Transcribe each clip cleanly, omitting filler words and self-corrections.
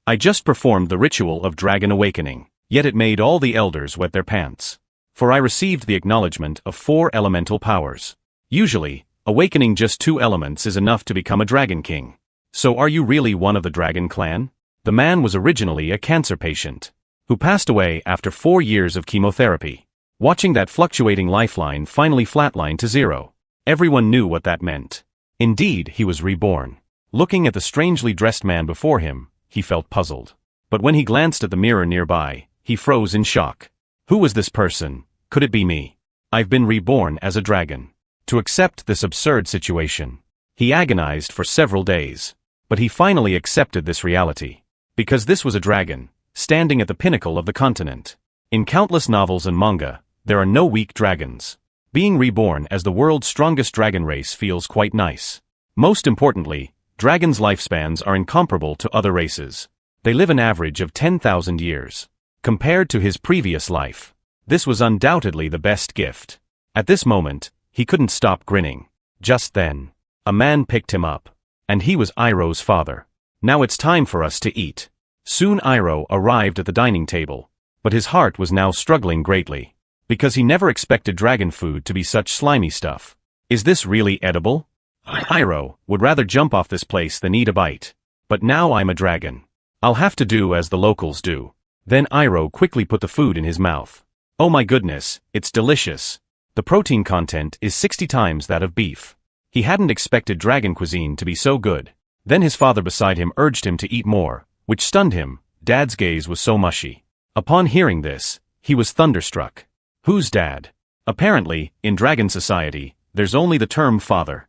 I just performed the ritual of dragon awakening, yet it made all the elders wet their pants. For I received the acknowledgement of 4 elemental powers. Usually, awakening just 2 elements is enough to become a dragon king. So are you really one of the dragon clan? The man was originally a cancer patient, who passed away after 4 years of chemotherapy. Watching that fluctuating lifeline finally flatline to 0, everyone knew what that meant. Indeed, he was reborn. Looking at the strangely dressed man before him, he felt puzzled. But when he glanced at the mirror nearby, he froze in shock. Who was this person? Could it be me? I've been reborn as a dragon. To accept this absurd situation, he agonized for several days. But he finally accepted this reality. Because this was a dragon, standing at the pinnacle of the continent. In countless novels and manga, there are no weak dragons. Being reborn as the world's strongest dragon race feels quite nice. Most importantly, dragons' lifespans are incomparable to other races. They live an average of 10,000 years. Compared to his previous life, this was undoubtedly the best gift. At this moment, he couldn't stop grinning. Just then, a man picked him up. And he was Iroh's father. Now it's time for us to eat. Soon Iroh arrived at the dining table, but his heart was now struggling greatly, because he never expected dragon food to be such slimy stuff. Is this really edible? Iroh would rather jump off this place than eat a bite. But now I'm a dragon. I'll have to do as the locals do. Then Iroh quickly put the food in his mouth. Oh my goodness, it's delicious. The protein content is 60 times that of beef. He hadn't expected dragon cuisine to be so good. Then his father beside him urged him to eat more, which stunned him. Dad's gaze was so mushy. Upon hearing this, he was thunderstruck. Who's dad? Apparently, in dragon society, there's only the term father.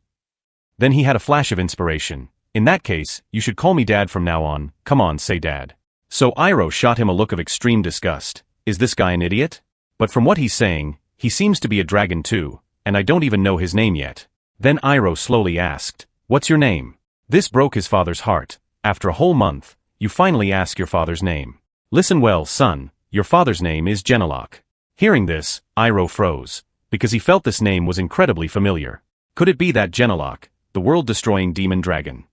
Then he had a flash of inspiration. In that case, you should call me dad from now on. Come on, say dad. So Iroh shot him a look of extreme disgust. Is this guy an idiot? But from what he's saying, he seems to be a dragon too, and I don't even know his name yet. Then Iroh slowly asked, what's your name? This broke his father's heart. After a whole month, you finally ask your father's name. Listen well, son, your father's name is Genlock. Hearing this, Iroh froze, because he felt this name was incredibly familiar. Could it be that Genlock, the world-destroying demon dragon?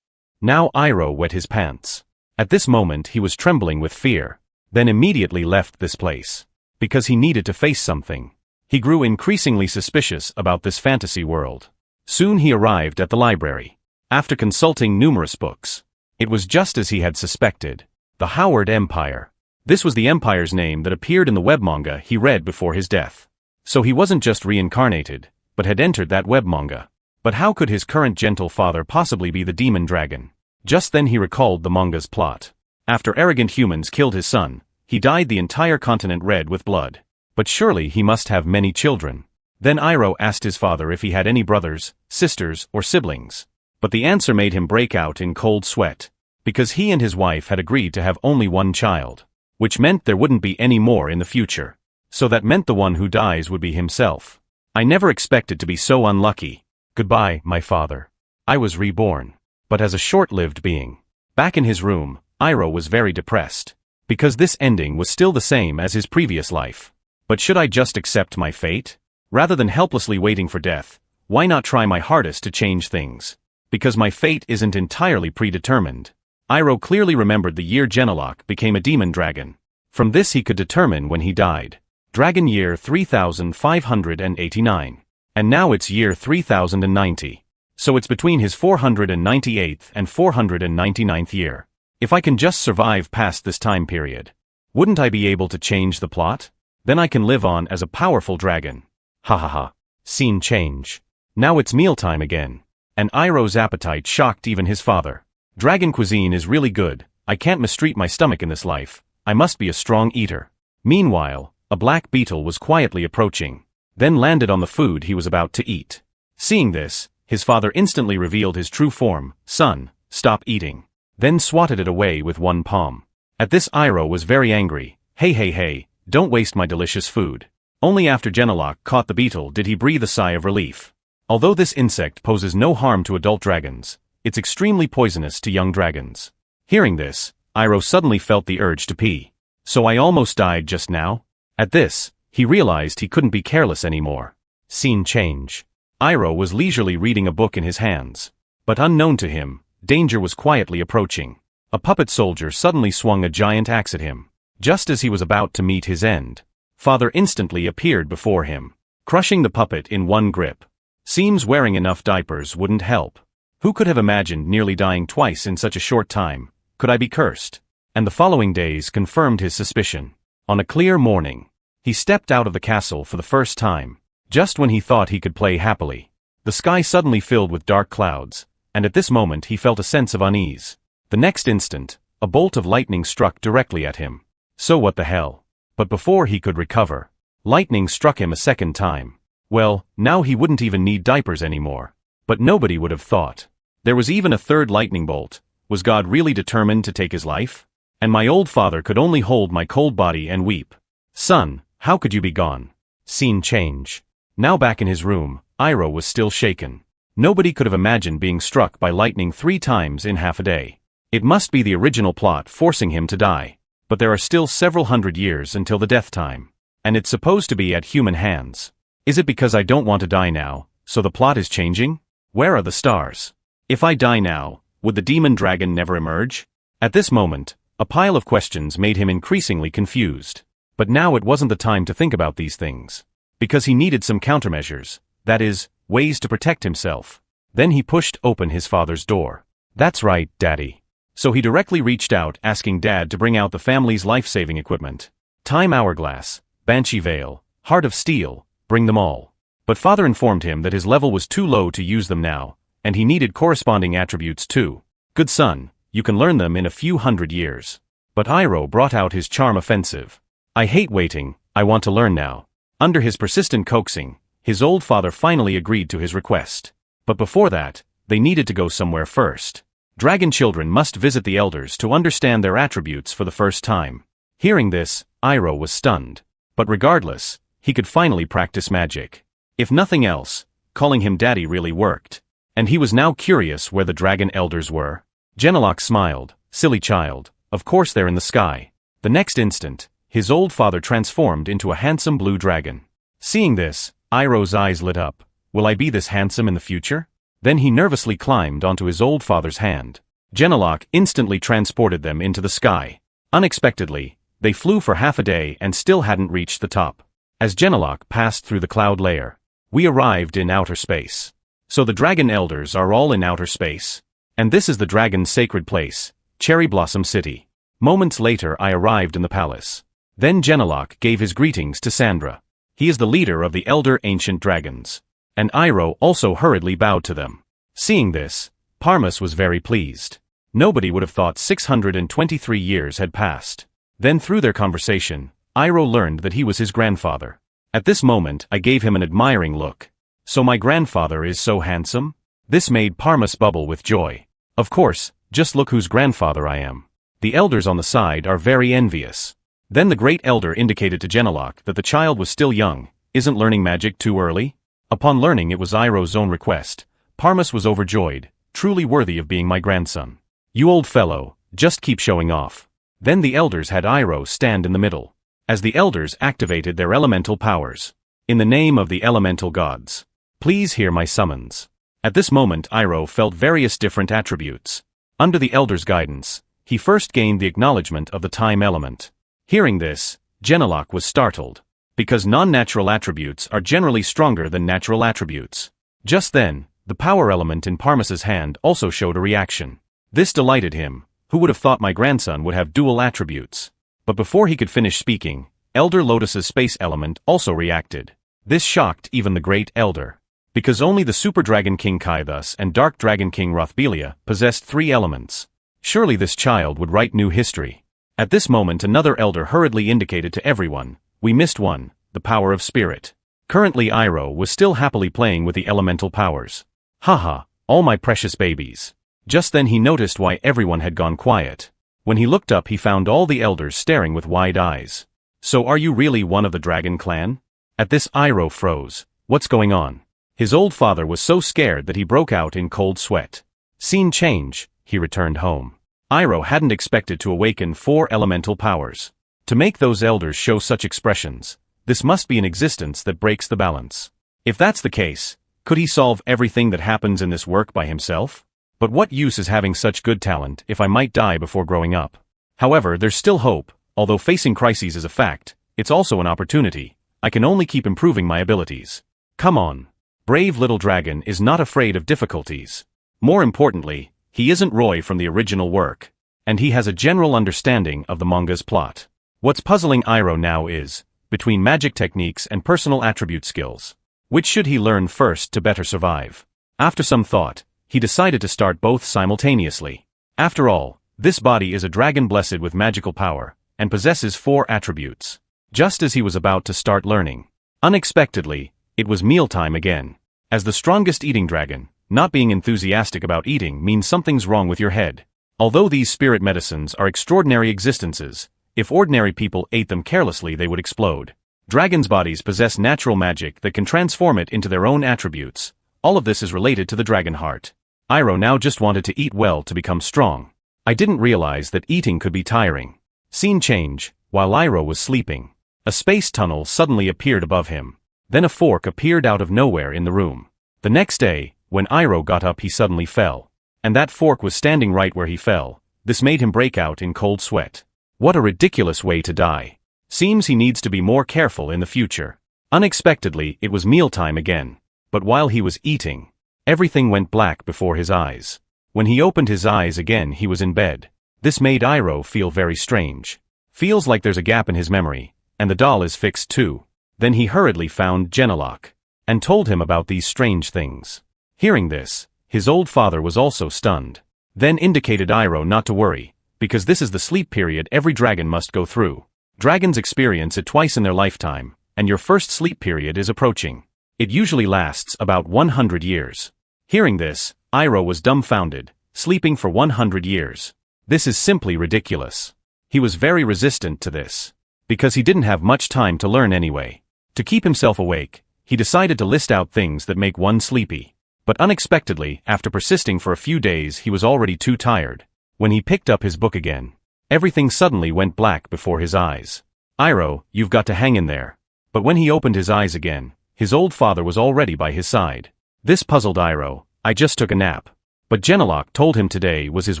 Now Iroh wet his pants. At this moment he was trembling with fear, then immediately left this place. Because he needed to face something. He grew increasingly suspicious about this fantasy world. Soon he arrived at the library. After consulting numerous books, it was just as he had suspected. The Howard Empire. This was the empire's name that appeared in the web manga he read before his death. So he wasn't just reincarnated, but had entered that web manga. But how could his current gentle father possibly be the demon dragon? Just then he recalled the manga's plot. After arrogant humans killed his son, he dyed the entire continent red with blood. But surely he must have many children. Then Iroh asked his father if he had any brothers, sisters, or siblings. But the answer made him break out in cold sweat. Because he and his wife had agreed to have only one child. Which meant there wouldn't be any more in the future. So that meant the one who dies would be himself. I never expected to be so unlucky. Goodbye, my father. I was reborn. But as a short-lived being. Back in his room, Iroh was very depressed. Because this ending was still the same as his previous life. But should I just accept my fate? Rather than helplessly waiting for death, why not try my hardest to change things? Because my fate isn't entirely predetermined. Iroh clearly remembered the year Genlock became a demon dragon. From this he could determine when he died. Dragon year 3589. And now it's year 3090. So it's between his 498th and 499th year. If I can just survive past this time period, wouldn't I be able to change the plot? Then I can live on as a powerful dragon. Ha ha ha. Scene change. Now it's mealtime again. And Iroh's appetite shocked even his father. Dragon cuisine is really good. I can't mistreat my stomach in this life. I must be a strong eater. Meanwhile, a black beetle was quietly approaching, then landed on the food he was about to eat. Seeing this, his father instantly revealed his true form. Son, stop eating. Then swatted it away with one palm. At this Iroh was very angry. Hey, don't waste my delicious food. Only after Genlock caught the beetle did he breathe a sigh of relief. Although this insect poses no harm to adult dragons, it's extremely poisonous to young dragons. Hearing this, Iroh suddenly felt the urge to pee. So I almost died just now? At this, he realized he couldn't be careless anymore. Scene change. Iroh was leisurely reading a book in his hands. But unknown to him, danger was quietly approaching. A puppet soldier suddenly swung a giant axe at him. Just as he was about to meet his end, Father instantly appeared before him, crushing the puppet in one grip. Seems wearing enough diapers wouldn't help. Who could have imagined nearly dying twice in such a short time? Could I be cursed? And the following days confirmed his suspicion. On a clear morning, he stepped out of the castle for the first time. Just when he thought he could play happily, the sky suddenly filled with dark clouds, and at this moment he felt a sense of unease. The next instant, a bolt of lightning struck directly at him. So what the hell? But before he could recover, lightning struck him a second time. Well, now he wouldn't even need diapers anymore. But nobody would have thought. There was even a third lightning bolt. Was God really determined to take his life? And my old father could only hold my cold body and weep. Son, how could you be gone? Scene change. Now back in his room, Iroh was still shaken. Nobody could have imagined being struck by lightning 3 times in half a day. It must be the original plot forcing him to die. But there are still several hundred years until the death time. And it's supposed to be at human hands. Is it because I don't want to die now, so the plot is changing? Where are the stars? If I die now, would the demon dragon never emerge? At this moment, a pile of questions made him increasingly confused. But now it wasn't the time to think about these things. Because he needed some countermeasures, that is, ways to protect himself. Then he pushed open his father's door. That's right, Daddy. So he directly reached out asking Dad to bring out the family's life-saving equipment. Time hourglass, banshee veil, heart of steel, bring them all. But Father informed him that his level was too low to use them now, and he needed corresponding attributes too. Good son, you can learn them in a few hundred years. But Iroh brought out his charm offensive. I hate waiting, I want to learn now. Under his persistent coaxing, his old father finally agreed to his request. But before that, they needed to go somewhere first. Dragon children must visit the elders to understand their attributes for the first time. Hearing this, Iroh was stunned. But regardless, he could finally practice magic. If nothing else, calling him Daddy really worked. And he was now curious where the dragon elders were. Genelok smiled. Silly child, of course they're in the sky. The next instant, his old father transformed into a handsome blue dragon. Seeing this, Iroh's eyes lit up. Will I be this handsome in the future? Then he nervously climbed onto his old father's hand. Genelok instantly transported them into the sky. Unexpectedly, they flew for half a day and still hadn't reached the top. As Genelok passed through the cloud layer, we arrived in outer space. So the dragon elders are all in outer space. And this is the dragon's sacred place, Cherry Blossom City. Moments later I arrived in the palace. Then Genelok gave his greetings to Sandra. He is the leader of the elder ancient dragons. And Iroh also hurriedly bowed to them. Seeing this, Parmas was very pleased. Nobody would have thought 623 years had passed. Then through their conversation, Iroh learned that he was his grandfather. At this moment I gave him an admiring look. So my grandfather is so handsome? This made Parmas bubble with joy. Of course, just look whose grandfather I am. The elders on the side are very envious. Then the great elder indicated to Genelok that the child was still young. Isn't learning magic too early? Upon learning it was Iroh's own request, Parmas was overjoyed, truly worthy of being my grandson. You old fellow, just keep showing off. Then the elders had Iroh stand in the middle. As the elders activated their elemental powers. In the name of the elemental gods, please hear my summons. At this moment Iroh felt various different attributes. Under the elders' guidance, he first gained the acknowledgement of the time element. Hearing this, Genelok was startled. Because non-natural attributes are generally stronger than natural attributes. Just then, the power element in Parmas's hand also showed a reaction. This delighted him. Who would have thought my grandson would have dual attributes? But before he could finish speaking, Elder Lotus's space element also reacted. This shocked even the great elder. Because only the Super Dragon King Kaithus and Dark Dragon King Rothbelia possessed 3 elements. Surely this child would write new history. At this moment another elder hurriedly indicated to everyone. We missed one, the power of spirit. Currently Iroh was still happily playing with the elemental powers. Haha, all my precious babies. Just then he noticed why everyone had gone quiet. When he looked up he found all the elders staring with wide eyes. So are you really one of the dragon clan? At this Iroh froze. What's going on? His old father was so scared that he broke out in cold sweat. Scene change, he returned home. Iroh hadn't expected to awaken 4 elemental powers. To make those elders show such expressions, this must be an existence that breaks the balance. If that's the case, could he solve everything that happens in this work by himself? But what use is having such good talent if I might die before growing up? However, there's still hope. Although facing crises is a fact, it's also an opportunity. I can only keep improving my abilities. Come on. Brave little dragon is not afraid of difficulties. More importantly, he isn't Roy from the original work. And he has a general understanding of the manga's plot. What's puzzling Iroh now is, between magic techniques and personal attribute skills, which should he learn first to better survive? After some thought, he decided to start both simultaneously. After all, this body is a dragon blessed with magical power, and possesses 4 attributes. Just as he was about to start learning, unexpectedly, it was mealtime again. As the strongest eating dragon, not being enthusiastic about eating means something's wrong with your head. Although these spirit medicines are extraordinary existences, if ordinary people ate them carelessly they would explode. Dragons' bodies possess natural magic that can transform it into their own attributes. All of this is related to the dragon heart. Iroh now just wanted to eat well to become strong. I didn't realize that eating could be tiring. Scene change. While Iroh was sleeping, a space tunnel suddenly appeared above him. Then a fork appeared out of nowhere in the room. The next day, when Iroh got up he suddenly fell. And that fork was standing right where he fell. This made him break out in cold sweat. What a ridiculous way to die. Seems he needs to be more careful in the future. Unexpectedly, it was mealtime again. But while he was eating, everything went black before his eyes. When he opened his eyes again he was in bed. This made Iroh feel very strange. Feels like there's a gap in his memory, and the doll is fixed too. Then he hurriedly found Genelok, and told him about these strange things. Hearing this, his old father was also stunned. Then indicated Iroh not to worry, because this is the sleep period every dragon must go through. Dragons experience it twice in their lifetime, and your first sleep period is approaching. It usually lasts about 100 years. Hearing this, Iroh was dumbfounded, sleeping for 100 years. This is simply ridiculous. He was very resistant to this, because he didn't have much time to learn anyway. To keep himself awake, he decided to list out things that make one sleepy. But unexpectedly, after persisting for a few days he was already too tired. When he picked up his book again, everything suddenly went black before his eyes. Iroh, you've got to hang in there. But when he opened his eyes again, his old father was already by his side. This puzzled Iroh. I just took a nap. But Genelok told him today was his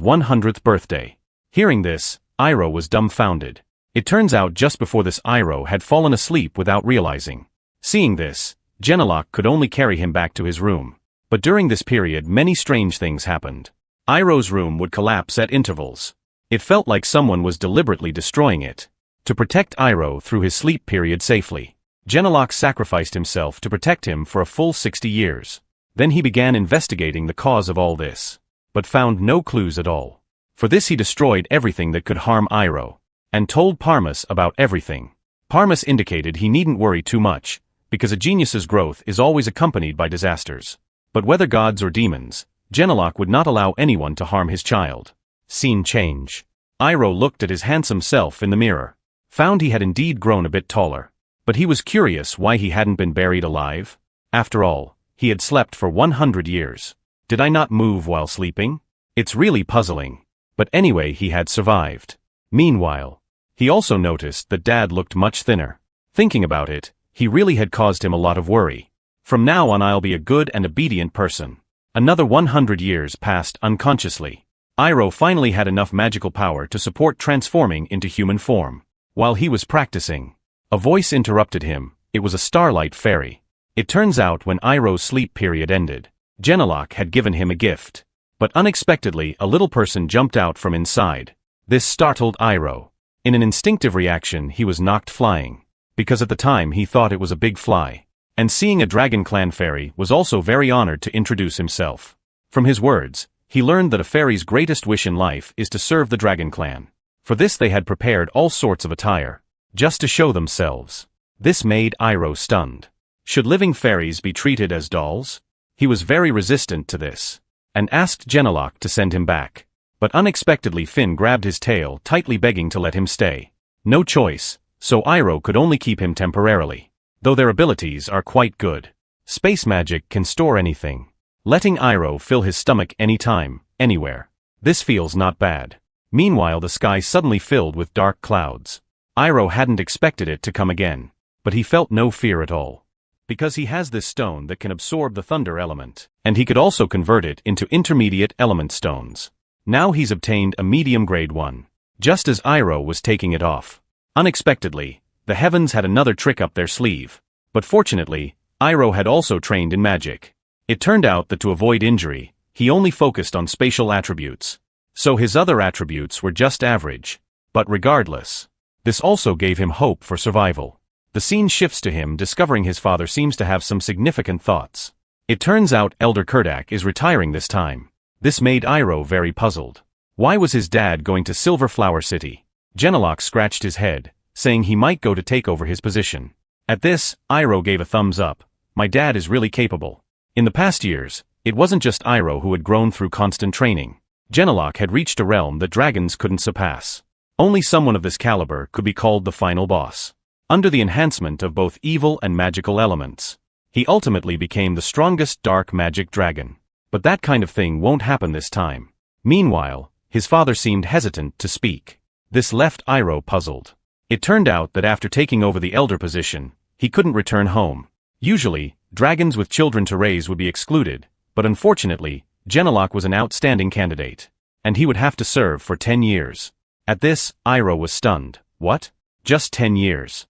100th birthday. Hearing this, Iroh was dumbfounded. It turns out just before this Iroh had fallen asleep without realizing. Seeing this, Genelok could only carry him back to his room. But during this period many strange things happened. Iroh's room would collapse at intervals. It felt like someone was deliberately destroying it. To protect Iroh through his sleep period safely, Genelok sacrificed himself to protect him for a full 60 years. Then he began investigating the cause of all this, but found no clues at all. For this he destroyed everything that could harm Iroh, and told Parmas about everything. Parmas indicated he needn't worry too much, because a genius's growth is always accompanied by disasters. But whether gods or demons, Genelok would not allow anyone to harm his child. Scene change. Iroh looked at his handsome self in the mirror, found he had indeed grown a bit taller. But he was curious why he hadn't been buried alive. After all, he had slept for 100 years. Did I not move while sleeping? It's really puzzling. But anyway, he had survived. Meanwhile, he also noticed that Dad looked much thinner. Thinking about it, he really had caused him a lot of worry. From now on I'll be a good and obedient person. Another 100 years passed unconsciously. Iroh finally had enough magical power to support transforming into human form. While he was practicing, a voice interrupted him. It was a starlight fairy. It turns out when Iroh's sleep period ended, Genelok had given him a gift. But unexpectedly a little person jumped out from inside. This startled Iroh. In an instinctive reaction he was knocked flying, because at the time he thought it was a big fly. And seeing a Dragon Clan fairy was also very honored to introduce himself. From his words, he learned that a fairy's greatest wish in life is to serve the Dragon Clan. For this they had prepared all sorts of attire, just to show themselves. This made Iroh stunned. Should living fairies be treated as dolls? He was very resistant to this, and asked Genelok to send him back. But unexpectedly Finn grabbed his tail tightly begging to let him stay. No choice, so Iroh could only keep him temporarily. Though their abilities are quite good. Space magic can store anything, letting Iroh fill his stomach anytime, anywhere. This feels not bad. Meanwhile the sky suddenly filled with dark clouds. Iroh hadn't expected it to come again, but he felt no fear at all. because he has this stone that can absorb the thunder element, and he could also convert it into intermediate element stones. Now he's obtained a medium grade one. Just as Iroh was taking it off, unexpectedly, the heavens had another trick up their sleeve. But fortunately, Iroh had also trained in magic. It turned out that to avoid injury, he only focused on spatial attributes. So his other attributes were just average. But regardless, this also gave him hope for survival. The scene shifts to him discovering his father seems to have some significant thoughts. It turns out Elder Kurdak is retiring this time. This made Iroh very puzzled. Why was his dad going to Silver Flower City? Genelok scratched his head, saying he might go to take over his position. At this, Iroh gave a thumbs up. My dad is really capable. In the past years, it wasn't just Iroh who had grown through constant training. Genelok had reached a realm that dragons couldn't surpass. Only someone of this caliber could be called the final boss. Under the enhancement of both evil and magical elements, he ultimately became the strongest dark magic dragon. But that kind of thing won't happen this time. Meanwhile, his father seemed hesitant to speak. This left Iroh puzzled. It turned out that after taking over the elder position, he couldn't return home. Usually, dragons with children to raise would be excluded, but unfortunately, Genelok was an outstanding candidate, and he would have to serve for 10 years. At this, Iroh was stunned. What? Just 10 years?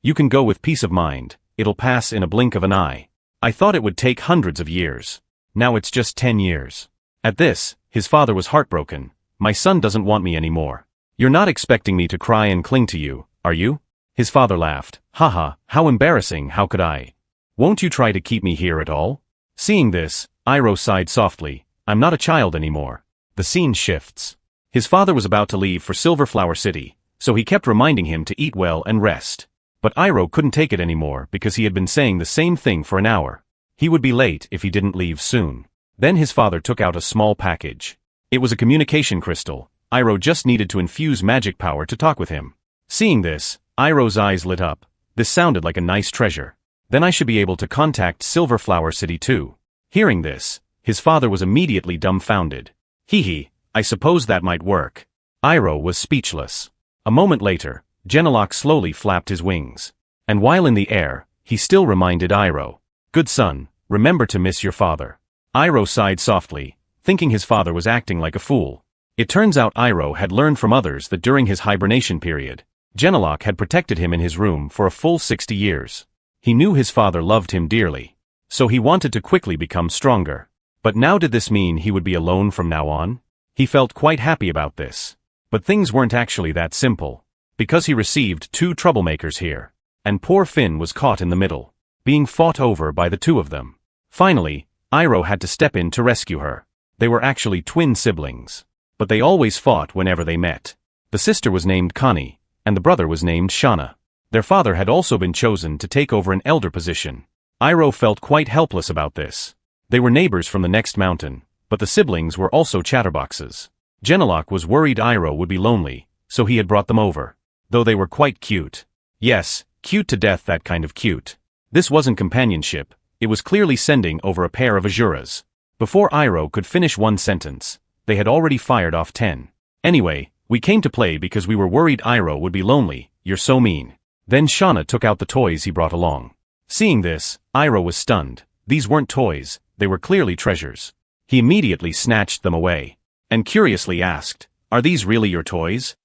You can go with peace of mind, it'll pass in a blink of an eye. I thought it would take hundreds of years. Now it's just 10 years. At this, his father was heartbroken. My son doesn't want me anymore. You're not expecting me to cry and cling to you, are you? His father laughed. Haha, how embarrassing, how could I? Won't you try to keep me here at all? Seeing this, Iroh sighed softly. I'm not a child anymore. The scene shifts. His father was about to leave for Silver Flower City, so he kept reminding him to eat well and rest. But Iroh couldn't take it anymore because he had been saying the same thing for an hour. He would be late if he didn't leave soon. Then his father took out a small package. It was a communication crystal. Iroh just needed to infuse magic power to talk with him. Seeing this, Iroh's eyes lit up. This sounded like a nice treasure. Then I should be able to contact Silver Flower City too. Hearing this, his father was immediately dumbfounded. Hee, I suppose that might work. Iroh was speechless. A moment later, Genelok slowly flapped his wings. And while in the air, he still reminded Iroh. Good son, remember to miss your father. Iroh sighed softly, thinking his father was acting like a fool. It turns out Iroh had learned from others that during his hibernation period, Genelok had protected him in his room for a full 60 years. He knew his father loved him dearly, so he wanted to quickly become stronger. But now did this mean he would be alone from now on? He felt quite happy about this. But things weren't actually that simple, because he received 2 troublemakers here, and poor Finn was caught in the middle, being fought over by the 2 of them. Finally, Iroh had to step in to rescue her. They were actually twin siblings, but they always fought whenever they met. The sister was named Connie, and the brother was named Shauna. Their father had also been chosen to take over an elder position. Iroh felt quite helpless about this. They were neighbors from the next mountain, but the siblings were also chatterboxes. Genelok was worried Iroh would be lonely, so he had brought them over. Though they were quite cute. Yes, cute to death, that kind of cute. This wasn't companionship, it was clearly sending over a pair of Azuras. Before Iroh could finish one sentence, they had already fired off 10. Anyway, we came to play because we were worried Iroh would be lonely, you're so mean. Then Shauna took out the toys he brought along. Seeing this, Iroh was stunned. These weren't toys, they were clearly treasures. He immediately snatched them away, and curiously asked, are these really your toys?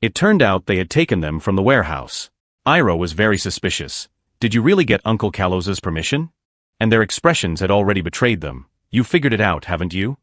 It turned out they had taken them from the warehouse. Iroh was very suspicious. Did you really get Uncle Kalos's permission? And their expressions had already betrayed them. You figured it out, haven't you?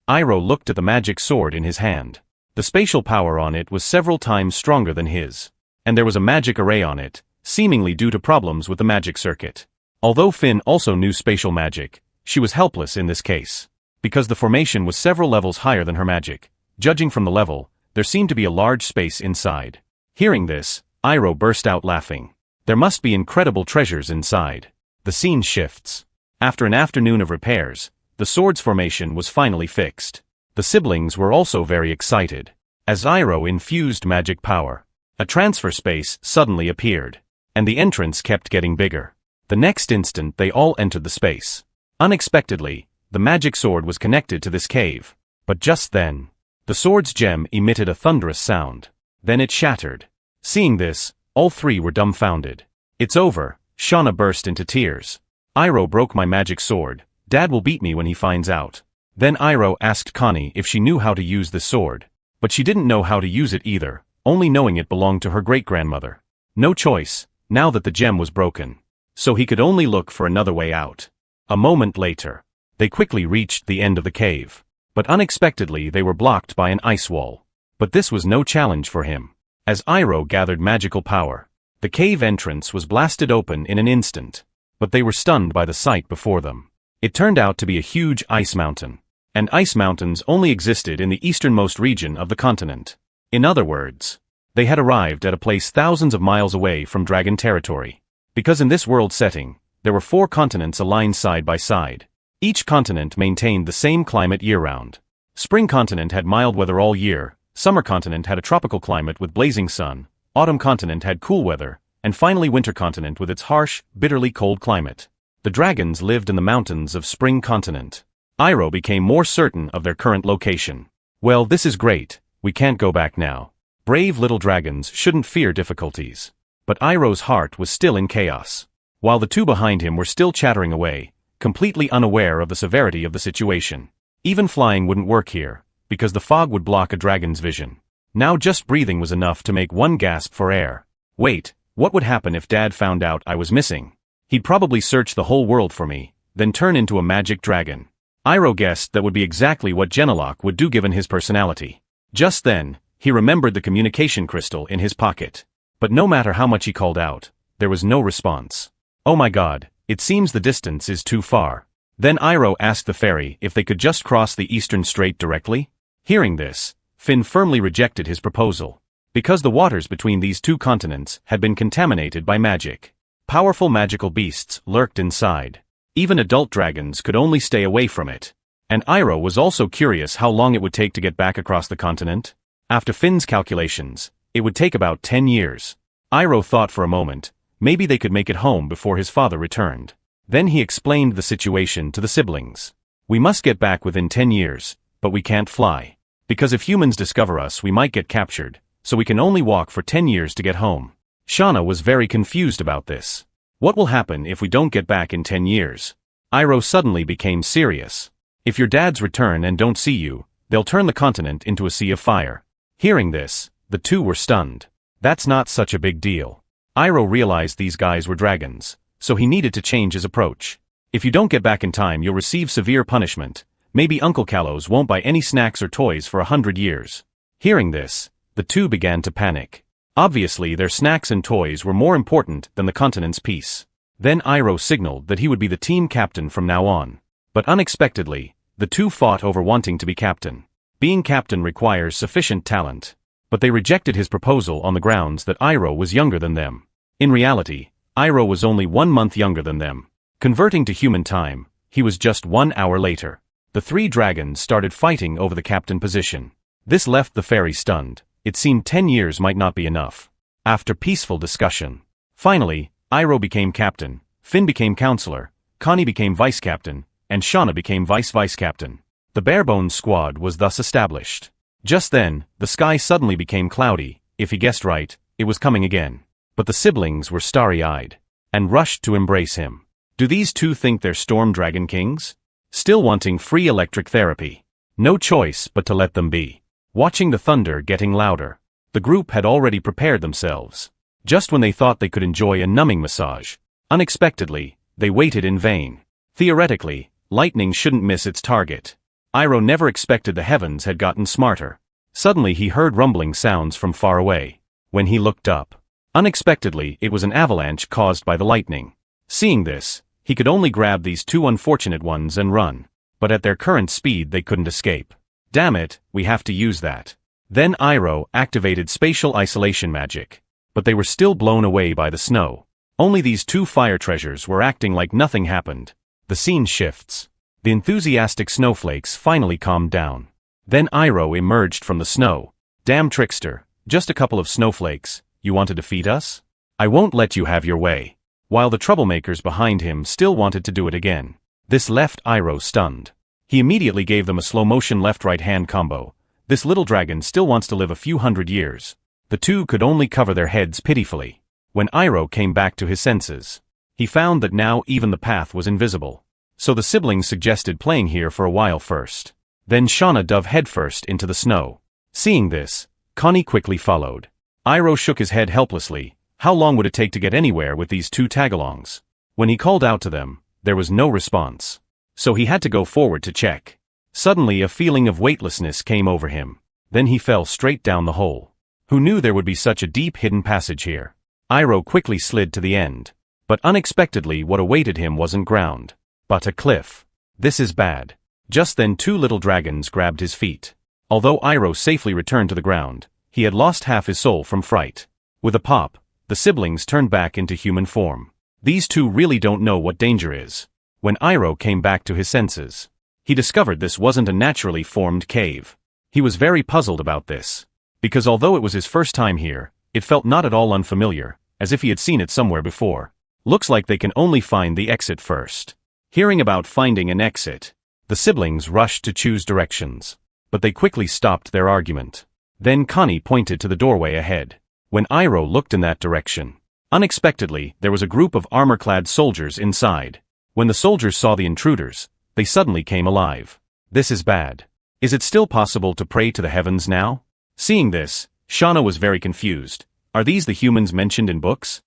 Iroh looked at the magic sword in his hand. The spatial power on it was several times stronger than his. And there was a magic array on it, seemingly due to problems with the magic circuit. Although Finn also knew spatial magic, she was helpless in this case. Because the formation was several levels higher than her magic. Judging from the level, there seemed to be a large space inside. Hearing this, Iroh burst out laughing. There must be incredible treasures inside. The scene shifts. After an afternoon of repairs, the sword's formation was finally fixed. The siblings were also very excited. As Iroh infused magic power, a transfer space suddenly appeared, and the entrance kept getting bigger. The next instant they all entered the space. Unexpectedly, the magic sword was connected to this cave. But just then, the sword's gem emitted a thunderous sound. Then it shattered. Seeing this, all 3 were dumbfounded. It's over, Shauna burst into tears. Iroh broke my magic sword. Dad will beat me when he finds out. Then Iroh asked Connie if she knew how to use this sword. But she didn't know how to use it either, only knowing it belonged to her great-grandmother. No choice, now that the gem was broken. So he could only look for another way out. A moment later, they quickly reached the end of the cave. But unexpectedly they were blocked by an ice wall. But this was no challenge for him. As Iroh gathered magical power, the cave entrance was blasted open in an instant. But they were stunned by the sight before them. It turned out to be a huge ice mountain. And ice mountains only existed in the easternmost region of the continent. In other words, they had arrived at a place thousands of miles away from dragon territory. Because in this world setting, there were 4 continents aligned side by side. Each continent maintained the same climate year-round. Spring continent had mild weather all year, summer continent had a tropical climate with blazing sun, autumn continent had cool weather, and finally winter continent with its harsh, bitterly cold climate. The dragons lived in the mountains of spring continent. Iroh became more certain of their current location. Well, this is great, we can't go back now. Brave little dragons shouldn't fear difficulties. But Iroh's heart was still in chaos. While the 2 behind him were still chattering away, completely unaware of the severity of the situation. Even flying wouldn't work here, because the fog would block a dragon's vision. Now just breathing was enough to make one gasp for air. Wait, what would happen if Dad found out I was missing? He'd probably search the whole world for me, then turn into a magic dragon. Iroh guessed that would be exactly what Genelok would do given his personality. Just then, he remembered the communication crystal in his pocket. But no matter how much he called out, there was no response. Oh my god, it seems the distance is too far. Then Iroh asked the fairy if they could just cross the Eastern Strait directly. Hearing this, Finn firmly rejected his proposal. Because the waters between these 2 continents had been contaminated by magic. Powerful magical beasts lurked inside. Even adult dragons could only stay away from it. And Iroh was also curious how long it would take to get back across the continent. After Finn's calculations, it would take about 10 years. Iroh thought for a moment, maybe they could make it home before his father returned. Then he explained the situation to the siblings. We must get back within 10 years, but we can't fly. Because if humans discover us we might get captured, so we can only walk for 10 years to get home. Shauna was very confused about this. What will happen if we don't get back in 10 years? Iroh suddenly became serious. If your dads return and don't see you, they'll turn the continent into a sea of fire. Hearing this, the 2 were stunned. That's not such a big deal. Iroh realized these guys were dragons, so he needed to change his approach. If you don't get back in time you'll receive severe punishment. Maybe Uncle Kalos won't buy any snacks or toys for 100 years. Hearing this, the 2 began to panic. Obviously their snacks and toys were more important than the continent's peace. Then Iroh signaled that he would be the team captain from now on. But unexpectedly, the 2 fought over wanting to be captain. Being captain requires sufficient talent. But they rejected his proposal on the grounds that Iroh was younger than them. In reality, Iroh was only 1 month younger than them. Converting to human time, he was just 1 hour later. The 3 dragons started fighting over the captain position. This left the fairy stunned. It seemed 10 years might not be enough. After peaceful discussion, finally, Iroh became captain, Finn became counselor, Connie became vice-captain, and Shauna became vice-vice-captain. The Barebones squad was thus established. Just then, the sky suddenly became cloudy. If he guessed right, it was coming again. But the siblings were starry-eyed and rushed to embrace him. Do these 2 think they're storm dragon kings? Still wanting free electric therapy. No choice but to let them be. Watching the thunder getting louder, the group had already prepared themselves. Just when they thought they could enjoy a numbing massage, unexpectedly, they waited in vain. Theoretically, lightning shouldn't miss its target. Iroh never expected the heavens had gotten smarter. Suddenly he heard rumbling sounds from far away. When he looked up, unexpectedly it was an avalanche caused by the lightning. Seeing this, he could only grab these 2 unfortunate ones and run. But at their current speed they couldn't escape. Damn it, we have to use that. Then Iroh activated spatial isolation magic. But they were still blown away by the snow. Only these 2 fire treasures were acting like nothing happened. The scene shifts. The enthusiastic snowflakes finally calmed down. Then Iroh emerged from the snow. Damn trickster, just a couple of snowflakes, you want to defeat us? I won't let you have your way. While the troublemakers behind him still wanted to do it again. This left Iroh stunned. He immediately gave them a slow-motion left-right hand combo. This little dragon still wants to live a few hundred years. The 2 could only cover their heads pitifully. When Iroh came back to his senses, He found that now even the path was invisible. So the siblings suggested playing here for a while first. Then Shauna dove headfirst into the snow. Seeing this, Connie quickly followed. Iroh shook his head helplessly. How long would it take to get anywhere with these two tagalongs? When he called out to them, there was no response. So he had to go forward to check. Suddenly a feeling of weightlessness came over him. Then he fell straight down the hole. Who knew there would be such a deep hidden passage here? Iroh quickly slid to the end. But unexpectedly what awaited him wasn't ground, but a cliff. This is bad. Just then two little dragons grabbed his feet. Although Iroh safely returned to the ground, he had lost half his soul from fright. With a pop, the siblings turned back into human form. These two really don't know what danger is. When Iroh came back to his senses, he discovered this wasn't a naturally formed cave. He was very puzzled about this, because although it was his first time here, it felt not at all unfamiliar, as if he had seen it somewhere before. Looks like they can only find the exit first. Hearing about finding an exit, the siblings rushed to choose directions, but they quickly stopped their argument. Then Connie pointed to the doorway ahead. When Iroh looked in that direction, unexpectedly there was a group of armor-clad soldiers inside. When the soldiers saw the intruders, they suddenly came alive. This is bad. Is it still possible to pray to the heavens now? Seeing this, Shauna was very confused. Are these the humans mentioned in books?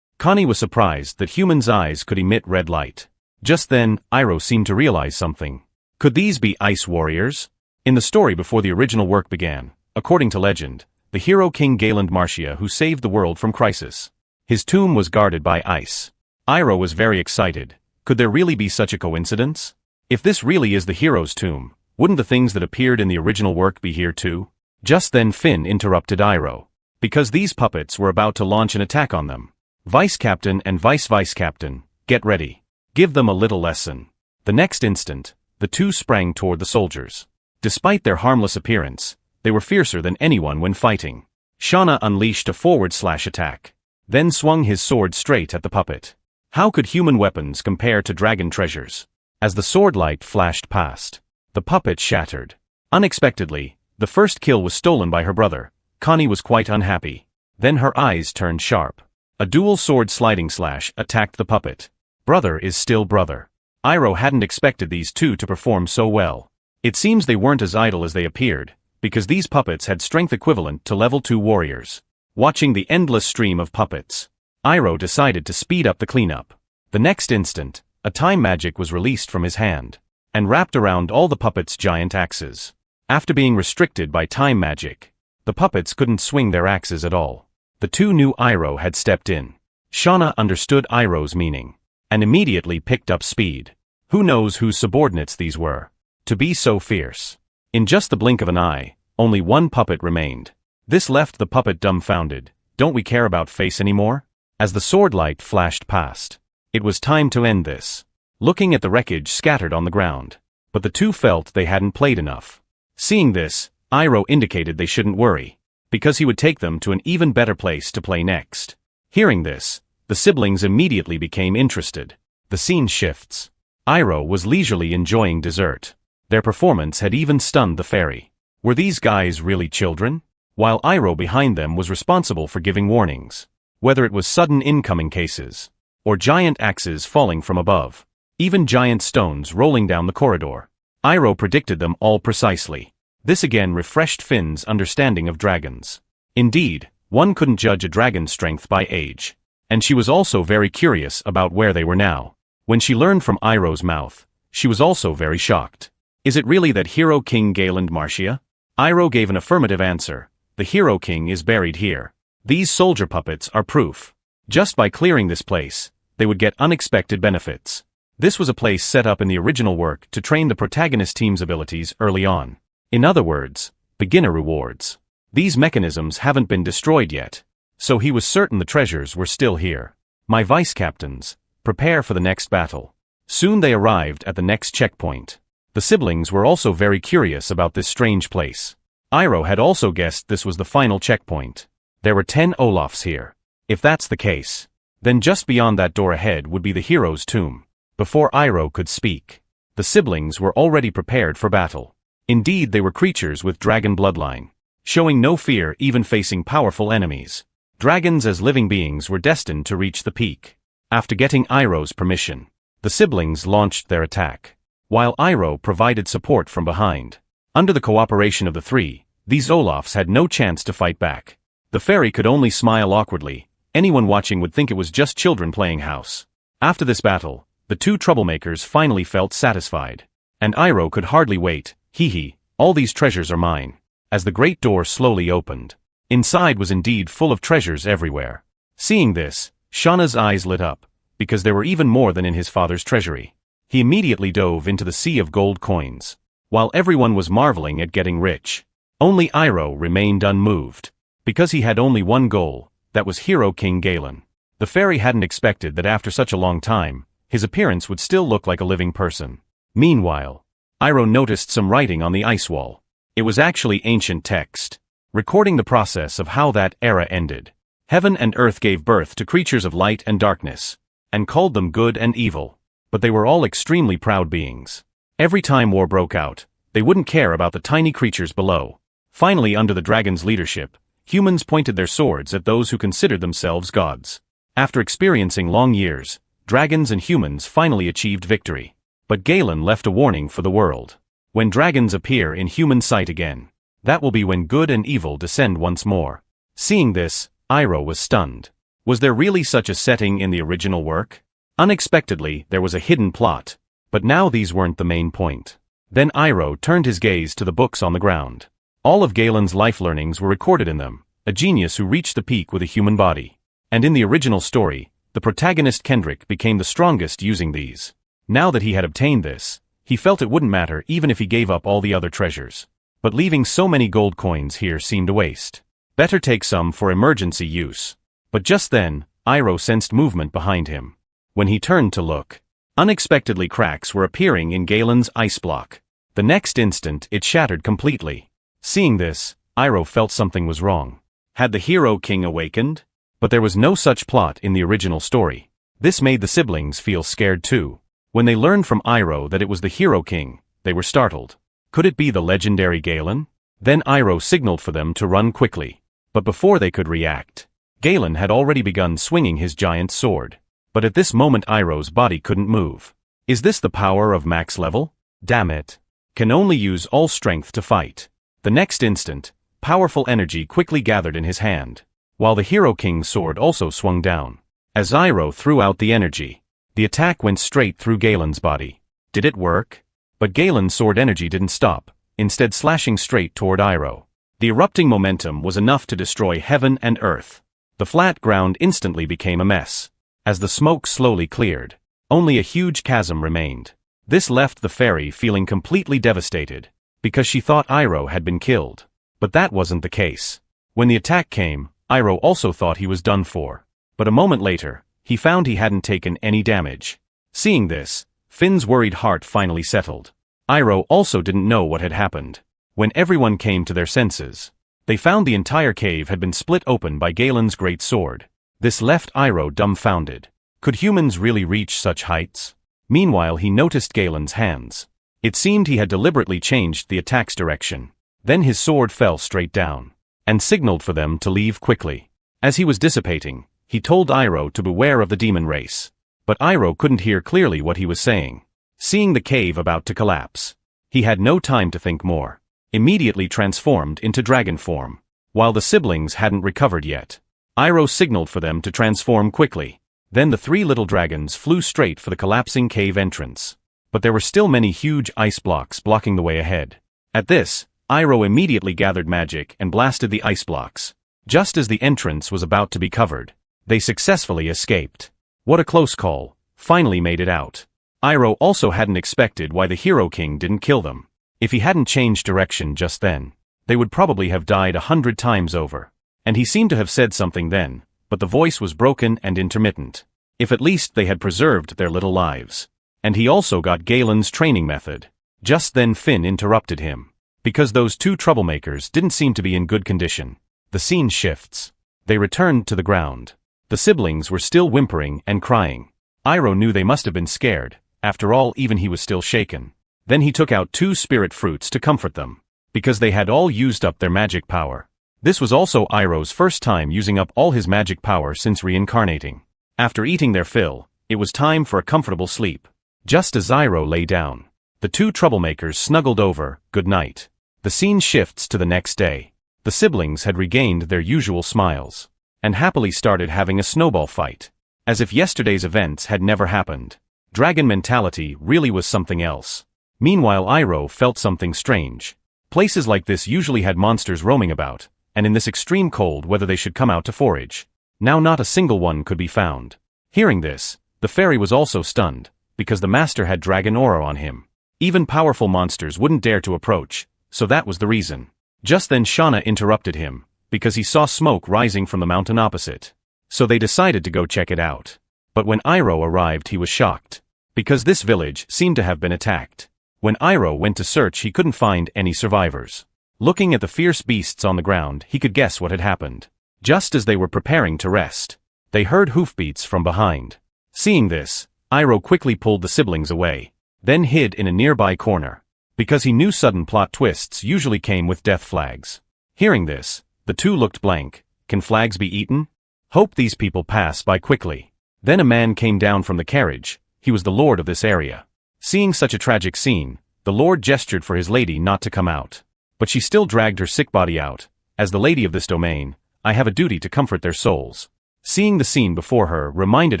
Connie was surprised that humans' eyes could emit red light. Just then, Iroh seemed to realize something. Could these be ice warriors? In the story before the original work began, according to legend, the hero King Galen Marcia who saved the world from crisis. His tomb was guarded by ice. Iroh was very excited. Could there really be such a coincidence? If this really is the hero's tomb, wouldn't the things that appeared in the original work be here too? Just then Finn interrupted Iroh, because these puppets were about to launch an attack on them. Vice Captain and Vice Captain, get ready. Give them a little lesson. The next instant, the two sprang toward the soldiers. Despite their harmless appearance, they were fiercer than anyone when fighting. Shauna unleashed a forward-slash attack, then swung his sword straight at the puppet. How could human weapons compare to dragon treasures? As the sword light flashed past, the puppet shattered. Unexpectedly, the first kill was stolen by her brother. Connie was quite unhappy. Then her eyes turned sharp. A dual sword sliding slash attacked the puppet. Brother is still brother. Iroh hadn't expected these two to perform so well. It seems they weren't as idle as they appeared, because these puppets had strength equivalent to level 2 warriors. Watching the endless stream of puppets, Iroh decided to speed up the cleanup. The next instant, a time magic was released from his hand, and wrapped around all the puppets' giant axes. After being restricted by time magic, the puppets couldn't swing their axes at all. The two knew Iroh had stepped in. Shauna understood Iroh's meaning, and immediately picked up speed. Who knows whose subordinates these were? To be so fierce. In just the blink of an eye, only one puppet remained. This left the puppet dumbfounded. Don't we care about face anymore? As the sword light flashed past, it was time to end this. Looking at the wreckage scattered on the ground, but the two felt they hadn't played enough. Seeing this, Iroh indicated they shouldn't worry, because he would take them to an even better place to play next. Hearing this, the siblings immediately became interested. The scene shifts. Iroh was leisurely enjoying dessert. Their performance had even stunned the fairy. Were these guys really children? While Iroh behind them was responsible for giving warnings, whether it was sudden incoming cases, or giant axes falling from above, even giant stones rolling down the corridor. Iroh predicted them all precisely. This again refreshed Finn's understanding of dragons. Indeed, one couldn't judge a dragon's strength by age. And she was also very curious about where they were now. When she learned from Iroh's mouth, she was also very shocked. Is it really that hero King Galen Marcia? Iroh gave an affirmative answer. The hero king is buried here. These soldier puppets are proof. Just by clearing this place, they would get unexpected benefits. This was a place set up in the original work to train the protagonist team's abilities early on. In other words, beginner rewards. These mechanisms haven't been destroyed yet, so he was certain the treasures were still here. My vice captains, prepare for the next battle. Soon they arrived at the next checkpoint. The siblings were also very curious about this strange place. Iroh had also guessed this was the final checkpoint. There were 10 Olafs here. If that's the case, then just beyond that door ahead would be the hero's tomb. Before Iroh could speak, the siblings were already prepared for battle. Indeed, they were creatures with dragon bloodline, showing no fear even facing powerful enemies. Dragons as living beings were destined to reach the peak. After getting Iroh's permission, the siblings launched their attack, while Iroh provided support from behind. Under the cooperation of the three, these Olafs had no chance to fight back. The fairy could only smile awkwardly. Anyone watching would think it was just children playing house. After this battle, the two troublemakers finally felt satisfied. And Iroh could hardly wait. Hee, all these treasures are mine. As the great door slowly opened, inside was indeed full of treasures everywhere. Seeing this, Shauna's eyes lit up, because there were even more than in his father's treasury. He immediately dove into the sea of gold coins. While everyone was marveling at getting rich, only Iroh remained unmoved. Because he had only one goal, that was Hero King Galen. The fairy hadn't expected that after such a long time, his appearance would still look like a living person. Meanwhile, Iroh noticed some writing on the ice wall. It was actually ancient text, recording the process of how that era ended. Heaven and earth gave birth to creatures of light and darkness, and called them good and evil. But they were all extremely proud beings. Every time war broke out, they wouldn't care about the tiny creatures below. Finally, under the dragon's leadership, humans pointed their swords at those who considered themselves gods. After experiencing long years, dragons and humans finally achieved victory. But Galen left a warning for the world. When dragons appear in human sight again, that will be when good and evil descend once more. Seeing this, Iroh was stunned. Was there really such a setting in the original work? Unexpectedly, there was a hidden plot. But now these weren't the main point. Then Iroh turned his gaze to the books on the ground. All of Galen's life learnings were recorded in them, a genius who reached the peak with a human body. And in the original story, the protagonist Kendrick became the strongest using these. Now that he had obtained this, he felt it wouldn't matter even if he gave up all the other treasures. But leaving so many gold coins here seemed a waste. Better take some for emergency use. But just then, Iroh sensed movement behind him. When he turned to look, unexpectedly cracks were appearing in Galen's ice block. The next instant, it shattered completely. Seeing this, Iroh felt something was wrong. Had the Hero King awakened? But there was no such plot in the original story. This made the siblings feel scared too. When they learned from Iroh that it was the Hero King, they were startled. Could it be the legendary Galen? Then Iroh signaled for them to run quickly. But before they could react, Galen had already begun swinging his giant sword. But at this moment Iroh's body couldn't move. Is this the power of max level? Damn it. Can only use all strength to fight. The next instant, powerful energy quickly gathered in his hand, while the Hero King's sword also swung down. As Iroh threw out the energy, the attack went straight through Galen's body. Did it work? But Galen's sword energy didn't stop, instead slashing straight toward Iroh. The erupting momentum was enough to destroy heaven and earth. The flat ground instantly became a mess. As the smoke slowly cleared, only a huge chasm remained. This left the fairy feeling completely devastated, because she thought Iroh had been killed. But that wasn't the case. When the attack came, Iroh also thought he was done for. But a moment later, he found he hadn't taken any damage. Seeing this, Finn's worried heart finally settled. Iroh also didn't know what had happened. When everyone came to their senses, they found the entire cave had been split open by Galen's great sword. This left Iroh dumbfounded. Could humans really reach such heights? Meanwhile, he noticed Galen's hands. It seemed he had deliberately changed the attack's direction. Then his sword fell straight down, and signaled for them to leave quickly. As he was dissipating, he told Iroh to beware of the demon race. But Iroh couldn't hear clearly what he was saying. Seeing the cave about to collapse, he had no time to think more. Immediately transformed into dragon form. While the siblings hadn't recovered yet, Iroh signaled for them to transform quickly. Then the three little dragons flew straight for the collapsing cave entrance. But there were still many huge ice blocks blocking the way ahead. At this, Iroh immediately gathered magic and blasted the ice blocks. Just as the entrance was about to be covered, they successfully escaped. What a close call. Finally made it out. Iroh also hadn't expected why the Hero King didn't kill them. If he hadn't changed direction just then, they would probably have died 100 times over. And he seemed to have said something then, but the voice was broken and intermittent. If at least they had preserved their little lives. And he also got Galen's training method. Just then Finn interrupted him. Because those two troublemakers didn't seem to be in good condition. The scene shifts. They returned to the ground. The siblings were still whimpering and crying. Iroh knew they must have been scared. After all, even he was still shaken. Then he took out 2 spirit fruits to comfort them. Because they had all used up their magic power. This was also Iroh's first time using up all his magic power since reincarnating. After eating their fill, it was time for a comfortable sleep. Just as Iroh lay down, the two troublemakers snuggled over, good night. The scene shifts to the next day. The siblings had regained their usual smiles, and happily started having a snowball fight, as if yesterday's events had never happened. Dragon mentality really was something else. Meanwhile, Iroh felt something strange. Places like this usually had monsters roaming about, and in this extreme cold whether they should come out to forage. Now not a single one could be found. Hearing this, the fairy was also stunned, because the master had dragon aura on him. Even powerful monsters wouldn't dare to approach, so that was the reason. Just then Shauna interrupted him, because he saw smoke rising from the mountain opposite. So they decided to go check it out. But when Iroh arrived he was shocked, because this village seemed to have been attacked. When Iroh went to search he couldn't find any survivors. Looking at the fierce beasts on the ground he could guess what had happened. Just as they were preparing to rest, they heard hoofbeats from behind. Seeing this, Iroh quickly pulled the siblings away, then hid in a nearby corner, because he knew sudden plot twists usually came with death flags. Hearing this, the two looked blank. Can flags be eaten? Hope these people pass by quickly. Then a man came down from the carriage. He was the lord of this area. Seeing such a tragic scene, the lord gestured for his lady not to come out. But she still dragged her sick body out. As the lady of this domain, I have a duty to comfort their souls. Seeing the scene before her reminded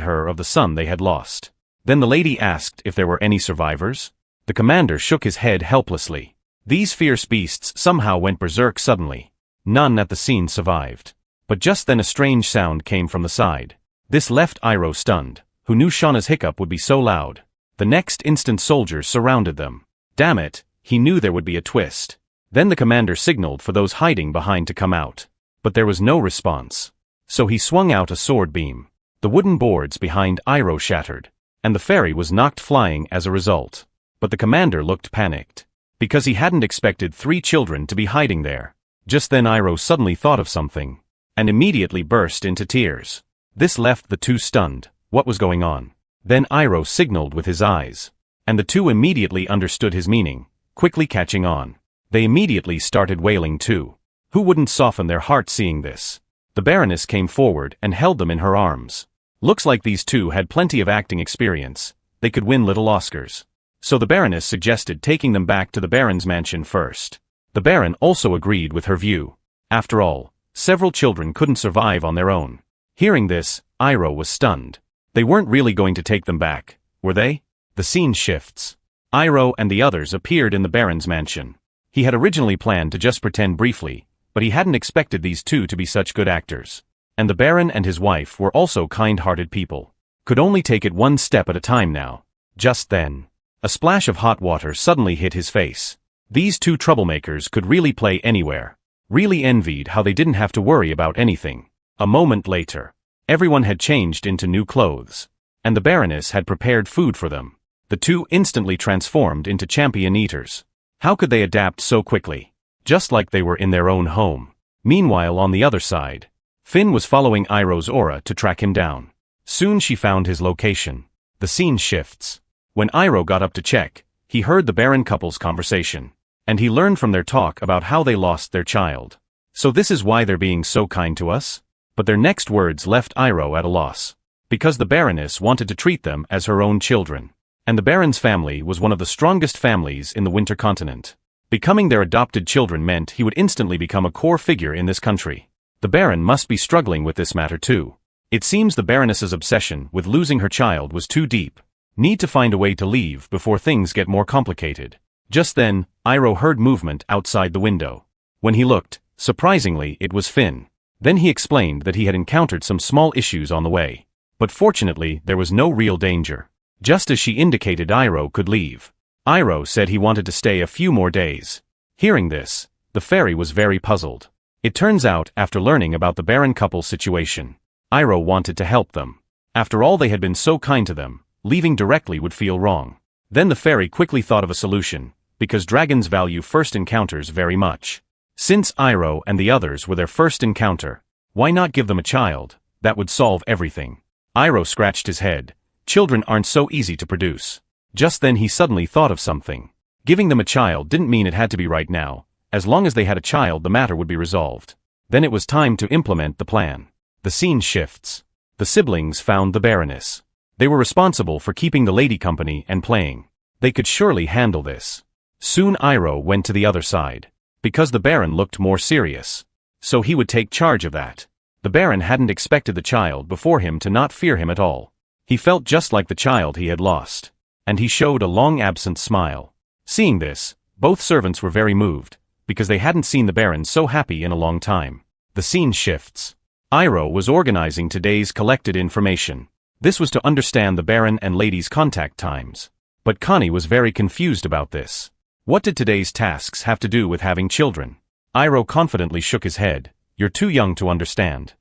her of the son they had lost. Then the lady asked if there were any survivors. The commander shook his head helplessly. These fierce beasts somehow went berserk suddenly. None at the scene survived. But just then a strange sound came from the side. This left Iroh stunned, who knew Shauna's hiccup would be so loud. The next instant soldiers surrounded them. Damn it, he knew there would be a twist. Then the commander signaled for those hiding behind to come out. But there was no response. So he swung out a sword beam. The wooden boards behind Iroh shattered, and the fairy was knocked flying as a result. But the commander looked panicked, because he hadn't expected 3 children to be hiding there. Just then Iroh suddenly thought of something, and immediately burst into tears. This left the two stunned. What was going on? Then Iroh signaled with his eyes, and the two immediately understood his meaning, quickly catching on. They immediately started wailing too. Who wouldn't soften their heart seeing this? The Baroness came forward and held them in her arms. Looks like these two had plenty of acting experience. They could win little Oscars. So the Baroness suggested taking them back to the Baron's mansion first. The Baron also agreed with her view. After all, several children couldn't survive on their own. Hearing this, Iroh was stunned. They weren't really going to take them back, were they? The scene shifts. Iroh and the others appeared in the Baron's mansion. He had originally planned to just pretend briefly, but he hadn't expected these two to be such good actors. And the Baron and his wife were also kind-hearted people. Could only take it one step at a time now. Just then, a splash of hot water suddenly hit his face. These two troublemakers could really play anywhere. Really envied how they didn't have to worry about anything. A moment later, everyone had changed into new clothes, and the Baroness had prepared food for them. The two instantly transformed into champion eaters. How could they adapt so quickly? Just like they were in their own home. Meanwhile on the other side, Finn was following Iroh's aura to track him down. Soon she found his location. The scene shifts. When Iroh got up to check, he heard the Baron couple's conversation, and he learned from their talk about how they lost their child. So this is why they're being so kind to us? But their next words left Iroh at a loss. Because the Baroness wanted to treat them as her own children. And the Baron's family was one of the strongest families in the Winter Continent. Becoming their adopted children meant he would instantly become a core figure in this country. The Baron must be struggling with this matter too. It seems the Baroness's obsession with losing her child was too deep. Need to find a way to leave before things get more complicated. Just then, Iroh heard movement outside the window. When he looked, surprisingly it was Finn. Then he explained that he had encountered some small issues on the way. But fortunately there was no real danger. Just as she indicated Iroh could leave. Iroh said he wanted to stay a few more days. Hearing this, the fairy was very puzzled. It turns out, after learning about the Baron couple's situation, Iroh wanted to help them. After all they had been so kind to them, leaving directly would feel wrong. Then the fairy quickly thought of a solution, because dragons value first encounters very much. Since Iroh and the others were their first encounter, why not give them a child? That would solve everything. Iroh scratched his head. Children aren't so easy to produce. Just then he suddenly thought of something. Giving them a child didn't mean it had to be right now. As long as they had a child the matter would be resolved. Then it was time to implement the plan. The scene shifts. The siblings found the Baroness. They were responsible for keeping the lady company and playing. They could surely handle this. Soon Iroh went to the other side. Because the Baron looked more serious. So he would take charge of that. The Baron hadn't expected the child before him to not fear him at all. He felt just like the child he had lost. And he showed a long-absent smile. Seeing this, both servants were very moved, because they hadn't seen the Baron so happy in a long time. The scene shifts. Iroh was organizing today's collected information. This was to understand the Baron and lady's contact times. But Connie was very confused about this. What did today's tasks have to do with having children? Iroh confidently shook his head. You're too young to understand.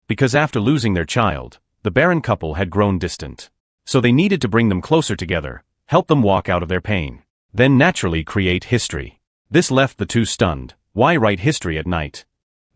Because after losing their child, the Baron couple had grown distant. So they needed to bring them closer together, help them walk out of their pain. Then naturally create history. This left the two stunned. Why write history at night?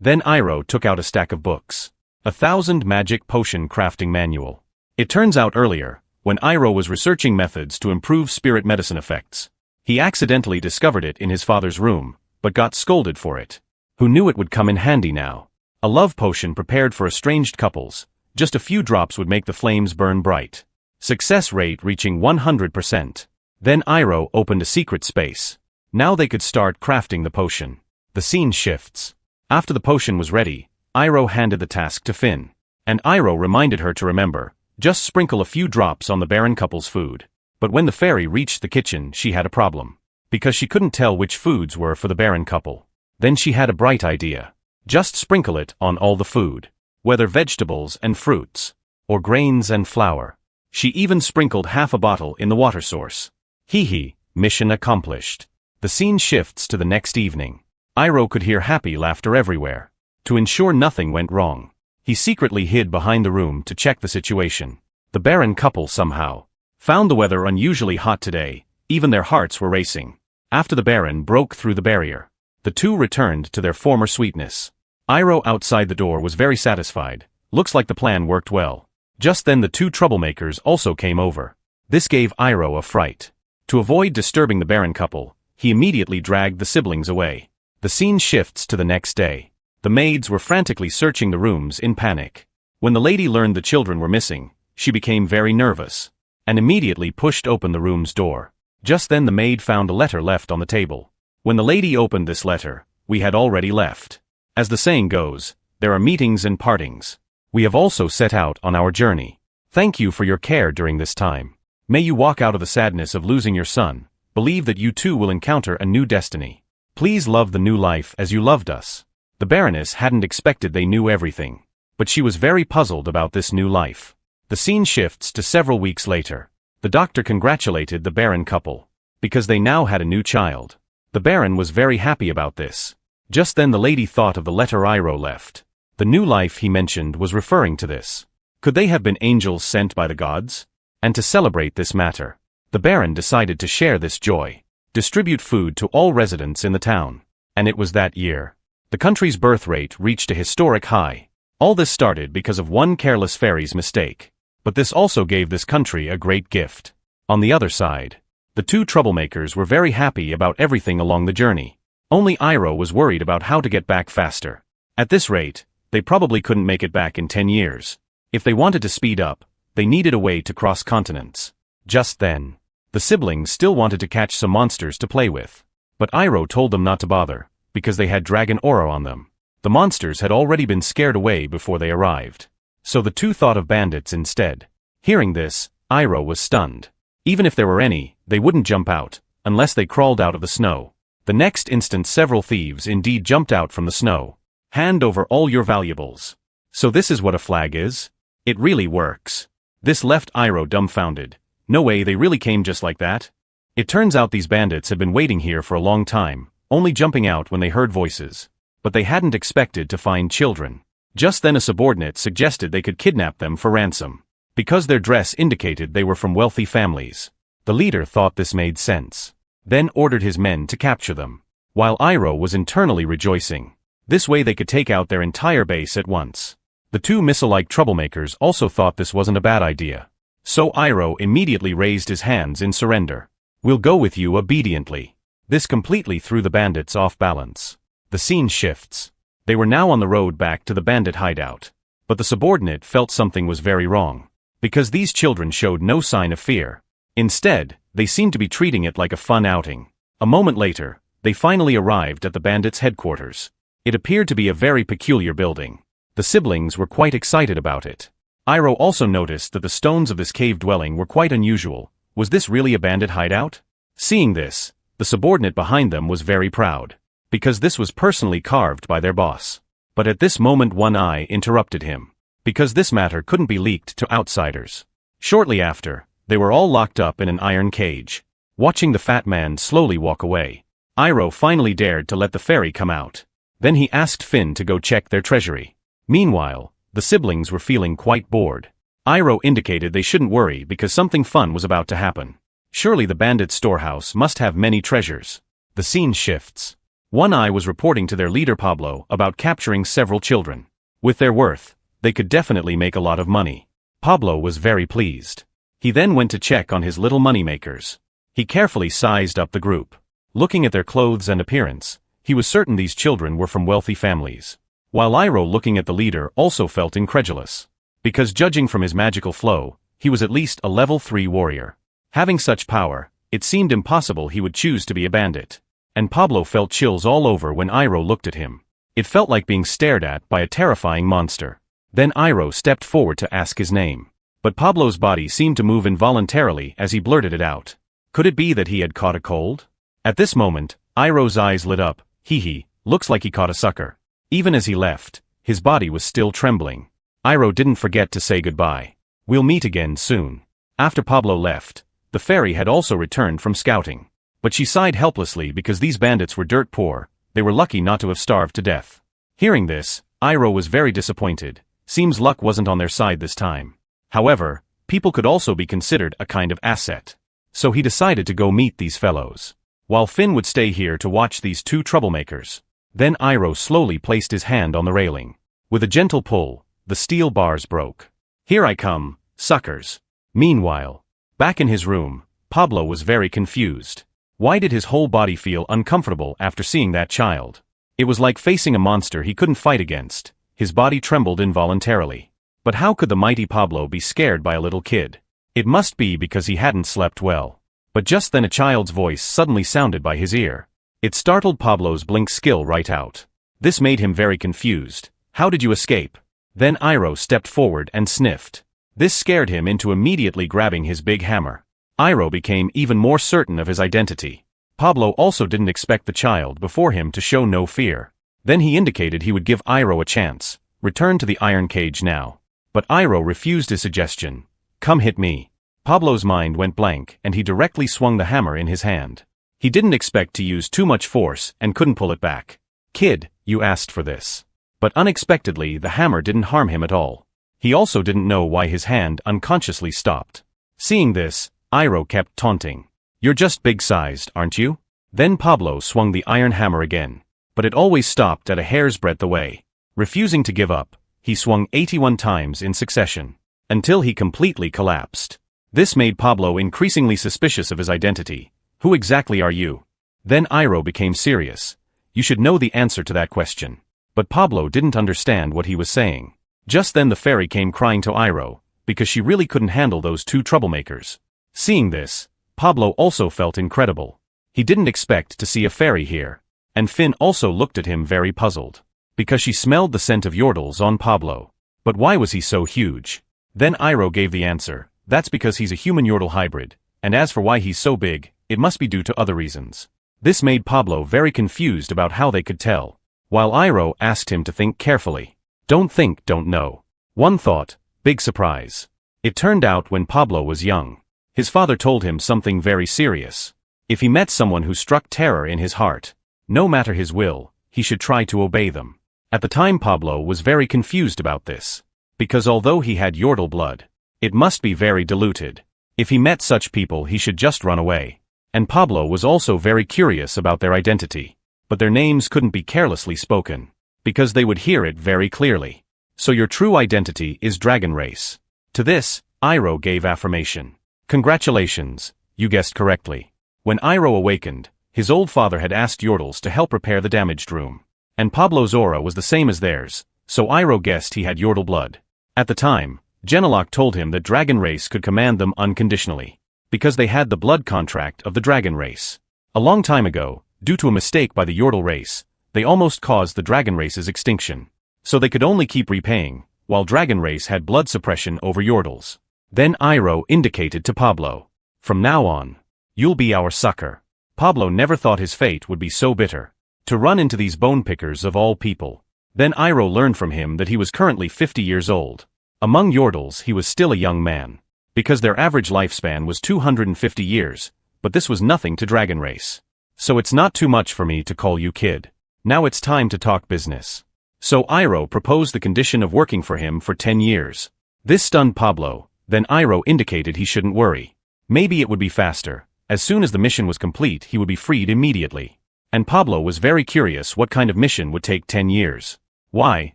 Then Iroh took out a stack of books. 1,000 Magic Potion Crafting Manual. It turns out earlier, when Iroh was researching methods to improve spirit medicine effects, he accidentally discovered it in his father's room, but got scolded for it. Who knew it would come in handy now? A love potion prepared for estranged couples. Just a few drops would make the flames burn bright. Success rate reaching 100%. Then Iroh opened a secret space. Now they could start crafting the potion. The scene shifts. After the potion was ready, Iroh handed the task to Finn. And Iroh reminded her to remember, just sprinkle a few drops on the Baron couple's food. But when the fairy reached the kitchen, she had a problem. Because she couldn't tell which foods were for the Baron couple. Then she had a bright idea. Just sprinkle it on all the food. Whether vegetables and fruits, or grains and flour. She even sprinkled half a bottle in the water source. Hee, mission accomplished. The scene shifts to the next evening. Iroh could hear happy laughter everywhere. To ensure nothing went wrong, he secretly hid behind the room to check the situation. The Baron couple somehow found the weather unusually hot today, even their hearts were racing. After the Baron broke through the barrier, the two returned to their former sweetness. Iroh outside the door was very satisfied. Looks like the plan worked well. Just then the two troublemakers also came over. This gave Iroh a fright. To avoid disturbing the Baron couple, he immediately dragged the siblings away. The scene shifts to the next day. The maids were frantically searching the rooms in panic. When the lady learned the children were missing, she became very nervous, and immediately pushed open the room's door. Just then the maid found a letter left on the table. When the lady opened this letter, we had already left. As the saying goes, there are meetings and partings. We have also set out on our journey. Thank you for your care during this time. May you walk out of the sadness of losing your son. Believe that you too will encounter a new destiny. Please love the new life as you loved us. The Baroness hadn't expected they knew everything, but she was very puzzled about this new life. The scene shifts to several weeks later. The doctor congratulated the Baron couple, because they now had a new child. The Baron was very happy about this. Just then the lady thought of the letter Iroh left. The new life he mentioned was referring to this. Could they have been angels sent by the gods? And to celebrate this matter, the Baron decided to share this joy, distribute food to all residents in the town. And it was that year. The country's birth rate reached a historic high. All this started because of one careless fairy's mistake. But this also gave this country a great gift. On the other side, the two troublemakers were very happy about everything along the journey. Only Iroh was worried about how to get back faster. At this rate, they probably couldn't make it back in 10 years. If they wanted to speed up, they needed a way to cross continents. Just then, the siblings still wanted to catch some monsters to play with. But Iroh told them not to bother, because they had dragon aura on them. The monsters had already been scared away before they arrived. So the two thought of bandits instead. Hearing this, Iroh was stunned. Even if there were any, they wouldn't jump out, unless they crawled out of the snow. The next instant several thieves indeed jumped out from the snow. Hand over all your valuables. So this is what a flag is? It really works. This left Iroh dumbfounded. No way, they really came just like that? It turns out these bandits had been waiting here for a long time, only jumping out when they heard voices. But they hadn't expected to find children. Just then a subordinate suggested they could kidnap them for ransom. Because their dress indicated they were from wealthy families. The leader thought this made sense. Then ordered his men to capture them. While Iroh was internally rejoicing. This way they could take out their entire base at once. The two missile-like troublemakers also thought this wasn't a bad idea. So Iroh immediately raised his hands in surrender. We'll go with you obediently. This completely threw the bandits off balance. The scene shifts. They were now on the road back to the bandit hideout. But the subordinate felt something was very wrong. Because these children showed no sign of fear. Instead, they seemed to be treating it like a fun outing. A moment later, they finally arrived at the bandits' headquarters. It appeared to be a very peculiar building. The siblings were quite excited about it. Iroh also noticed that the stones of this cave dwelling were quite unusual. Was this really a bandit hideout? Seeing this, the subordinate behind them was very proud. Because this was personally carved by their boss. But at this moment One Eye interrupted him. Because this matter couldn't be leaked to outsiders. Shortly after, they were all locked up in an iron cage. Watching the fat man slowly walk away, Iroh finally dared to let the fairy come out. Then he asked Finn to go check their treasury. Meanwhile, the siblings were feeling quite bored. Iroh indicated they shouldn't worry because something fun was about to happen. Surely the bandits' storehouse must have many treasures. The scene shifts. One Eye was reporting to their leader Pablo about capturing several children. With their worth, they could definitely make a lot of money. Pablo was very pleased. He then went to check on his little moneymakers. He carefully sized up the group. Looking at their clothes and appearance, he was certain these children were from wealthy families. While Iroh, looking at the leader, also felt incredulous. Because judging from his magical flow, he was at least a level 3 warrior. Having such power, it seemed impossible he would choose to be a bandit. And Pablo felt chills all over when Iroh looked at him. It felt like being stared at by a terrifying monster. Then Iroh stepped forward to ask his name. But Pablo's body seemed to move involuntarily as he blurted it out. Could it be that he had caught a cold? At this moment, Iroh's eyes lit up. Hee, looks like he caught a sucker. Even as he left, his body was still trembling. Iroh didn't forget to say goodbye. We'll meet again soon. After Pablo left, the fairy had also returned from scouting. But she sighed helplessly because these bandits were dirt poor. They were lucky not to have starved to death. Hearing this, Iroh was very disappointed. Seems luck wasn't on their side this time. However, people could also be considered a kind of asset. So he decided to go meet these fellows. While Finn would stay here to watch these two troublemakers. Then Iroh slowly placed his hand on the railing. With a gentle pull, the steel bars broke. Here I come, suckers. Meanwhile, back in his room, Pablo was very confused. Why did his whole body feel uncomfortable after seeing that child? It was like facing a monster he couldn't fight against. His body trembled involuntarily. But how could the mighty Pablo be scared by a little kid? It must be because he hadn't slept well. But just then a child's voice suddenly sounded by his ear. It startled Pablo's blink skill right out. This made him very confused. How did you escape? Then Iroh stepped forward and sniffed. This scared him into immediately grabbing his big hammer. Iroh became even more certain of his identity. Pablo also didn't expect the child before him to show no fear. Then he indicated he would give Iroh a chance. Return to the iron cage now. But Iroh refused his suggestion. Come hit me. Pablo's mind went blank and he directly swung the hammer in his hand. He didn't expect to use too much force and couldn't pull it back. Kid, you asked for this. But unexpectedly the hammer didn't harm him at all. He also didn't know why his hand unconsciously stopped. Seeing this, Iroh kept taunting. You're just big-sized, aren't you? Then Pablo swung the iron hammer again. But it always stopped at a hair's breadth away. Refusing to give up, he swung 81 times in succession. Until he completely collapsed. This made Pablo increasingly suspicious of his identity. Who exactly are you? Then Iroh became serious. You should know the answer to that question. But Pablo didn't understand what he was saying. Just then the fairy came crying to Iroh, because she really couldn't handle those two troublemakers. Seeing this, Pablo also felt incredible. He didn't expect to see a fairy here. And Finn also looked at him very puzzled. Because she smelled the scent of yordles on Pablo. But why was he so huge? Then Iroh gave the answer. That's because he's a human yordle hybrid. And as for why he's so big, it must be due to other reasons. This made Pablo very confused about how they could tell. While Iroh asked him to think carefully. Don't think, don't know. One thought, big surprise. It turned out when Pablo was young. His father told him something very serious. If he met someone who struck terror in his heart, no matter his will, he should try to obey them. At the time Pablo was very confused about this. Because although he had yordle blood, it must be very diluted. If he met such people he should just run away. And Pablo was also very curious about their identity. But their names couldn't be carelessly spoken. Because they would hear it very clearly. So your true identity is dragon race. To this, Iroh gave affirmation. Congratulations, you guessed correctly. When Iroh awakened, his old father had asked yordles to help repair the damaged room. And Pablo's aura was the same as theirs, so Iroh guessed he had Yordle blood. At the time, Genelok told him that dragon race could command them unconditionally, because they had the blood contract of the dragon race. A long time ago, due to a mistake by the Yordle race, they almost caused the dragon race's extinction. So they could only keep repaying, while dragon race had blood suppression over Yordles. Then Iroh indicated to Pablo. From now on, you'll be our sucker. Pablo never thought his fate would be so bitter. To run into these bone pickers of all people. Then Iroh learned from him that he was currently 50 years old. Among Yordles he was still a young man. Because their average lifespan was 250 years, but this was nothing to dragon race. So it's not too much for me to call you kid. Now it's time to talk business. So Iroh proposed the condition of working for him for 10 years. This stunned Pablo, then Iroh indicated he shouldn't worry. Maybe it would be faster. As soon as the mission was complete he would be freed immediately. And Pablo was very curious what kind of mission would take 10 years. Why?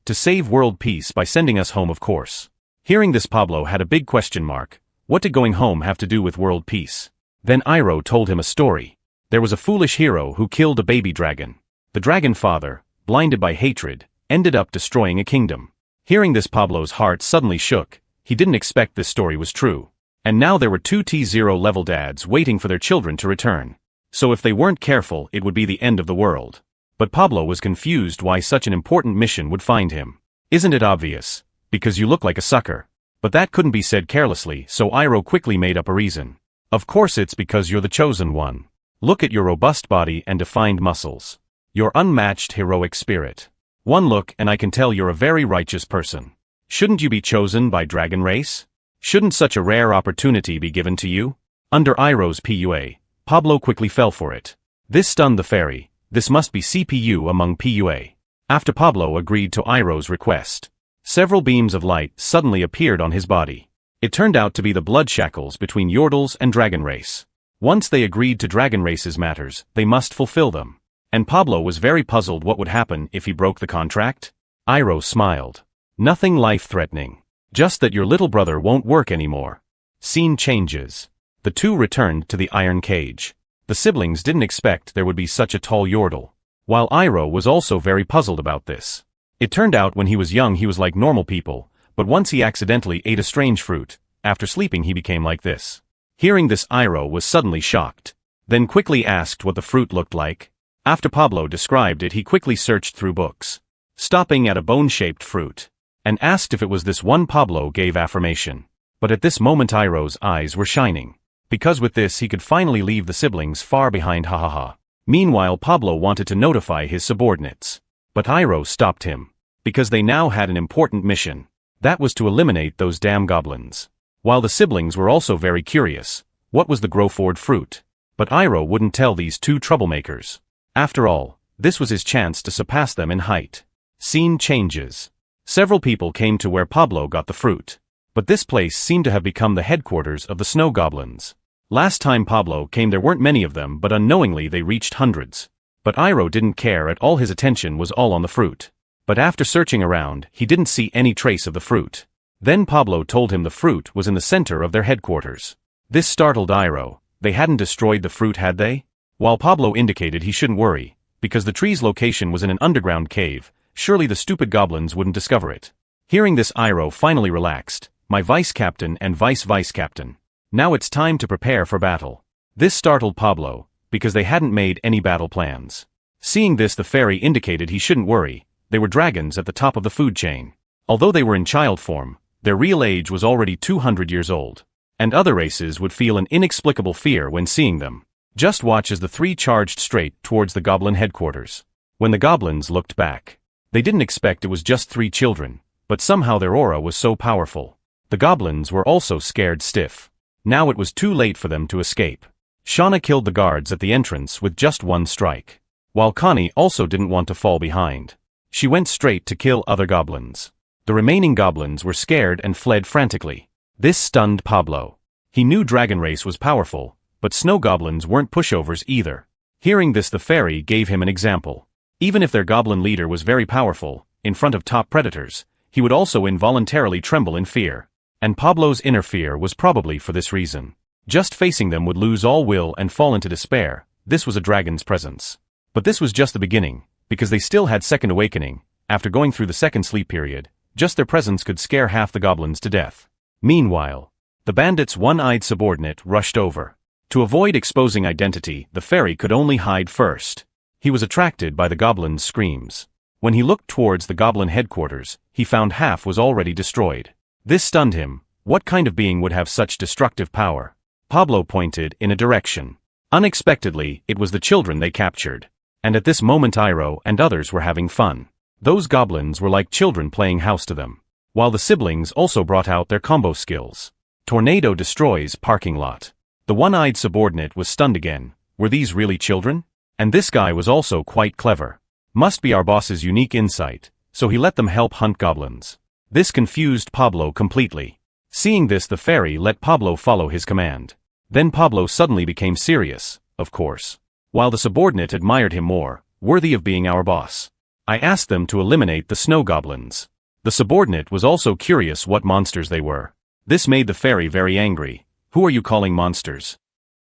To save world peace by sending us home, of course. Hearing this, Pablo had a big question mark. What did going home have to do with world peace? Then Iroh told him a story. There was a foolish hero who killed a baby dragon. The dragon father, blinded by hatred, ended up destroying a kingdom. Hearing this, Pablo's heart suddenly shook. He didn't expect this story was true. And now there were two T0 level dads waiting for their children to return. So if they weren't careful it would be the end of the world. But Pablo was confused why such an important mission would find him. Isn't it obvious? Because you look like a sucker. But that couldn't be said carelessly, so Iroh quickly made up a reason. Of course it's because you're the chosen one. Look at your robust body and defined muscles. Your unmatched heroic spirit. One look and I can tell you're a very righteous person. Shouldn't you be chosen by dragon race? Shouldn't such a rare opportunity be given to you? Under Iroh's PUA, Pablo quickly fell for it. This stunned the fairy. This must be CPU among PUA. After Pablo agreed to Iroh's request, several beams of light suddenly appeared on his body. It turned out to be the blood shackles between Yordles and dragon race. Once they agreed to dragon race's matters, they must fulfill them. And Pablo was very puzzled what would happen if he broke the contract. Iroh smiled. Nothing life-threatening. Just that your little brother won't work anymore. Scene changes. The two returned to the iron cage. The siblings didn't expect there would be such a tall Yordle. While Iroh was also very puzzled about this. It turned out when he was young he was like normal people, but once he accidentally ate a strange fruit. After sleeping he became like this. Hearing this, Iroh was suddenly shocked. Then quickly asked what the fruit looked like. After Pablo described it he quickly searched through books, stopping at a bone-shaped fruit, and asked if it was this one. Pablo gave affirmation. But at this moment Iroh's eyes were shining. Because with this he could finally leave the siblings far behind, ha ha ha. Meanwhile Pablo wanted to notify his subordinates. But Iroh stopped him. Because they now had an important mission. That was to eliminate those damn goblins. While the siblings were also very curious. What was the Growford fruit? But Iroh wouldn't tell these two troublemakers. After all, this was his chance to surpass them in height. Scene changes. Several people came to where Pablo got the fruit. But this place seemed to have become the headquarters of the snow goblins. Last time Pablo came there weren't many of them, but unknowingly they reached hundreds. But Iroh didn't care at all, his attention was all on the fruit. But after searching around, he didn't see any trace of the fruit. Then Pablo told him the fruit was in the center of their headquarters. This startled Iroh. They hadn't destroyed the fruit, had they? While Pablo indicated he shouldn't worry, because the tree's location was in an underground cave, surely the stupid goblins wouldn't discover it. Hearing this, Iroh finally relaxed. My vice-captain and vice-vice-captain. Now it's time to prepare for battle. This startled Pablo, because they hadn't made any battle plans. Seeing this, the fairy indicated he shouldn't worry. They were dragons at the top of the food chain. Although they were in child form, their real age was already 200 years old. And other races would feel an inexplicable fear when seeing them. Just watch as the three charged straight towards the goblin headquarters. When the goblins looked back, they didn't expect it was just 3 children, but somehow their aura was so powerful. The goblins were also scared stiff. Now it was too late for them to escape. Shauna killed the guards at the entrance with just one strike. While Connie also didn't want to fall behind. She went straight to kill other goblins. The remaining goblins were scared and fled frantically. This stunned Pablo. He knew dragon race was powerful, but snow goblins weren't pushovers either. Hearing this, the fairy gave him an example. Even if their goblin leader was very powerful, in front of top predators, he would also involuntarily tremble in fear. And Pablo's inner fear was probably for this reason. Just facing them would lose all will and fall into despair. This was a dragon's presence. But this was just the beginning, because they still had second awakening, After going through the second sleep period, just their presence could scare half the goblins to death. Meanwhile, the bandit's one-eyed subordinate rushed over. To avoid exposing identity, the fairy could only hide first. He was attracted by the goblin's screams. When he looked towards the goblin headquarters, he found half was already destroyed. This stunned him. What kind of being would have such destructive power? Pablo pointed in a direction. Unexpectedly, it was the children they captured. And at this moment Iroh and others were having fun. Those goblins were like children playing house to them. While the siblings also brought out their combo skills. Tornado destroys parking lot. The one-eyed subordinate was stunned again. Were these really children? And this guy was also quite clever. Must be our boss's unique insight, so he let them help hunt goblins. This confused Pablo completely. Seeing this, the fairy let Pablo follow his command. Then Pablo suddenly became serious, of course. While the subordinate admired him more, worthy of being our boss. I asked them to eliminate the snow goblins. The subordinate was also curious what monsters they were. This made the fairy very angry. Who are you calling monsters?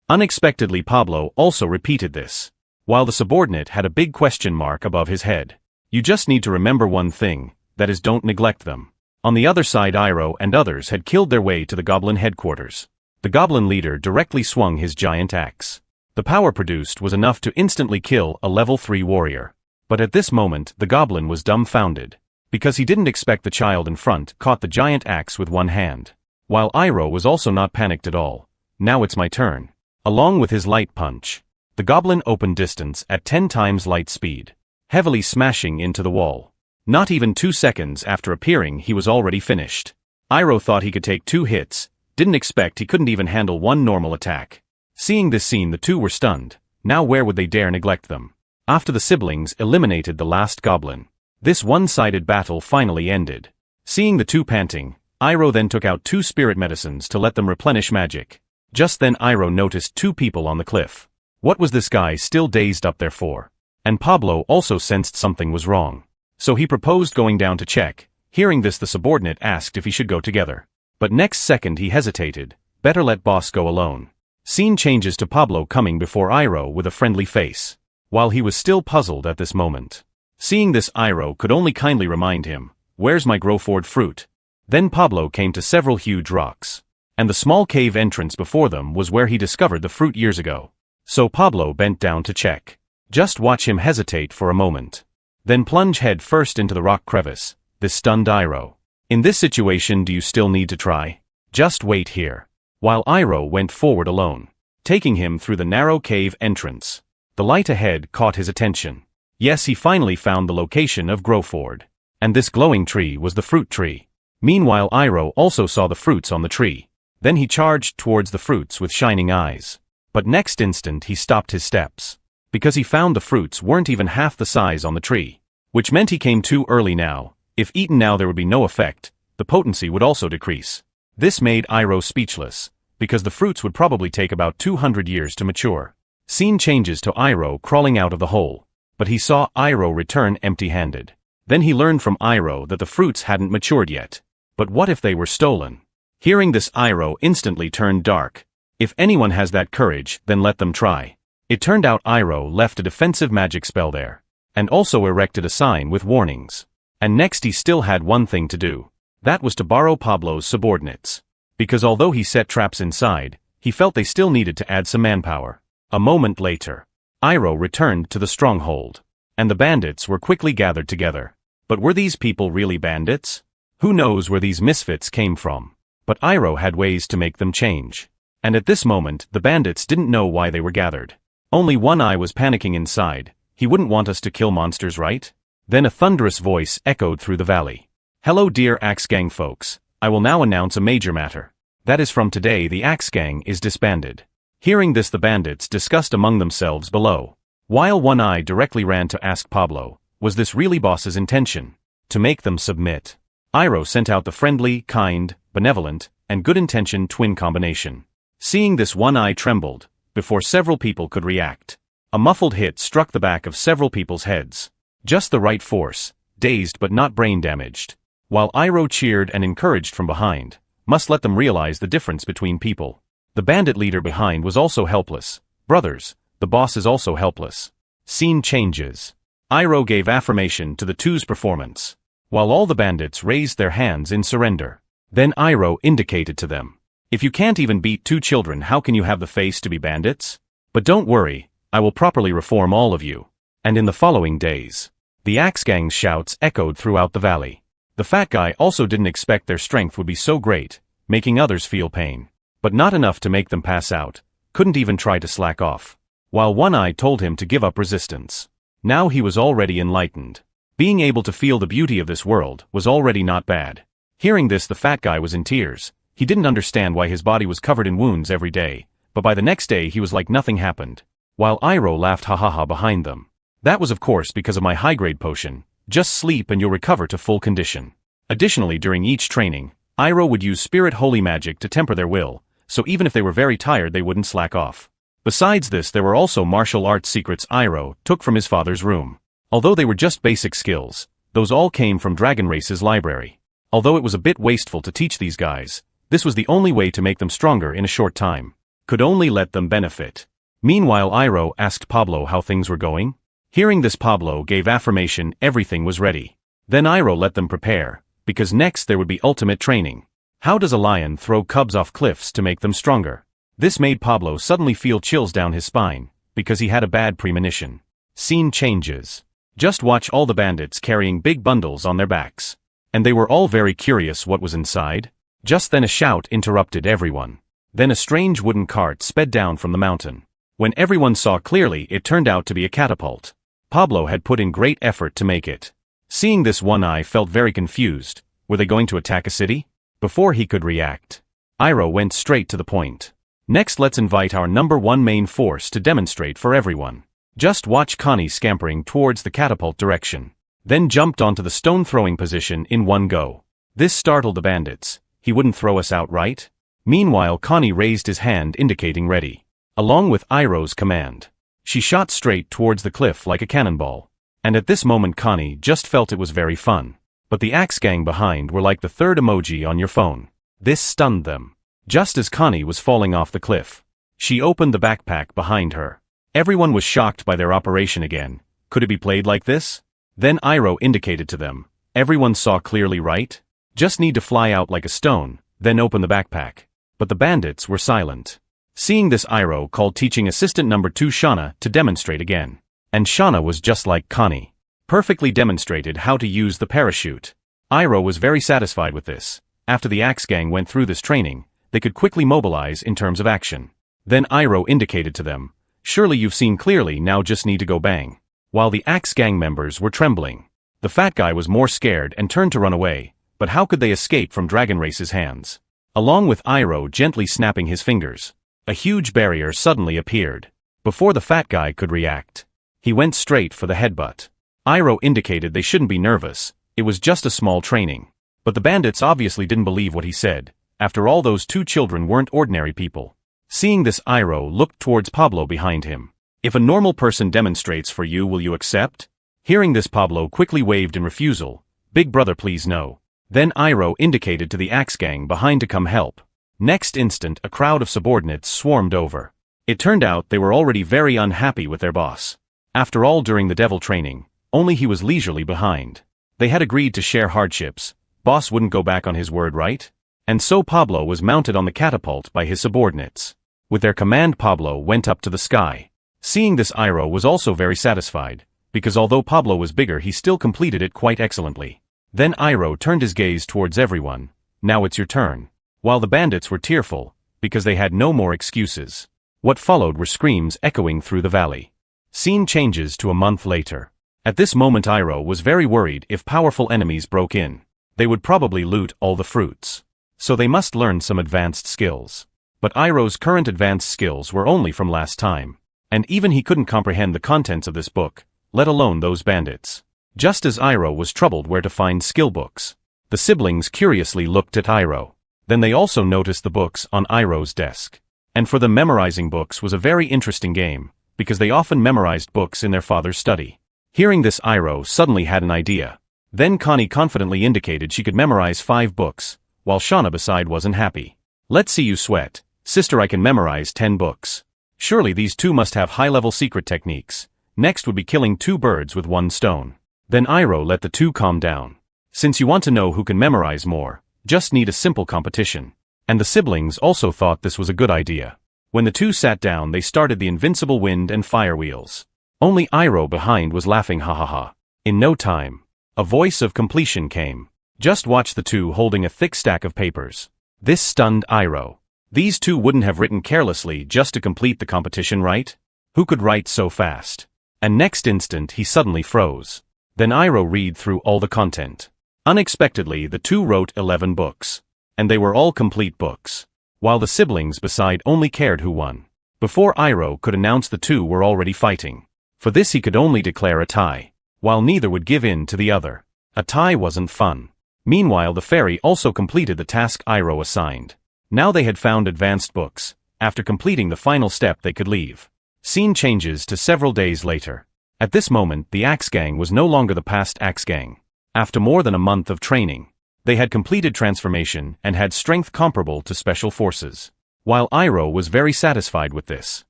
Unexpectedly Pablo also repeated this. While the subordinate had a big question mark above his head. You just need to remember one thing, that is, don't neglect them. On the other side, Iroh and others had killed their way to the goblin headquarters. The goblin leader directly swung his giant axe. The power produced was enough to instantly kill a level 3 warrior. But at this moment, the goblin was dumbfounded. Because he didn't expect the child in front caught the giant axe with one hand. While Iroh was also not panicked at all. Now it's my turn. Along with his light punch, the goblin opened distance at 10 times light speed, heavily smashing into the wall. Not even 2 seconds after appearing, he was already finished. Iroh thought he could take 2 hits, didn't expect he couldn't even handle one normal attack. Seeing this scene, the two were stunned. Now where would they dare neglect them? After the siblings eliminated the last goblin, this one-sided battle finally ended. Seeing the two panting, Iroh then took out 2 spirit medicines to let them replenish magic. Just then Iroh noticed 2 people on the cliff. What was this guy still dazed up there for? And Pablo also sensed something was wrong. So he proposed going down to check. Hearing this, the subordinate asked if he should go together. But next second he hesitated. Better let boss go alone. Scene changes to Pablo coming before Iroh with a friendly face. While he was still puzzled at this moment. Seeing this, Iroh could only kindly remind him, "Where's my grow-forward fruit?" Then Pablo came to several huge rocks. And the small cave entrance before them was where he discovered the fruit years ago. So Pablo bent down to check. Just watch him hesitate for a moment. Then plunge head first into the rock crevice. This stunned Iroh. In this situation, do you still need to try? Just wait here. While Iroh went forward alone, taking him through the narrow cave entrance. The light ahead caught his attention. Yes, he finally found the location of Growford. And this glowing tree was the fruit tree. Meanwhile, Iroh also saw the fruits on the tree. Then he charged towards the fruits with shining eyes. But next instant he stopped his steps. Because he found the fruits weren't even half the size on the tree. Which meant he came too early now. If eaten now there would be no effect. The potency would also decrease. This made Iroh speechless. Because the fruits would probably take about 200 years to mature. Scene changes to Iroh crawling out of the hole. But he saw Iroh return empty-handed. Then he learned from Iroh that the fruits hadn't matured yet. But what if they were stolen? Hearing this, Iroh instantly turned dark. If anyone has that courage, then let them try. It turned out Iroh left a defensive magic spell there. And also erected a sign with warnings. And next he still had one thing to do. That was to borrow Pablo's subordinates. Because although he set traps inside, he felt they still needed to add some manpower. A moment later, Iroh returned to the stronghold. And the bandits were quickly gathered together. But were these people really bandits? Who knows where these misfits came from? But Iroh had ways to make them change. And at this moment, the bandits didn't know why they were gathered. Only One Eye was panicking inside. He wouldn't want us to kill monsters, right? Then a thunderous voice echoed through the valley. Hello dear Axe Gang folks. I will now announce a major matter. That is, from today the Axe Gang is disbanded. Hearing this, the bandits discussed among themselves below. While One Eye directly ran to ask Pablo, was this really boss's intention? To make them submit. Iroh sent out the friendly, kind, benevolent, and good-intentioned twin combination. Seeing this, One Eye trembled. Before several people could react. A muffled hit struck the back of several people's heads. Just the right force, dazed but not brain damaged. While Iroh cheered and encouraged from behind, must let them realize the difference between people. The bandit leader behind was also helpless. Brothers, the boss is also helpless. Scene changes. Iroh gave affirmation to the two's performance, while all the bandits raised their hands in surrender. Then Iroh indicated to them, "If you can't even beat 2 children, how can you have the face to be bandits? But don't worry, I will properly reform all of you." And in the following days, the Axe Gang's shouts echoed throughout the valley. The fat guy also didn't expect their strength would be so great, making others feel pain. But not enough to make them pass out, couldn't even try to slack off. While One Eye told him to give up resistance. Now he was already enlightened. Being able to feel the beauty of this world was already not bad. Hearing this, the fat guy was in tears. He didn't understand why his body was covered in wounds every day, but by the next day he was like nothing happened. While Iroh laughed ha ha ha behind them. "That was of course because of my high-grade potion. Just sleep and you'll recover to full condition." Additionally, during each training, Iroh would use spirit holy magic to temper their will, so even if they were very tired they wouldn't slack off. Besides this, there were also martial arts secrets Iroh took from his father's room. Although they were just basic skills, those all came from Dragon Race's library. Although it was a bit wasteful to teach these guys, this was the only way to make them stronger in a short time. Could only let them benefit. Meanwhile, Iroh asked Pablo how things were going. Hearing this, Pablo gave affirmation everything was ready. Then Iroh let them prepare, because next there would be ultimate training. How does a lion throw cubs off cliffs to make them stronger? This made Pablo suddenly feel chills down his spine, because he had a bad premonition. Scene changes. Just watch all the bandits carrying big bundles on their backs. And they were all very curious what was inside. Just then a shout interrupted everyone. Then a strange wooden cart sped down from the mountain. When everyone saw clearly, it turned out to be a catapult. Pablo had put in great effort to make it. Seeing this, One Eye felt very confused. Were they going to attack a city? Before he could react, Iroh went straight to the point. "Next, let's invite our #1 main force to demonstrate for everyone." Just watch Connie scampering towards the catapult direction. Then jumped onto the stone-throwing position in one go. This startled the bandits. "He wouldn't throw us out, right?" Meanwhile, Connie raised his hand indicating ready. Along with Iroh's command, she shot straight towards the cliff like a cannonball. And at this moment Connie just felt it was very fun. But the Axe Gang behind were like the third emoji on your phone. This stunned them. Just as Connie was falling off the cliff, she opened the backpack behind her. Everyone was shocked by their operation again. Could it be played like this? Then Iroh indicated to them. Everyone saw clearly, right? Just need to fly out like a stone, then open the backpack. But the bandits were silent. Seeing this, Iroh called teaching assistant #2 Shauna to demonstrate again. And Shauna was just like Connie. Perfectly demonstrated how to use the parachute. Iroh was very satisfied with this. After the Axe Gang went through this training, they could quickly mobilize in terms of action. Then Iroh indicated to them, "Surely you've seen clearly, now just need to go bang." While the Axe Gang members were trembling, the fat guy was more scared and turned to run away, but how could they escape from Dragon Race's hands? Along with Iroh gently snapping his fingers, a huge barrier suddenly appeared. Before the fat guy could react, he went straight for the headbutt. Iroh indicated they shouldn't be nervous, it was just a small training. But the bandits obviously didn't believe what he said. After all, those 2 children weren't ordinary people. Seeing this, Iroh looked towards Pablo behind him. "If a normal person demonstrates for you, will you accept?" Hearing this, Pablo quickly waved in refusal. "Big brother, please no." Then Iroh indicated to the Axe Gang behind to come help. Next instant, a crowd of subordinates swarmed over. It turned out they were already very unhappy with their boss. After all, during the devil training, only he was leisurely behind. They had agreed to share hardships. Boss wouldn't go back on his word, right? And so Pablo was mounted on the catapult by his subordinates. With their command, Pablo went up to the sky. Seeing this, Iroh was also very satisfied, because although Pablo was bigger, he still completed it quite excellently. Then Iroh turned his gaze towards everyone. "Now it's your turn." While the bandits were tearful, because they had no more excuses. What followed were screams echoing through the valley. Scene changes to a month later. At this moment, Iroh was very worried. If powerful enemies broke in, they would probably loot all the fruits. So they must learn some advanced skills. But Iroh's current advanced skills were only from last time. And even he couldn't comprehend the contents of this book, let alone those bandits. Just as Iroh was troubled where to find skill books, the siblings curiously looked at Iroh. Then they also noticed the books on Iroh's desk. And for them, memorizing books was a very interesting game, because they often memorized books in their father's study. Hearing this, Iroh suddenly had an idea. Then Connie confidently indicated she could memorize 5 books, while Shauna beside wasn't happy. "Let's see you sweat. Sister, I can memorize 10 books. Surely these 2 must have high-level secret techniques. Next would be killing 2 birds with 1 stone. Then Iroh let the 2 calm down. Since you want to know who can memorize more, just need a simple competition. And the siblings also thought this was a good idea. When the 2 sat down, they started the invincible wind and fire wheels. Only Iroh behind was laughing ha ha ha. In no time, a voice of completion came. Just watch the 2 holding a thick stack of papers. This stunned Iroh. These 2 wouldn't have written carelessly just to complete the competition, right? Who could write so fast? And next instant he suddenly froze. Then Iroh read through all the content. Unexpectedly, the 2 wrote 11 books. And they were all complete books. While the siblings beside only cared who won. Before Iroh could announce, the 2 were already fighting. For this he could only declare a tie. While neither would give in to the other. A tie wasn't fun. Meanwhile, the fairy also completed the task Iroh assigned. Now they had found advanced books. After completing the final step, they could leave. Scene changes to several days later. At this moment, the Axe Gang was no longer the past Axe Gang. After more than a month of training, they had completed transformation and had strength comparable to special forces. While Iroh was very satisfied with this.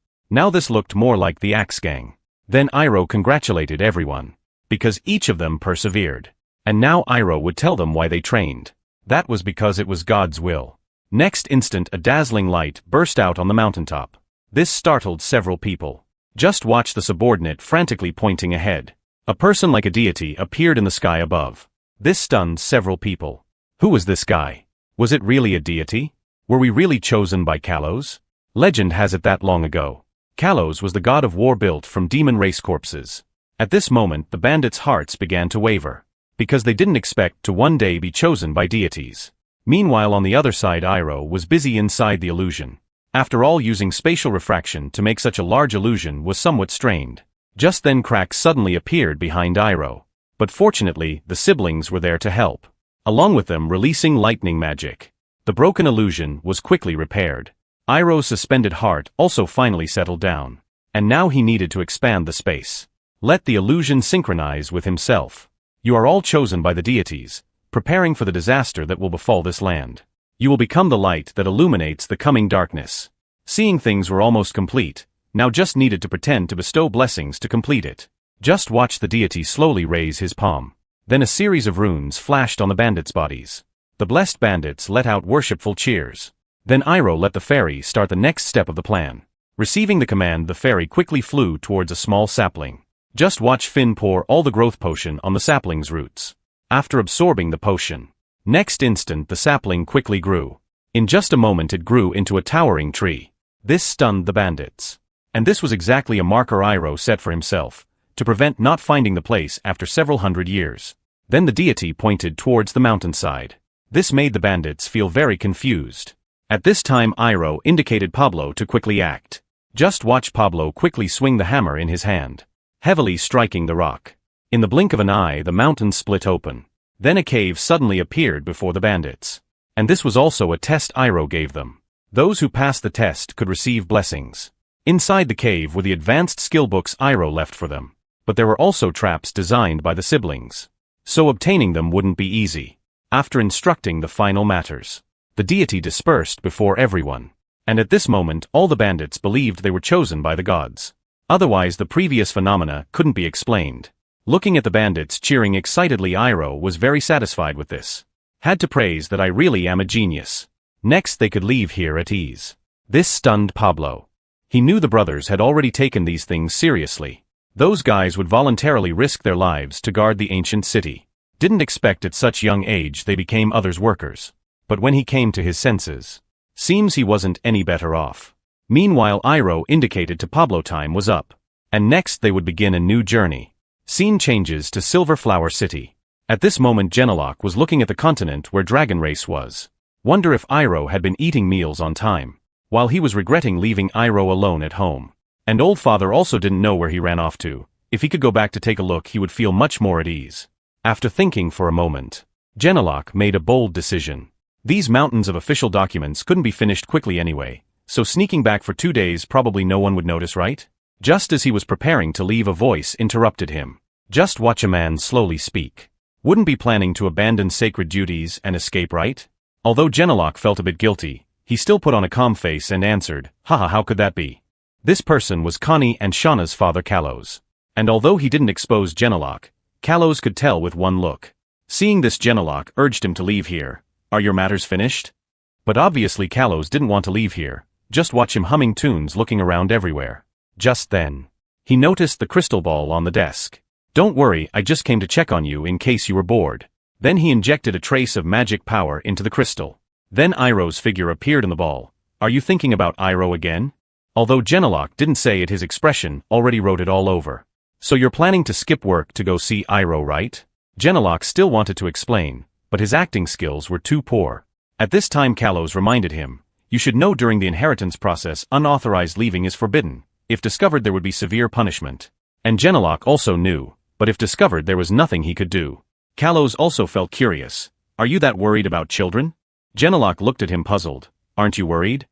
Now this looked more like the Axe Gang. Then Iroh congratulated everyone. Because each of them persevered. And now Iroh would tell them why they trained. That was because it was God's will. Next instant, a dazzling light burst out on the mountaintop. This startled several people. Just watch the subordinate frantically pointing ahead. A person like a deity appeared in the sky above. This stunned several people. Who was this guy? Was it really a deity? Were we really chosen by Kalos? Legend has it that long ago, Kalos was the god of war built from demon race corpses. At this moment, the bandits' hearts began to waver. Because they didn't expect to one day be chosen by deities. Meanwhile, on the other side, Iroh was busy inside the illusion. After all, using spatial refraction to make such a large illusion was somewhat strained. Just then cracks suddenly appeared behind Iroh. But fortunately, the siblings were there to help. Along with them, releasing lightning magic. The broken illusion was quickly repaired. Iroh's suspended heart also finally settled down. And now he needed to expand the space. Let the illusion synchronize with himself. You are all chosen by the deities, preparing for the disaster that will befall this land. You will become the light that illuminates the coming darkness. Seeing things were almost complete, now just needed to pretend to bestow blessings to complete it. Just watch the deity slowly raise his palm. Then a series of runes flashed on the bandits' bodies. The blessed bandits let out worshipful cheers. Then Iroh let the fairy start the next step of the plan. Receiving the command, the fairy quickly flew towards a small sapling. Just watch Finn pour all the growth potion on the sapling's roots. After absorbing the potion, next instant the sapling quickly grew. In just a moment it grew into a towering tree. This stunned the bandits. And this was exactly a marker Iroh set for himself, to prevent not finding the place after several hundred years. Then the deity pointed towards the mountainside. This made the bandits feel very confused. At this time Iroh indicated Pablo to quickly act. Just watch Pablo quickly swing the hammer in his hand, heavily striking the rock. In the blink of an eye, the mountain split open. Then a cave suddenly appeared before the bandits. And this was also a test Iroh gave them. Those who passed the test could receive blessings. Inside the cave were the advanced skill books Iroh left for them. But there were also traps designed by the siblings. So obtaining them wouldn't be easy. After instructing the final matters, the deity dispersed before everyone. And at this moment all the bandits believed they were chosen by the gods. Otherwise the previous phenomena couldn't be explained. Looking at the bandits cheering excitedly, Iroh was very satisfied with this. Had to praise that I really am a genius. Next they could leave here at ease. This stunned Pablo. He knew the brothers had already taken these things seriously. Those guys would voluntarily risk their lives to guard the ancient city. Didn't expect at such young age they became others' workers. But when he came to his senses, seems he wasn't any better off. Meanwhile Iroh indicated to Pablo time was up. And next they would begin a new journey. Scene changes to Silver Flower City. At this moment Genelok was looking at the continent where Dragon Race was. Wonder if Iroh had been eating meals on time. While he was regretting leaving Iroh alone at home. And old father also didn't know where he ran off to. If he could go back to take a look, he would feel much more at ease. After thinking for a moment, Genelok made a bold decision. These mountains of official documents couldn't be finished quickly anyway, so sneaking back for 2 days probably no one would notice, right? Just as he was preparing to leave, a voice interrupted him. Just watch a man slowly speak. Wouldn't be planning to abandon sacred duties and escape, right? Although Genelok felt a bit guilty, he still put on a calm face and answered, haha, how could that be? This person was Connie and Shauna's father Kalos. And although he didn't expose Genelok, Kalos could tell with one look. Seeing this, Genelok urged him to leave here. Are your matters finished? But obviously Kalos didn't want to leave here, just watch him humming tunes looking around everywhere. Just then, he noticed the crystal ball on the desk. Don't worry, I just came to check on you in case you were bored. Then he injected a trace of magic power into the crystal. Then Iroh's figure appeared in the ball. Are you thinking about Iroh again? Although Genelok didn't say it, his expression already wrote it all over. So you're planning to skip work to go see Iroh, right? Genelok still wanted to explain, but his acting skills were too poor. At this time Kalos reminded him, you should know during the inheritance process unauthorized leaving is forbidden. If discovered there would be severe punishment. And Genelok also knew, but if discovered there was nothing he could do. Kalos also felt curious. Are you that worried about children? Genelok looked at him puzzled. Aren't you worried?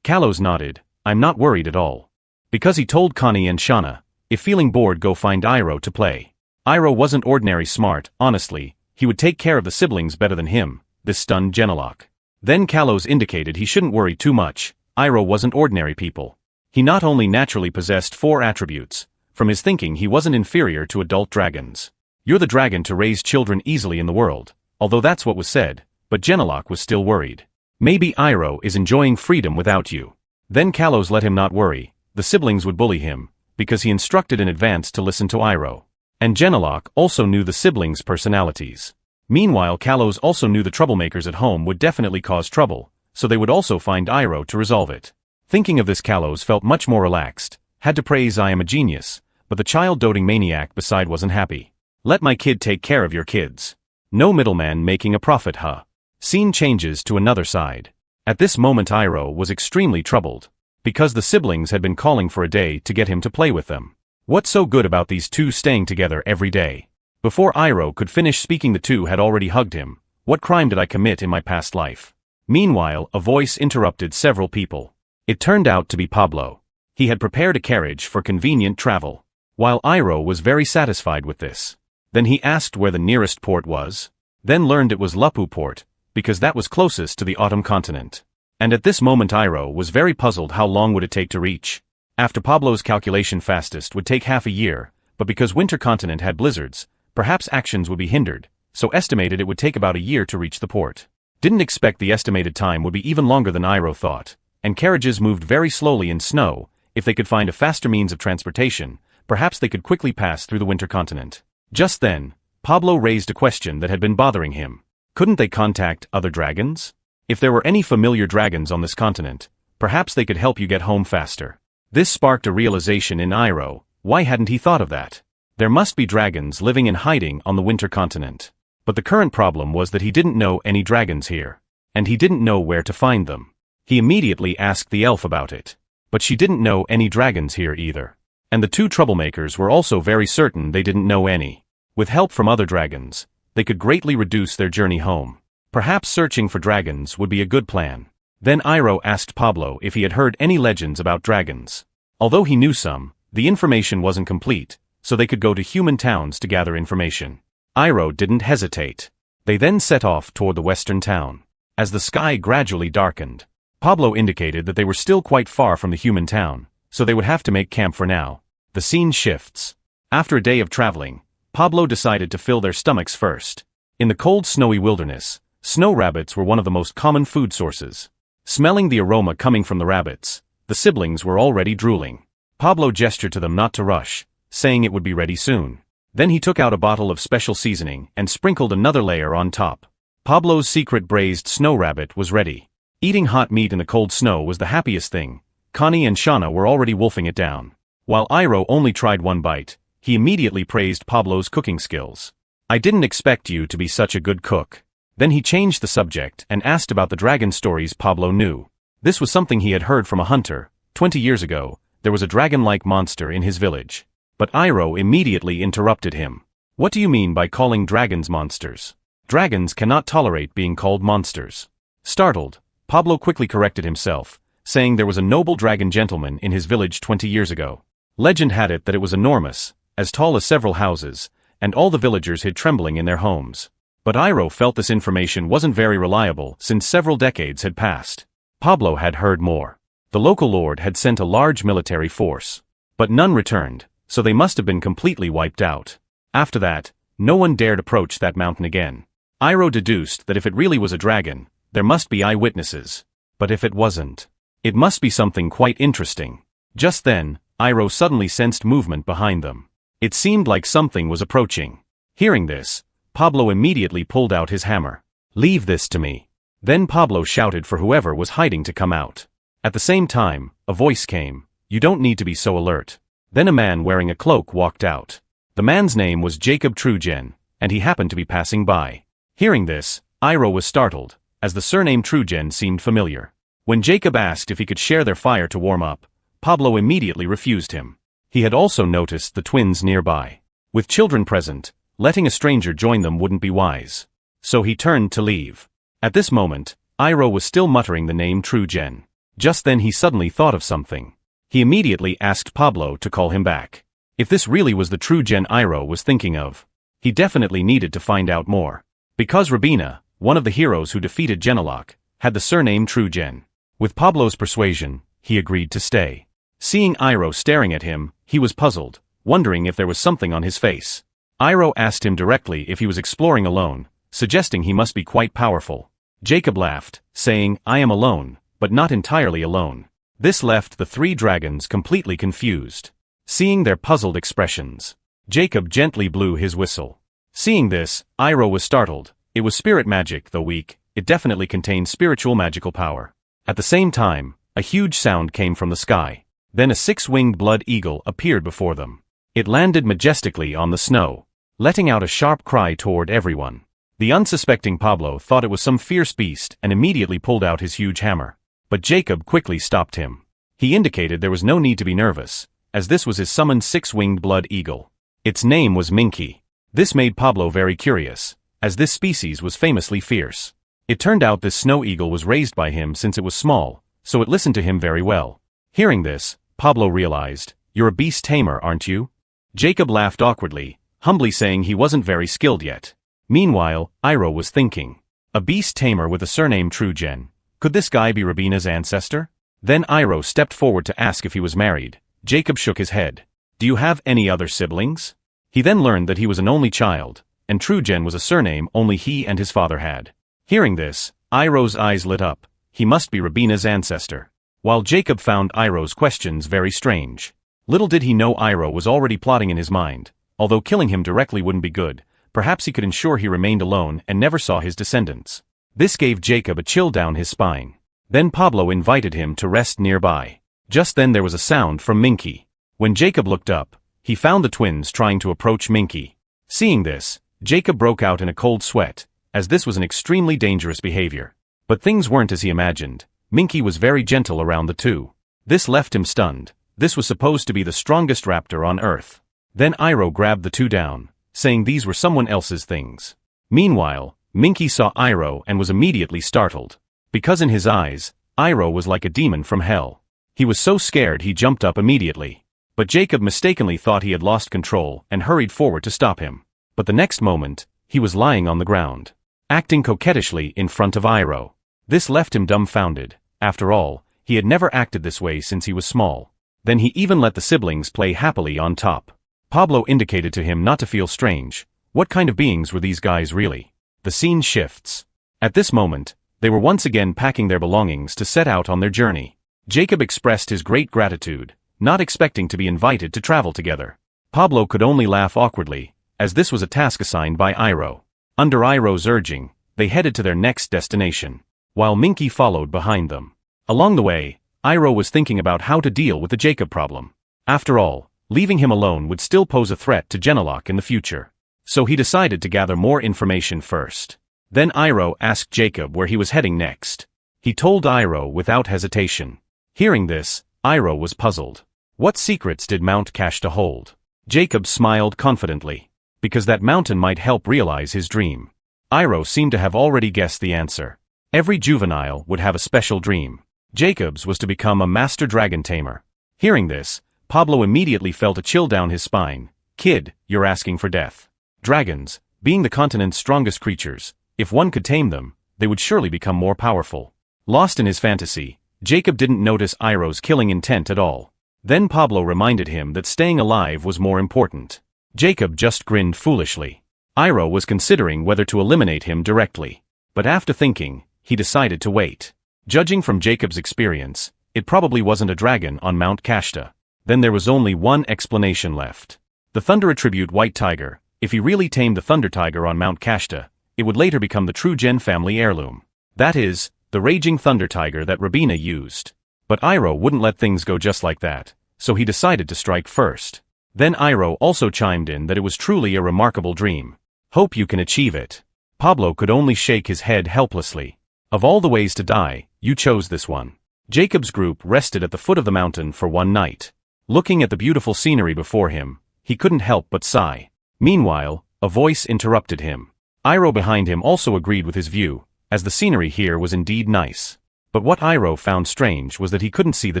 Kalos nodded. I'm not worried at all. Because he told Connie and Shauna, if feeling bored go find Iroh to play. Iroh wasn't ordinary smart, honestly, he would take care of the siblings better than him. This stunned Genelok. Then Kalos indicated he shouldn't worry too much. Iroh wasn't ordinary people. He not only naturally possessed 4 attributes, from his thinking he wasn't inferior to adult dragons. You're the dragon to raise children easily in the world, although that's what was said, but Genelok was still worried. Maybe Iroh is enjoying freedom without you. Then Kalos let him not worry, the siblings would bully him, because he instructed in advance to listen to Iroh. And Genelok also knew the siblings' personalities. Meanwhile Kalos also knew the troublemakers at home would definitely cause trouble, so they would also find Iroh to resolve it. Thinking of this, Kalos felt much more relaxed, had to praise I am a genius, but the child-doting maniac beside wasn't happy. Let my kid take care of your kids. No middleman making a profit, huh? Scene changes to another side. At this moment Iroh was extremely troubled, because the siblings had been calling for a day to get him to play with them. What's so good about these two staying together every day? Before Iroh could finish speaking, the two had already hugged him. What crime did I commit in my past life? Meanwhile, a voice interrupted several people. It turned out to be Pablo. He had prepared a carriage for convenient travel. While Iroh was very satisfied with this. Then he asked where the nearest port was. Then learned it was Lupu port, because that was closest to the autumn continent. And at this moment Iroh was very puzzled how long would it take to reach. After Pablo's calculation fastest would take half a year, but because winter continent had blizzards, perhaps actions would be hindered, so estimated it would take about a year to reach the port. Didn't expect the estimated time would be even longer than Iroh thought, and carriages moved very slowly in snow. If they could find a faster means of transportation, perhaps they could quickly pass through the winter continent. Just then, Pablo raised a question that had been bothering him. Couldn't they contact other dragons? If there were any familiar dragons on this continent, perhaps they could help you get home faster. This sparked a realization in Iroh. Why hadn't he thought of that? There must be dragons living in hiding on the winter continent. But the current problem was that he didn't know any dragons here. And he didn't know where to find them. He immediately asked the elf about it. But she didn't know any dragons here either. And the two troublemakers were also very certain they didn't know any. With help from other dragons, they could greatly reduce their journey home. Perhaps searching for dragons would be a good plan. Then Iroh asked Pablo if he had heard any legends about dragons. Although he knew some, the information wasn't complete, so they could go to human towns to gather information. Iroh didn't hesitate. They then set off toward the western town. As the sky gradually darkened, Pablo indicated that they were still quite far from the human town, so they would have to make camp for now. The scene shifts. After a day of traveling, Pablo decided to fill their stomachs first. In the cold snowy wilderness, snow rabbits were one of the most common food sources. Smelling the aroma coming from the rabbits, the siblings were already drooling. Pablo gestured to them not to rush, saying it would be ready soon. Then he took out a bottle of special seasoning and sprinkled another layer on top. Pablo's secret braised snow rabbit was ready. Eating hot meat in the cold snow was the happiest thing. Connie and Shauna were already wolfing it down. While Iroh only tried one bite, he immediately praised Pablo's cooking skills. I didn't expect you to be such a good cook. Then he changed the subject and asked about the dragon stories Pablo knew. This was something he had heard from a hunter. 20 years ago, there was a dragon-like monster in his village. But Iroh immediately interrupted him. What do you mean by calling dragons monsters? Dragons cannot tolerate being called monsters. Startled, Pablo quickly corrected himself, saying there was a noble dragon gentleman in his village 20 years ago. Legend had it that it was enormous, as tall as several houses, and all the villagers hid trembling in their homes. But Iroh felt this information wasn't very reliable since several decades had passed. Pablo had heard more. The local lord had sent a large military force. But none returned, so they must have been completely wiped out. After that, no one dared approach that mountain again. Iroh deduced that if it really was a dragon, there must be eyewitnesses. But if it wasn't, it must be something quite interesting. Just then, Iroh suddenly sensed movement behind them. It seemed like something was approaching. Hearing this, Pablo immediately pulled out his hammer. "Leave this to me." Then Pablo shouted for whoever was hiding to come out. At the same time, a voice came, "You don't need to be so alert." Then a man wearing a cloak walked out. The man's name was Jacob Truegen, and he happened to be passing by. Hearing this, Iroh was startled, as the surname Truegen seemed familiar. When Jacob asked if he could share their fire to warm up, Pablo immediately refused him. He had also noticed the twins nearby. With children present, letting a stranger join them wouldn't be wise. So he turned to leave. At this moment, Iroh was still muttering the name Truegen. Just then he suddenly thought of something. He immediately asked Pablo to call him back. If this really was the Truegen Iroh was thinking of, he definitely needed to find out more. Because Rabina, one of the heroes who defeated Genelok, had the surname Truegen. With Pablo's persuasion, he agreed to stay. Seeing Iroh staring at him, he was puzzled, wondering if there was something on his face. Iroh asked him directly if he was exploring alone, suggesting he must be quite powerful. Jacob laughed, saying, "I am alone, but not entirely alone." This left the three dragons completely confused. Seeing their puzzled expressions, Jacob gently blew his whistle. Seeing this, Iroh was startled. It was spirit magic, though weak, it definitely contained spiritual magical power. At the same time, a huge sound came from the sky. Then a six-winged blood eagle appeared before them. It landed majestically on the snow, letting out a sharp cry toward everyone. The unsuspecting Pablo thought it was some fierce beast and immediately pulled out his huge hammer. But Jacob quickly stopped him. He indicated there was no need to be nervous, as this was his summoned six-winged blood eagle. Its name was Minky. This made Pablo very curious, as this species was famously fierce. It turned out this snow eagle was raised by him since it was small, so it listened to him very well. Hearing this, Pablo realized, "You're a beast tamer, aren't you?" Jacob laughed awkwardly, humbly saying he wasn't very skilled yet. Meanwhile, Iroh was thinking, a beast tamer with a surname Truegen. Could this guy be Rabina's ancestor? Then Iroh stepped forward to ask if he was married. Jacob shook his head. "Do you have any other siblings?" He then learned that he was an only child, and Truegen was a surname only he and his father had. Hearing this, Iroh's eyes lit up. He must be Rabina's ancestor. While Jacob found Iroh's questions very strange. Little did he know Iroh was already plotting in his mind. Although killing him directly wouldn't be good, perhaps he could ensure he remained alone and never saw his descendants. This gave Jacob a chill down his spine. Then Pablo invited him to rest nearby. Just then there was a sound from Minky. When Jacob looked up, he found the twins trying to approach Minky. Seeing this, Jacob broke out in a cold sweat, as this was an extremely dangerous behavior. But things weren't as he imagined. Minky was very gentle around the two. This left him stunned. This was supposed to be the strongest raptor on Earth. Then Iroh grabbed the two down, saying these were someone else's things. Meanwhile, Minky saw Iroh and was immediately startled. Because in his eyes, Iroh was like a demon from hell. He was so scared he jumped up immediately. But Jacob mistakenly thought he had lost control and hurried forward to stop him. But the next moment, he was lying on the ground, acting coquettishly in front of Iroh. This left him dumbfounded. After all, he had never acted this way since he was small. Then he even let the siblings play happily on top. Pablo indicated to him not to feel strange. What kind of beings were these guys really? The scene shifts. At this moment, they were once again packing their belongings to set out on their journey. Jacob expressed his great gratitude, not expecting to be invited to travel together. Pablo could only laugh awkwardly, as this was a task assigned by Iroh. Under Iroh's urging, they headed to their next destination, while Minky followed behind them. Along the way, Iroh was thinking about how to deal with the Jacob problem. After all, leaving him alone would still pose a threat to Genelok in the future. So he decided to gather more information first. Then Iroh asked Jacob where he was heading next. He told Iroh without hesitation. Hearing this, Iroh was puzzled. What secrets did Mount Kashta hold? Jacob smiled confidently, because that mountain might help realize his dream. Iroh seemed to have already guessed the answer. Every juvenile would have a special dream. Jacob's was to become a master dragon tamer. Hearing this, Pablo immediately felt a chill down his spine. Kid, you're asking for death. Dragons, being the continent's strongest creatures, if one could tame them, they would surely become more powerful. Lost in his fantasy, Jacob didn't notice Iroh's killing intent at all. Then Pablo reminded him that staying alive was more important. Jacob just grinned foolishly. Iroh was considering whether to eliminate him directly. But after thinking, he decided to wait. Judging from Jacob's experience, it probably wasn't a dragon on Mount Kashta. Then there was only one explanation left. The Thunder Attribute White Tiger. If he really tamed the Thunder Tiger on Mount Kashta, it would later become the true Gen family heirloom. That is, the Raging Thunder Tiger that Rabina used. But Iroh wouldn't let things go just like that, so he decided to strike first. Then Iroh also chimed in that it was truly a remarkable dream. Hope you can achieve it. Pablo could only shake his head helplessly. Of all the ways to die, you chose this one. Jacob's group rested at the foot of the mountain for one night. Looking at the beautiful scenery before him, he couldn't help but sigh. Meanwhile, a voice interrupted him. Iroh behind him also agreed with his view, as the scenery here was indeed nice. But what Iroh found strange was that he couldn't see the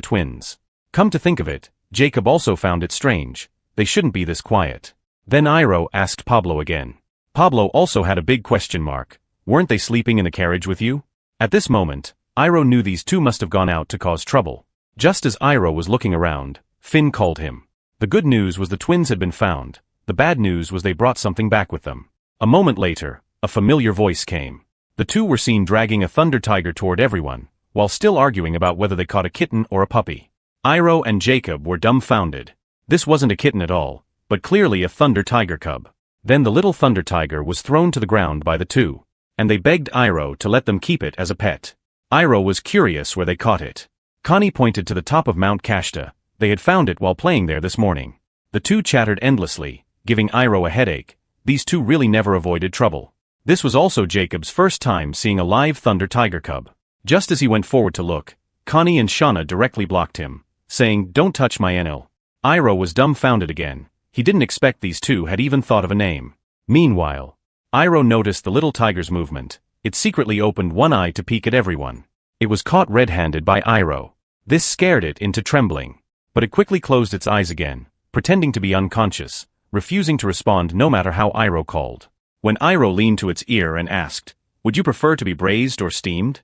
twins. Come to think of it, Jacob also found it strange. They shouldn't be this quiet. Then Iroh asked Pablo again. Pablo also had a big question mark. Weren't they sleeping in the carriage with you? At this moment, Iroh knew these two must have gone out to cause trouble. Just as Iroh was looking around, Finn called him. The good news was the twins had been found. The bad news was they brought something back with them. A moment later, a familiar voice came. The two were seen dragging a thunder tiger toward everyone, while still arguing about whether they caught a kitten or a puppy. Iroh and Jacob were dumbfounded. This wasn't a kitten at all, but clearly a thunder tiger cub. Then the little thunder tiger was thrown to the ground by the two, and they begged Iroh to let them keep it as a pet. Iroh was curious where they caught it. Connie pointed to the top of Mount Kashta. They had found it while playing there this morning. The two chattered endlessly, giving Iroh a headache. These two really never avoided trouble. This was also Jacob's first time seeing a live thunder tiger cub. Just as he went forward to look, Connie and Shauna directly blocked him, saying, "Don't touch my Enel." Iroh was dumbfounded again. He didn't expect these two had even thought of a name. Meanwhile, Iroh noticed the little tiger's movement. It secretly opened one eye to peek at everyone. It was caught red-handed by Iroh. This scared it into trembling. But it quickly closed its eyes again, pretending to be unconscious, refusing to respond no matter how Iroh called. When Iroh leaned to its ear and asked, "Would you prefer to be braised or steamed?"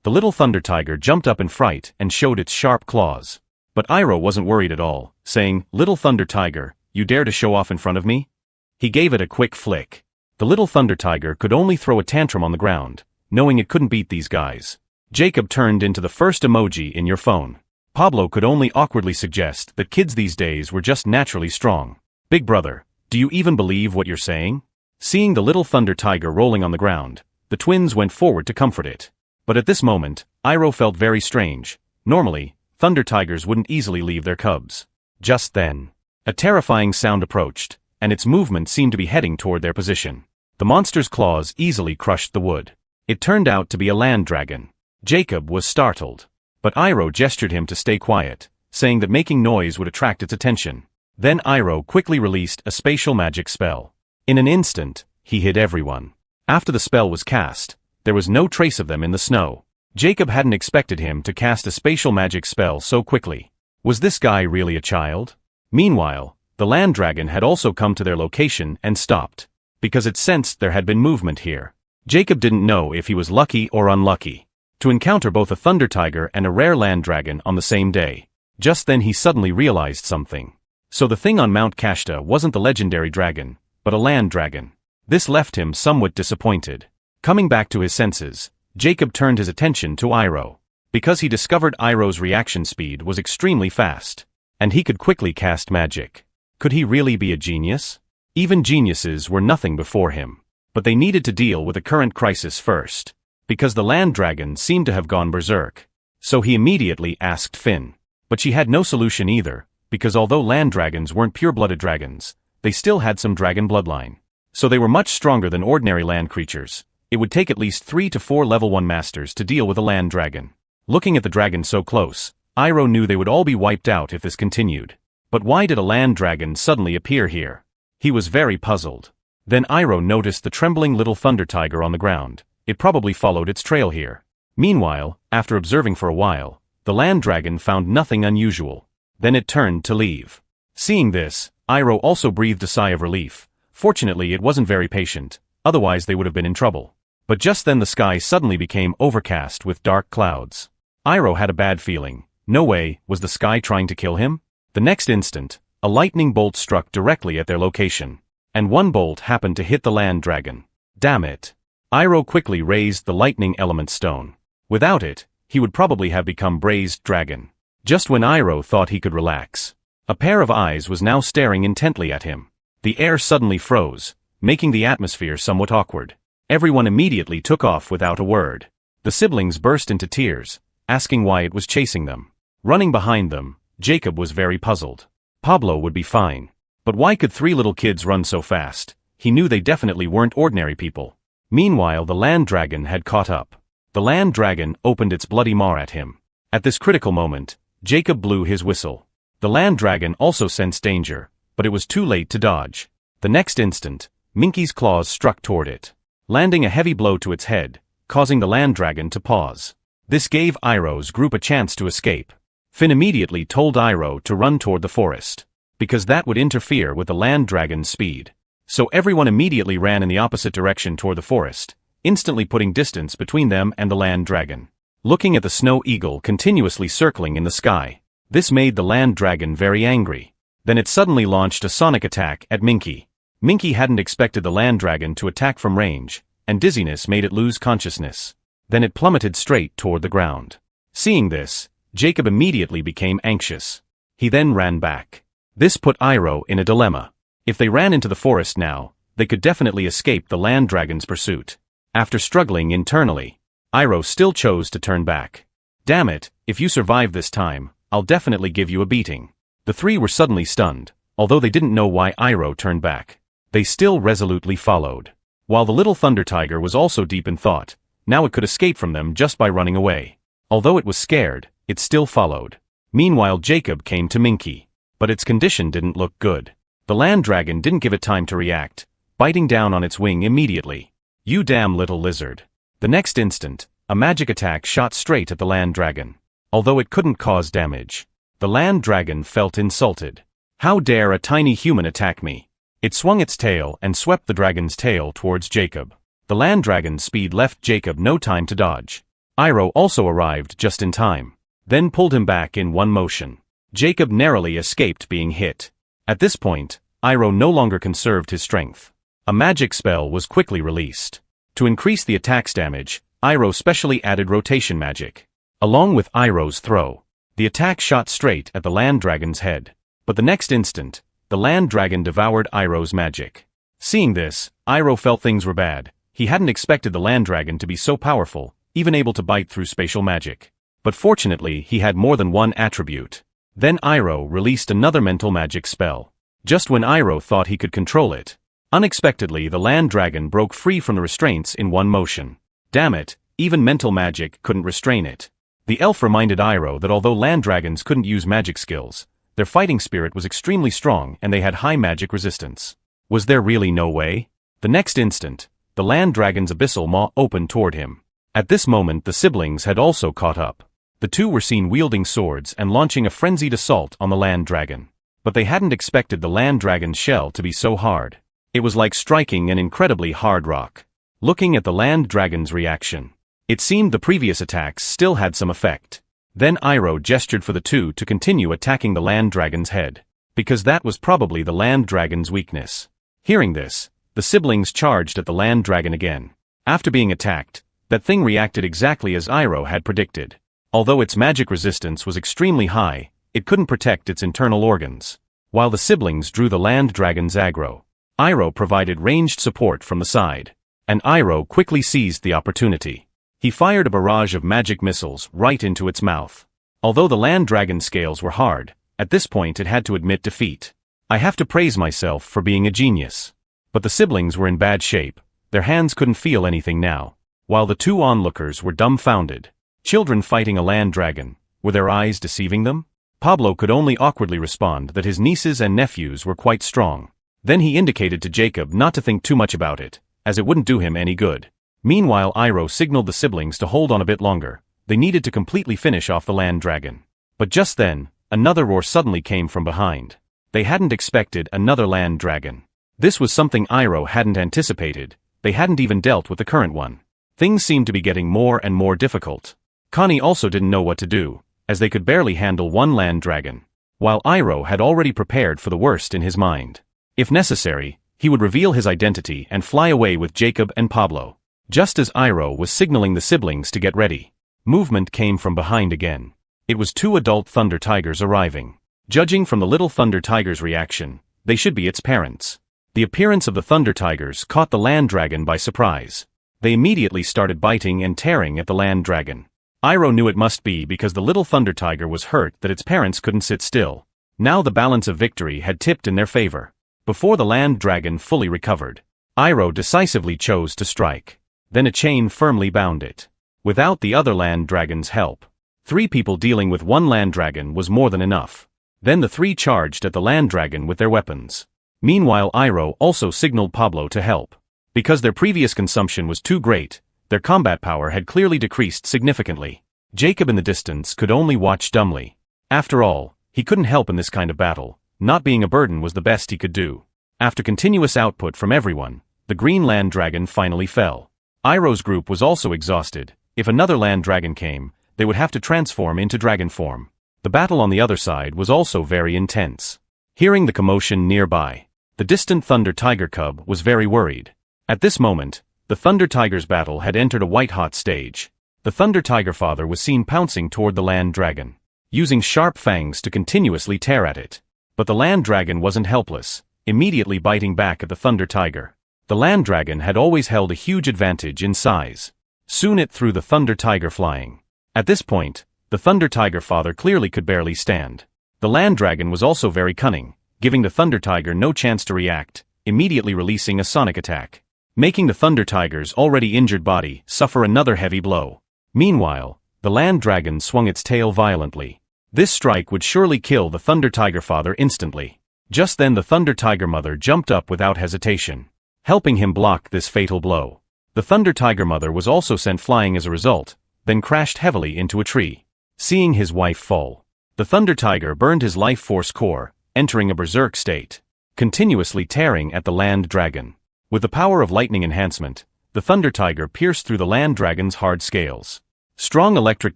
The little thunder tiger jumped up in fright and showed its sharp claws. But Iroh wasn't worried at all, saying, "Little thunder tiger, you dare to show off in front of me?" He gave it a quick flick. The little thunder tiger could only throw a tantrum on the ground, knowing it couldn't beat these guys. Jacob turned into the first emoji in your phone. Pablo could only awkwardly suggest that kids these days were just naturally strong. "Big brother, do you even believe what you're saying?" Seeing the little thunder tiger rolling on the ground, the twins went forward to comfort it. But at this moment, Iroh felt very strange. Normally, thunder tigers wouldn't easily leave their cubs. Just then, a terrifying sound approached, and its movement seemed to be heading toward their position. The monster's claws easily crushed the wood. It turned out to be a land dragon. Jacob was startled. But Iroh gestured him to stay quiet, saying that making noise would attract its attention. Then Iroh quickly released a spatial magic spell. In an instant, he hid everyone. After the spell was cast, there was no trace of them in the snow. Jacob hadn't expected him to cast a spatial magic spell so quickly. Was this guy really a child? Meanwhile, the land dragon had also come to their location and stopped, because it sensed there had been movement here. Jacob didn't know if he was lucky or unlucky to encounter both a thunder tiger and a rare land dragon on the same day. Just then he suddenly realized something. So the thing on Mount Kashta wasn't the legendary dragon, but a land dragon. This left him somewhat disappointed. Coming back to his senses, Jacob turned his attention to Iroh. Because he discovered Iroh's reaction speed was extremely fast, and he could quickly cast magic. Could he really be a genius? Even geniuses were nothing before him. But they needed to deal with the current crisis first, because the land dragon seemed to have gone berserk. So he immediately asked Finn. But she had no solution either, because although land dragons weren't pure-blooded dragons, they still had some dragon bloodline. So they were much stronger than ordinary land creatures. It would take at least 3 to 4 level 1 masters to deal with a land dragon. Looking at the dragon so close, Iroh knew they would all be wiped out if this continued. But why did a land dragon suddenly appear here? He was very puzzled. Then Iroh noticed the trembling little thunder tiger on the ground. It probably followed its trail here. Meanwhile, after observing for a while, the land dragon found nothing unusual. Then it turned to leave. Seeing this, Iroh also breathed a sigh of relief. Fortunately, it wasn't very patient, otherwise they would have been in trouble. But just then the sky suddenly became overcast with dark clouds. Iroh had a bad feeling. No way, was the sky trying to kill him? The next instant, a lightning bolt struck directly at their location. And one bolt happened to hit the land dragon. Damn it. Iroh quickly raised the lightning element stone. Without it, he would probably have become Braised Dragon. Just when Iroh thought he could relax, a pair of eyes was now staring intently at him. The air suddenly froze, making the atmosphere somewhat awkward. Everyone immediately took off without a word. The siblings burst into tears, asking why it was chasing them. Running behind them, Jacob was very puzzled. Pablo would be fine. But why could three little kids run so fast? He knew they definitely weren't ordinary people. Meanwhile, the land dragon had caught up. The land dragon opened its bloody maw at him. At this critical moment, Jacob blew his whistle. The land dragon also sensed danger, but it was too late to dodge. The next instant, Minky's claws struck toward it, landing a heavy blow to its head, causing the land dragon to pause. This gave Iroh's group a chance to escape. Finn immediately told Iroh to run toward the forest, because that would interfere with the land dragon's speed. So everyone immediately ran in the opposite direction toward the forest, instantly putting distance between them and the land dragon. Looking at the snow eagle continuously circling in the sky, this made the land dragon very angry. Then it suddenly launched a sonic attack at Minky. Minky hadn't expected the land dragon to attack from range, and dizziness made it lose consciousness. Then it plummeted straight toward the ground. Seeing this, Jacob immediately became anxious. He then ran back. This put Iroh in a dilemma. If they ran into the forest now, they could definitely escape the land dragon's pursuit. After struggling internally, Iroh still chose to turn back. Damn it, if you survive this time, I'll definitely give you a beating. The three were suddenly stunned, although they didn't know why Iroh turned back. They still resolutely followed. While the little thunder tiger was also deep in thought, now it could escape from them just by running away. Although it was scared, it still followed. Meanwhile, Jacob came to Minky. But its condition didn't look good. The land dragon didn't give it time to react, biting down on its wing immediately. You damn little lizard. The next instant, a magic attack shot straight at the land dragon. Although it couldn't cause damage, the land dragon felt insulted. How dare a tiny human attack me? It swung its tail and swept the dragon's tail towards Jacob. The land dragon's speed left Jacob no time to dodge. Iroh also arrived just in time, then pulled him back in one motion. Jacob narrowly escaped being hit. At this point, Iroh no longer conserved his strength. A magic spell was quickly released. To increase the attack's damage, Iroh specially added rotation magic. Along with Iroh's throw, the attack shot straight at the land dragon's head. But the next instant, the land dragon devoured Iroh's magic. Seeing this, Iroh felt things were bad. He hadn't expected the land dragon to be so powerful, even able to bite through spatial magic. But fortunately, he had more than one attribute. Then Iroh released another mental magic spell. Just when Iroh thought he could control it, unexpectedly the land dragon broke free from the restraints in one motion. Damn it, even mental magic couldn't restrain it. The elf reminded Iroh that although land dragons couldn't use magic skills, their fighting spirit was extremely strong and they had high magic resistance. Was there really no way? The next instant, the land dragon's abyssal maw opened toward him. At this moment the siblings had also caught up. The two were seen wielding swords and launching a frenzied assault on the land dragon. But they hadn't expected the land dragon's shell to be so hard. It was like striking an incredibly hard rock. Looking at the land dragon's reaction, it seemed the previous attacks still had some effect. Then Iroh gestured for the two to continue attacking the land dragon's head, because that was probably the land dragon's weakness. Hearing this, the siblings charged at the land dragon again. After being attacked, that thing reacted exactly as Iroh had predicted. Although its magic resistance was extremely high, it couldn't protect its internal organs. While the siblings drew the land dragon's aggro, Iroh provided ranged support from the side. And Iroh quickly seized the opportunity. He fired a barrage of magic missiles right into its mouth. Although the land dragon's scales were hard, at this point it had to admit defeat. I have to praise myself for being a genius. But the siblings were in bad shape. Their hands couldn't feel anything now, while the two onlookers were dumbfounded. Children fighting a land dragon, were their eyes deceiving them? Pablo could only awkwardly respond that his nieces and nephews were quite strong. Then he indicated to Jacob not to think too much about it, as it wouldn't do him any good. Meanwhile, Iroh signaled the siblings to hold on a bit longer. They needed to completely finish off the land dragon. But just then, another roar suddenly came from behind. They hadn't expected another land dragon. This was something Iroh hadn't anticipated. They hadn't even dealt with the current one. Things seemed to be getting more and more difficult. Connie also didn't know what to do, as they could barely handle one land dragon. while Iroh had already prepared for the worst in his mind. If necessary, he would reveal his identity and fly away with Jacob and Pablo. Just as Iroh was signaling the siblings to get ready, movement came from behind again. It was two adult thunder tigers arriving. Judging from the little thunder tiger's reaction, they should be its parents. The appearance of the thunder tigers caught the land dragon by surprise. They immediately started biting and tearing at the land dragon. Iroh knew it must be because the little thunder tiger was hurt that its parents couldn't sit still. Now the balance of victory had tipped in their favor. Before the land dragon fully recovered, Iroh decisively chose to strike. Then a chain firmly bound it. Without the other land dragon's help, 3 people dealing with one land dragon was more than enough. Then the 3 charged at the land dragon with their weapons. Meanwhile, Iroh also signaled Pablo to help. Because their previous consumption was too great, their combat power had clearly decreased significantly. Jacob in the distance could only watch dumbly. After all, he couldn't help in this kind of battle. Not being a burden was the best he could do. After continuous output from everyone, the green land dragon finally fell. Iroh's group was also exhausted. If another land dragon came, they would have to transform into dragon form. The battle on the other side was also very intense. Hearing the commotion nearby, the distant thunder tiger cub was very worried. At this moment, the thunder tiger's battle had entered a white-hot stage. The thunder tiger father was seen pouncing toward the land dragon, using sharp fangs to continuously tear at it. But the land dragon wasn't helpless, immediately biting back at the thunder tiger. The land dragon had always held a huge advantage in size. Soon it threw the thunder tiger flying. At this point, the thunder tiger father clearly could barely stand. The land dragon was also very cunning, giving the thunder tiger no chance to react, immediately releasing a sonic attack, making the thunder tiger's already injured body suffer another heavy blow. Meanwhile, the land dragon swung its tail violently. This strike would surely kill the thunder tiger father instantly. Just then the thunder tiger mother jumped up without hesitation, helping him block this fatal blow. The thunder tiger mother was also sent flying as a result, then crashed heavily into a tree. Seeing his wife fall, the thunder tiger burned his life force core, entering a berserk state, continuously tearing at the land dragon. With the power of lightning enhancement, the thunder tiger pierced through the land dragon's hard scales. Strong electric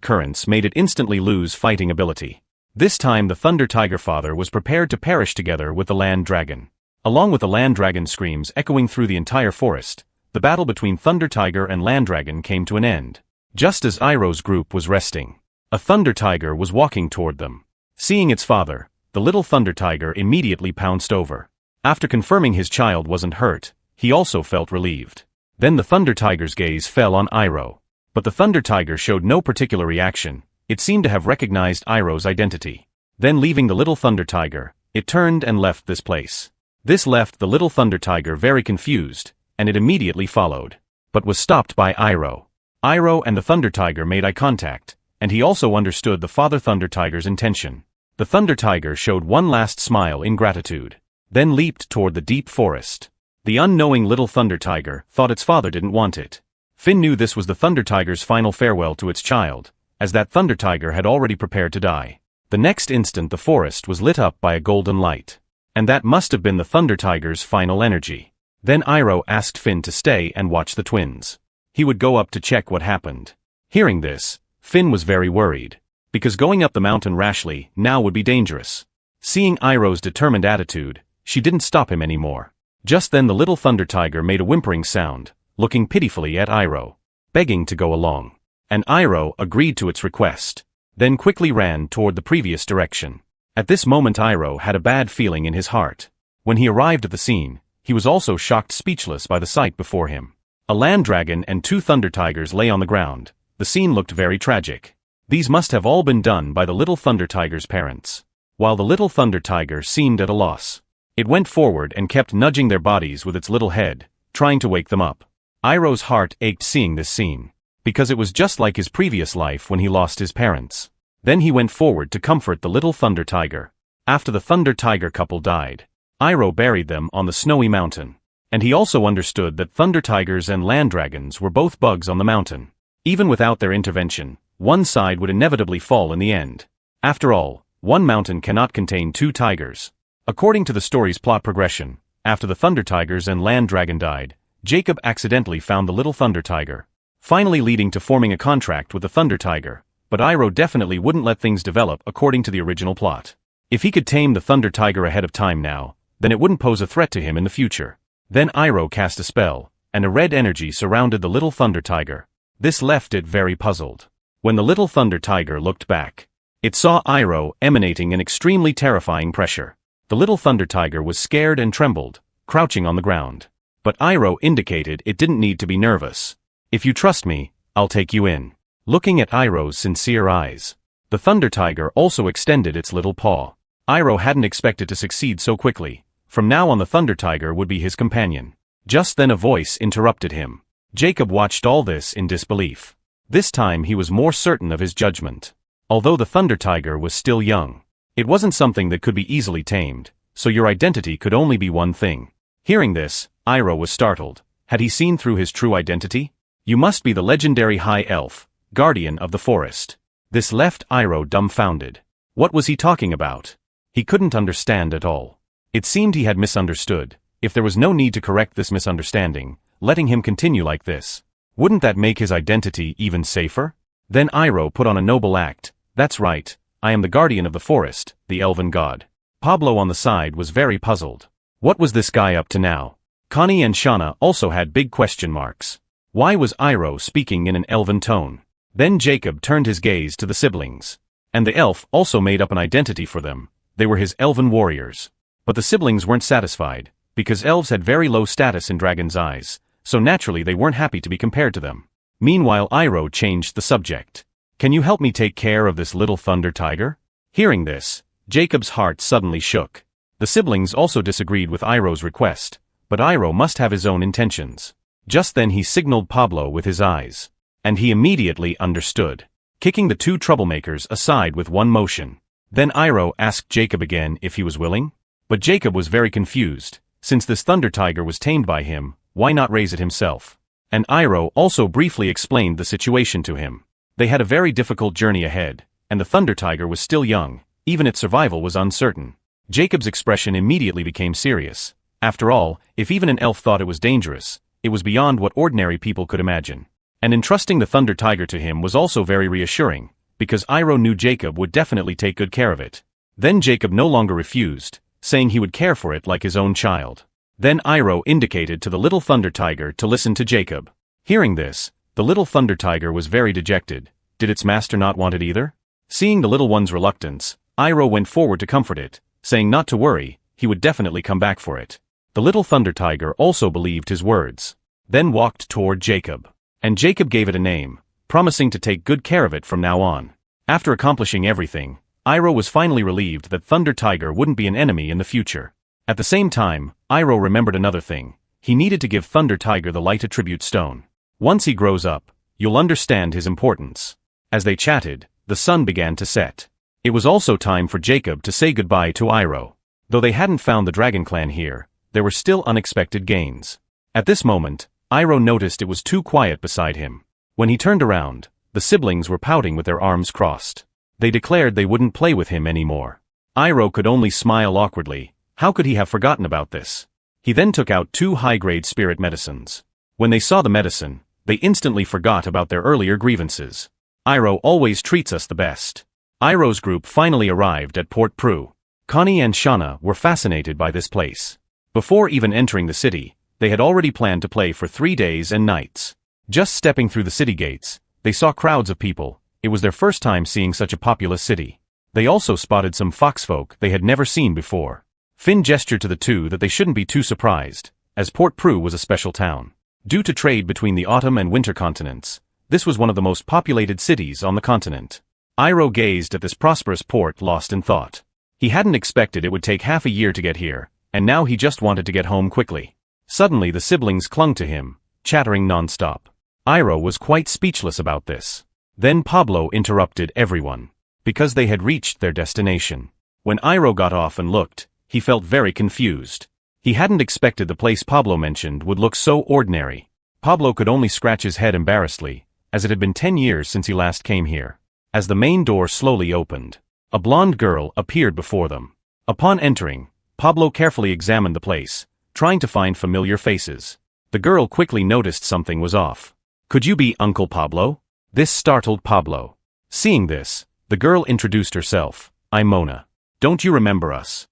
currents made it instantly lose fighting ability. This time the thunder tiger father was prepared to perish together with the land dragon. Along with the land dragon's screams echoing through the entire forest, the battle between thunder tiger and land dragon came to an end. Just as Iroh's group was resting, a thunder tiger was walking toward them. Seeing its father, the little thunder tiger immediately pounced over. After confirming his child wasn't hurt, he also felt relieved. Then the thunder tiger's gaze fell on Iroh. But the thunder tiger showed no particular reaction. It seemed to have recognized Iroh's identity. Then leaving the little thunder tiger, it turned and left this place. This left the little thunder tiger very confused, and it immediately followed, but was stopped by Iroh. Iroh and the thunder tiger made eye contact, and he also understood the father thunder tiger's intention. The thunder tiger showed one last smile in gratitude, then leaped toward the deep forest. The unknowing little thunder tiger thought its father didn't want it. Finn knew this was the thunder tiger's final farewell to its child, as that thunder tiger had already prepared to die. The next instant the forest was lit up by a golden light, and that must have been the thunder tiger's final energy. Then Iroh asked Finn to stay and watch the twins. He would go up to check what happened. Hearing this, Finn was very worried, because going up the mountain rashly now would be dangerous. Seeing Iroh's determined attitude, she didn't stop him anymore. Just then the little thunder tiger made a whimpering sound, looking pitifully at Iroh, begging to go along. And Iroh agreed to its request, then quickly ran toward the previous direction. At this moment Iroh had a bad feeling in his heart. When he arrived at the scene, he was also shocked speechless by the sight before him. A land dragon and 2 thunder tigers lay on the ground. The scene looked very tragic. These must have all been done by the little thunder tiger's parents. While the little thunder tiger seemed at a loss, it went forward and kept nudging their bodies with its little head, trying to wake them up. Iroh's heart ached seeing this scene, because it was just like his previous life when he lost his parents. Then he went forward to comfort the little thunder tiger. After the thunder tiger couple died, Iroh buried them on the snowy mountain. And he also understood that thunder tigers and land dragons were both bugs on the mountain. Even without their intervention, one side would inevitably fall in the end. After all, one mountain cannot contain 2 tigers. According to the story's plot progression, after the thunder tigers and land dragon died, Jacob accidentally found the little thunder tiger, finally leading to forming a contract with the thunder tiger. But Iroh definitely wouldn't let things develop according to the original plot. If he could tame the Thunder Tiger ahead of time now, then it wouldn't pose a threat to him in the future. Then Iroh cast a spell, and a red energy surrounded the little Thunder Tiger. This left it very puzzled. When the little Thunder Tiger looked back, it saw Iroh emanating an extremely terrifying pressure. The little Thunder Tiger was scared and trembled, crouching on the ground. But Iroh indicated it didn't need to be nervous. If you trust me, I'll take you in. Looking at Iroh's sincere eyes, the Thunder Tiger also extended its little paw. Iroh hadn't expected to succeed so quickly. From now on the Thunder Tiger would be his companion. Just then a voice interrupted him. Jacob watched all this in disbelief. This time he was more certain of his judgment. Although the Thunder Tiger was still young, it wasn't something that could be easily tamed, so your identity could only be one thing. Hearing this, Iroh was startled. Had he seen through his true identity? You must be the legendary High Elf, guardian of the forest. This left Iroh dumbfounded. What was he talking about? He couldn't understand at all. It seemed he had misunderstood. If there was no need to correct this misunderstanding, letting him continue like this, wouldn't that make his identity even safer? Then Iroh put on a noble act. That's right, I am the guardian of the forest, the elven god. Pablo on the side was very puzzled. What was this guy up to now? Connie and Shauna also had big question marks. Why was Iroh speaking in an elven tone? Then Jacob turned his gaze to the siblings. And the elf also made up an identity for them. They were his elven warriors. But the siblings weren't satisfied, because elves had very low status in dragons' eyes, so naturally they weren't happy to be compared to them. Meanwhile Iroh changed the subject. Can you help me take care of this little Thunder Tiger? Hearing this, Jacob's heart suddenly shook. The siblings also disagreed with Iroh's request, but Iroh must have his own intentions. Just then he signaled Pablo with his eyes. And he immediately understood, kicking the two troublemakers aside with one motion. Then Iroh asked Jacob again if he was willing. But Jacob was very confused. Since this Thunder Tiger was tamed by him, why not raise it himself? And Iroh also briefly explained the situation to him. They had a very difficult journey ahead, and the Thunder Tiger was still young, even its survival was uncertain. Jacob's expression immediately became serious. After all, if even an elf thought it was dangerous, it was beyond what ordinary people could imagine. And entrusting the Thunder Tiger to him was also very reassuring, because Iroh knew Jacob would definitely take good care of it. Then Jacob no longer refused, saying he would care for it like his own child. Then Iroh indicated to the little Thunder Tiger to listen to Jacob. Hearing this, the little Thunder Tiger was very dejected. Did its master not want it either? Seeing the little one's reluctance, Iroh went forward to comfort it, saying not to worry, he would definitely come back for it. The little Thunder Tiger also believed his words, then walked toward Jacob. And Jacob gave it a name, promising to take good care of it from now on. After accomplishing everything, Iroh was finally relieved that Thunder Tiger wouldn't be an enemy in the future. At the same time, Iroh remembered another thing. He needed to give Thunder Tiger the Light Attribute Stone. Once he grows up, you'll understand his importance. As they chatted, the sun began to set. It was also time for Jacob to say goodbye to Iroh. Though they hadn't found the Dragon Clan here, there were still unexpected gains. At this moment, Iroh noticed it was too quiet beside him. When he turned around, the siblings were pouting with their arms crossed. They declared they wouldn't play with him anymore. Iroh could only smile awkwardly. How could he have forgotten about this? He then took out 2 high-grade spirit medicines. When they saw the medicine, they instantly forgot about their earlier grievances. Iroh always treats us the best. Iroh's group finally arrived at Port Prue. Connie and Shauna were fascinated by this place. Before even entering the city, they had already planned to play for 3 days and nights. Just stepping through the city gates, they saw crowds of people. It was their first time seeing such a populous city. They also spotted some foxfolk they had never seen before. Finn gestured to the two that they shouldn't be too surprised, as Port Prue was a special town. Due to trade between the autumn and winter continents, this was one of the most populated cities on the continent. Iroh gazed at this prosperous port lost in thought. He hadn't expected it would take half a year to get here, and now he just wanted to get home quickly. Suddenly the siblings clung to him, chattering non-stop. Iroh was quite speechless about this. Then Pablo interrupted everyone, because they had reached their destination. When Iroh got off and looked, he felt very confused. He hadn't expected the place Pablo mentioned would look so ordinary. Pablo could only scratch his head embarrassedly, as it had been 10 years since he last came here. As the main door slowly opened, a blonde girl appeared before them. Upon entering, Pablo carefully examined the place, trying to find familiar faces. The girl quickly noticed something was off. Could you be Uncle Pablo? This startled Pablo. Seeing this, the girl introduced herself. I'm Mona. Don't you remember us?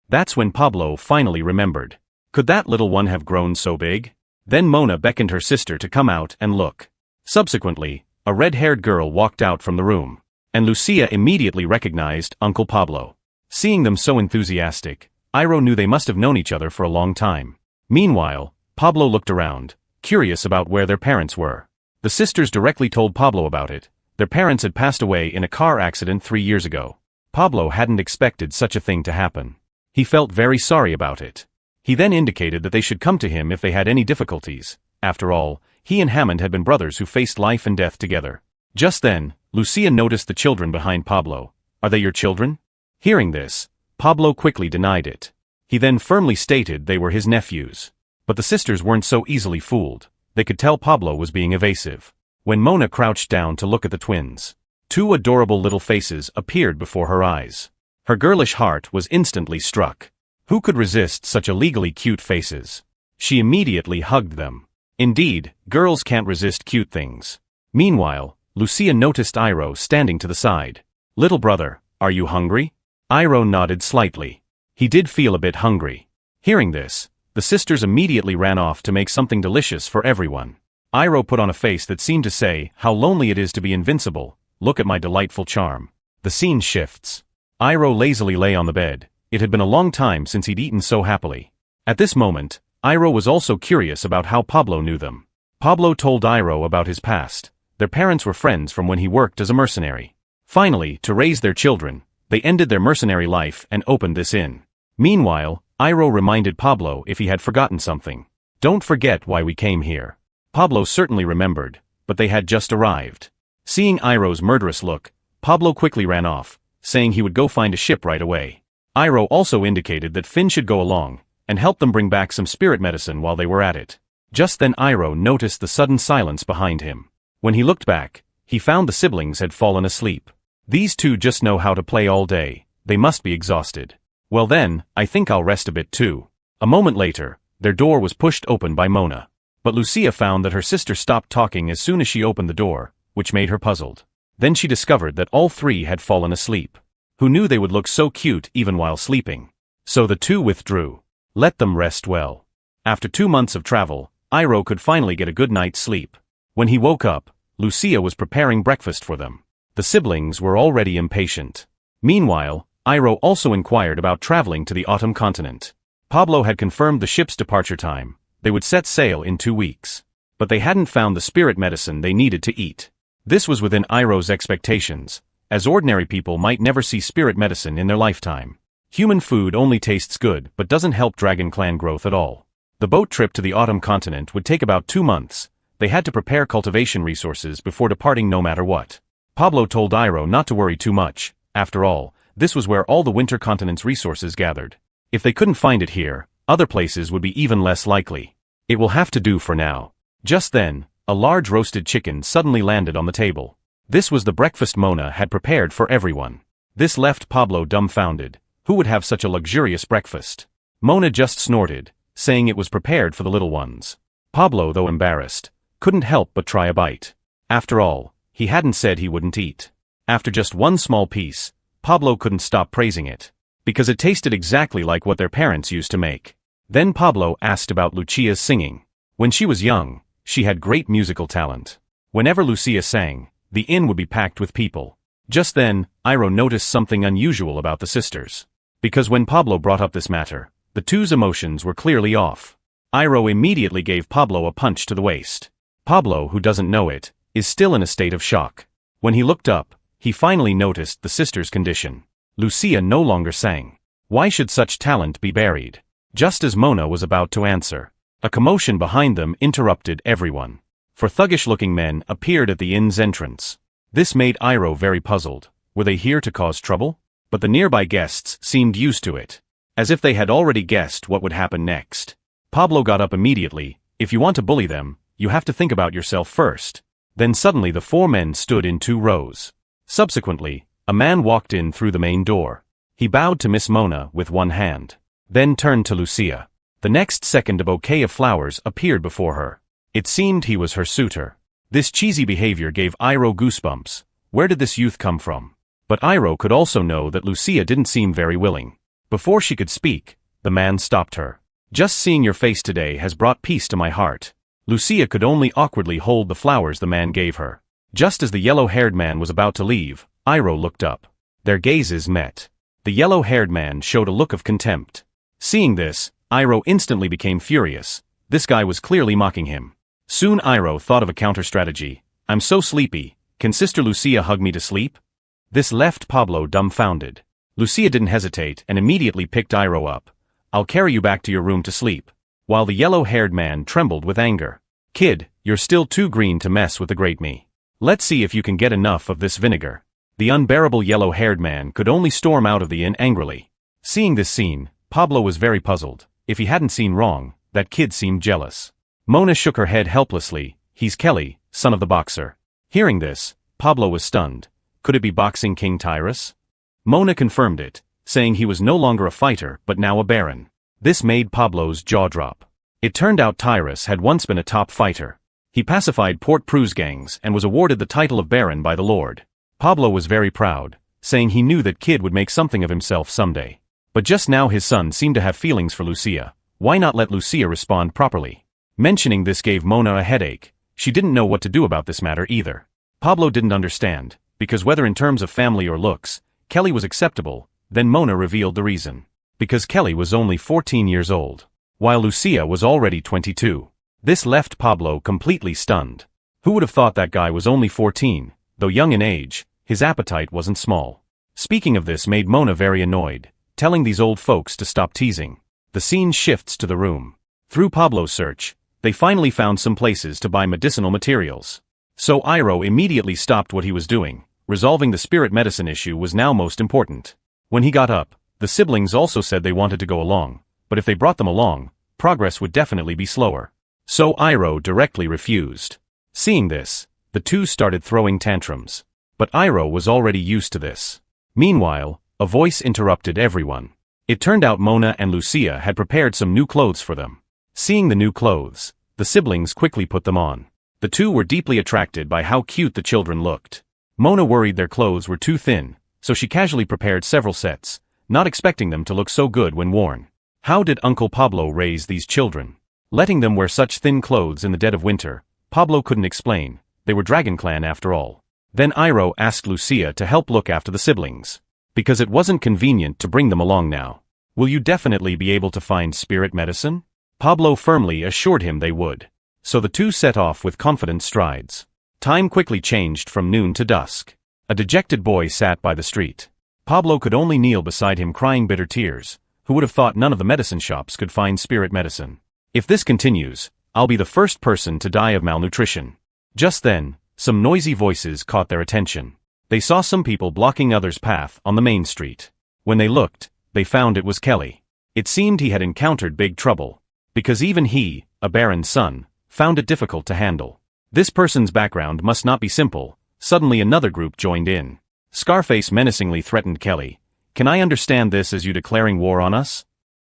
That's when Pablo finally remembered. Could that little one have grown so big? Then Mona beckoned her sister to come out and look. Subsequently, a red-haired girl walked out from the room, and Lucia immediately recognized Uncle Pablo. Seeing them so enthusiastic, Iroh knew they must have known each other for a long time. Meanwhile, Pablo looked around, curious about where their parents were. The sisters directly told Pablo about it. Their parents had passed away in a car accident 3 years ago. Pablo hadn't expected such a thing to happen. He felt very sorry about it. He then indicated that they should come to him if they had any difficulties. After all, he and Hammond had been brothers who faced life and death together. Just then, Lucia noticed the children behind Pablo. Are they your children? Hearing this, Pablo quickly denied it. He then firmly stated they were his nephews. But the sisters weren't so easily fooled. They could tell Pablo was being evasive. When Mona crouched down to look at the twins, 2 adorable little faces appeared before her eyes. Her girlish heart was instantly struck. Who could resist such illegally cute faces? She immediately hugged them. Indeed, girls can't resist cute things. Meanwhile, Lucia noticed Iroh standing to the side. Little brother, are you hungry? Iroh nodded slightly. He did feel a bit hungry. Hearing this, the sisters immediately ran off to make something delicious for everyone. Iroh put on a face that seemed to say, how lonely it is to be invincible. Look at my delightful charm. The scene shifts. Iroh lazily lay on the bed. It had been a long time since he'd eaten so happily. At this moment, Iroh was also curious about how Pablo knew them. Pablo told Iroh about his past. Their parents were friends from when he worked as a mercenary. Finally, to raise their children, they ended their mercenary life and opened this inn. Meanwhile, Iroh reminded Pablo if he had forgotten something. Don't forget why we came here. Pablo certainly remembered, but they had just arrived. Seeing Iroh's murderous look, Pablo quickly ran off, saying he would go find a ship right away. Iroh also indicated that Finn should go along, and help them bring back some spirit medicine while they were at it. Just then Iroh noticed the sudden silence behind him. When he looked back, he found the siblings had fallen asleep. These 2 just know how to play all day, they must be exhausted. Well then, I think I'll rest a bit too. A moment later, their door was pushed open by Mona. But Lucia found that her sister stopped talking as soon as she opened the door, which made her puzzled. Then she discovered that all 3 had fallen asleep. Who knew they would look so cute even while sleeping? So the 2 withdrew. Let them rest well. After 2 months of travel, Iroh could finally get a good night's sleep. When he woke up, Lucia was preparing breakfast for them. The siblings were already impatient. Meanwhile, Iroh also inquired about traveling to the autumn continent. Pablo had confirmed the ship's departure time. They would set sail in 2 weeks. But they hadn't found the spirit medicine they needed to eat. This was within Iroh's expectations, as ordinary people might never see spirit medicine in their lifetime. Human food only tastes good but doesn't help Dragon Clan growth at all. The boat trip to the autumn continent would take about 2 months. They had to prepare cultivation resources before departing no matter what. Pablo told Iroh not to worry too much. After all, this was where all the winter continent's resources gathered. If they couldn't find it here, other places would be even less likely. It will have to do for now. Just then, a large roasted chicken suddenly landed on the table. This was the breakfast Mona had prepared for everyone. This left Pablo dumbfounded. Who would have such a luxurious breakfast? Mona just snorted, saying it was prepared for the little ones. Pablo, though embarrassed, couldn't help but try a bite. After all, he hadn't said he wouldn't eat. After just one small piece, Pablo couldn't stop praising it, because it tasted exactly like what their parents used to make. Then Pablo asked about Lucia's singing. When she was young, she had great musical talent. Whenever Lucia sang, the inn would be packed with people. Just then, Iroh noticed something unusual about the sisters. Because when Pablo brought up this matter, the 2's emotions were clearly off. Iroh immediately gave Pablo a punch to the waist. Pablo, who doesn't know it, is still in a state of shock. When he looked up, he finally noticed the sisters' condition. Lucia no longer sang. Why should such talent be buried? Just as Mona was about to answer, a commotion behind them interrupted everyone. 4 thuggish-looking men appeared at the inn's entrance. This made Iroh very puzzled. Were they here to cause trouble? But the nearby guests seemed used to it, as if they had already guessed what would happen next. Pablo got up immediately. If you want to bully them, you have to think about yourself first. Then suddenly the 4 men stood in 2 rows. Subsequently, a man walked in through the main door. He bowed to Miss Mona with one hand, then turned to Lucia. The next second a bouquet of flowers appeared before her. It seemed he was her suitor. This cheesy behavior gave Iroh goosebumps. Where did this youth come from? But Iroh could also know that Lucia didn't seem very willing. Before she could speak, the man stopped her. Just seeing your face today has brought peace to my heart. Lucia could only awkwardly hold the flowers the man gave her. Just as the yellow-haired man was about to leave, Iroh looked up. Their gazes met. The yellow-haired man showed a look of contempt. Seeing this, Iroh instantly became furious. This guy was clearly mocking him. Soon Iroh thought of a counter-strategy. I'm so sleepy, can Sister Lucia hug me to sleep? This left Pablo dumbfounded. Lucia didn't hesitate and immediately picked Iroh up. I'll carry you back to your room to sleep. While the yellow-haired man trembled with anger. Kid, you're still too green to mess with the great me. Let's see if you can get enough of this vinegar. The unbearable yellow-haired man could only storm out of the inn angrily. Seeing this scene, Pablo was very puzzled. If he hadn't seen wrong, that kid seemed jealous. Mona shook her head helplessly. He's Kelly, son of the boxer. Hearing this, Pablo was stunned. Could it be Boxing King Tyrus? Mona confirmed it, saying he was no longer a fighter but now a baron. This made Pablo's jaw drop. It turned out Tyrus had once been a top fighter. He pacified Port-Pruz gangs and was awarded the title of baron by the Lord. Pablo was very proud, saying he knew that kid would make something of himself someday. But just now his son seemed to have feelings for Lucia. Why not let Lucia respond properly? Mentioning this gave Mona a headache. She didn't know what to do about this matter either. Pablo didn't understand, because whether in terms of family or looks, Kelly was acceptable. Then Mona revealed the reason. Because Kelly was only 14 years old, while Lucia was already 22. This left Pablo completely stunned. Who would have thought that guy was only 14, though young in age, his appetite wasn't small. Speaking of this made Mona very annoyed, telling these old folks to stop teasing. The scene shifts to the room. Through Pablo's search, they finally found some places to buy medicinal materials. So Iroh immediately stopped what he was doing. Resolving the spirit medicine issue was now most important. When he got up, the siblings also said they wanted to go along, but if they brought them along, progress would definitely be slower. So Iroh directly refused. Seeing this, the two started throwing tantrums. But Iroh was already used to this. Meanwhile, a voice interrupted everyone. It turned out Mona and Lucia had prepared some new clothes for them. Seeing the new clothes, the siblings quickly put them on. The two were deeply attracted by how cute the children looked. Mona worried their clothes were too thin, so she casually prepared several sets, not expecting them to look so good when worn. How did Uncle Pablo raise these children? Letting them wear such thin clothes in the dead of winter, Pablo couldn't explain. They were Dragon Clan after all. Then Iroh asked Lucia to help look after the siblings. Because it wasn't convenient to bring them along now. Will you definitely be able to find spirit medicine? Pablo firmly assured him they would. So the two set off with confident strides. Time quickly changed from noon to dusk. A dejected boy sat by the street. Pablo could only kneel beside him crying bitter tears. Who would have thought none of the medicine shops could find spirit medicine? If this continues, I'll be the first person to die of malnutrition. Just then, some noisy voices caught their attention. They saw some people blocking others' path on the main street. When they looked, they found it was Kelly. It seemed he had encountered big trouble. Because even he, a baron's son, found it difficult to handle. This person's background must not be simple. Suddenly another group joined in. Scarface menacingly threatened Kelly. Can I understand this as you declaring war on us?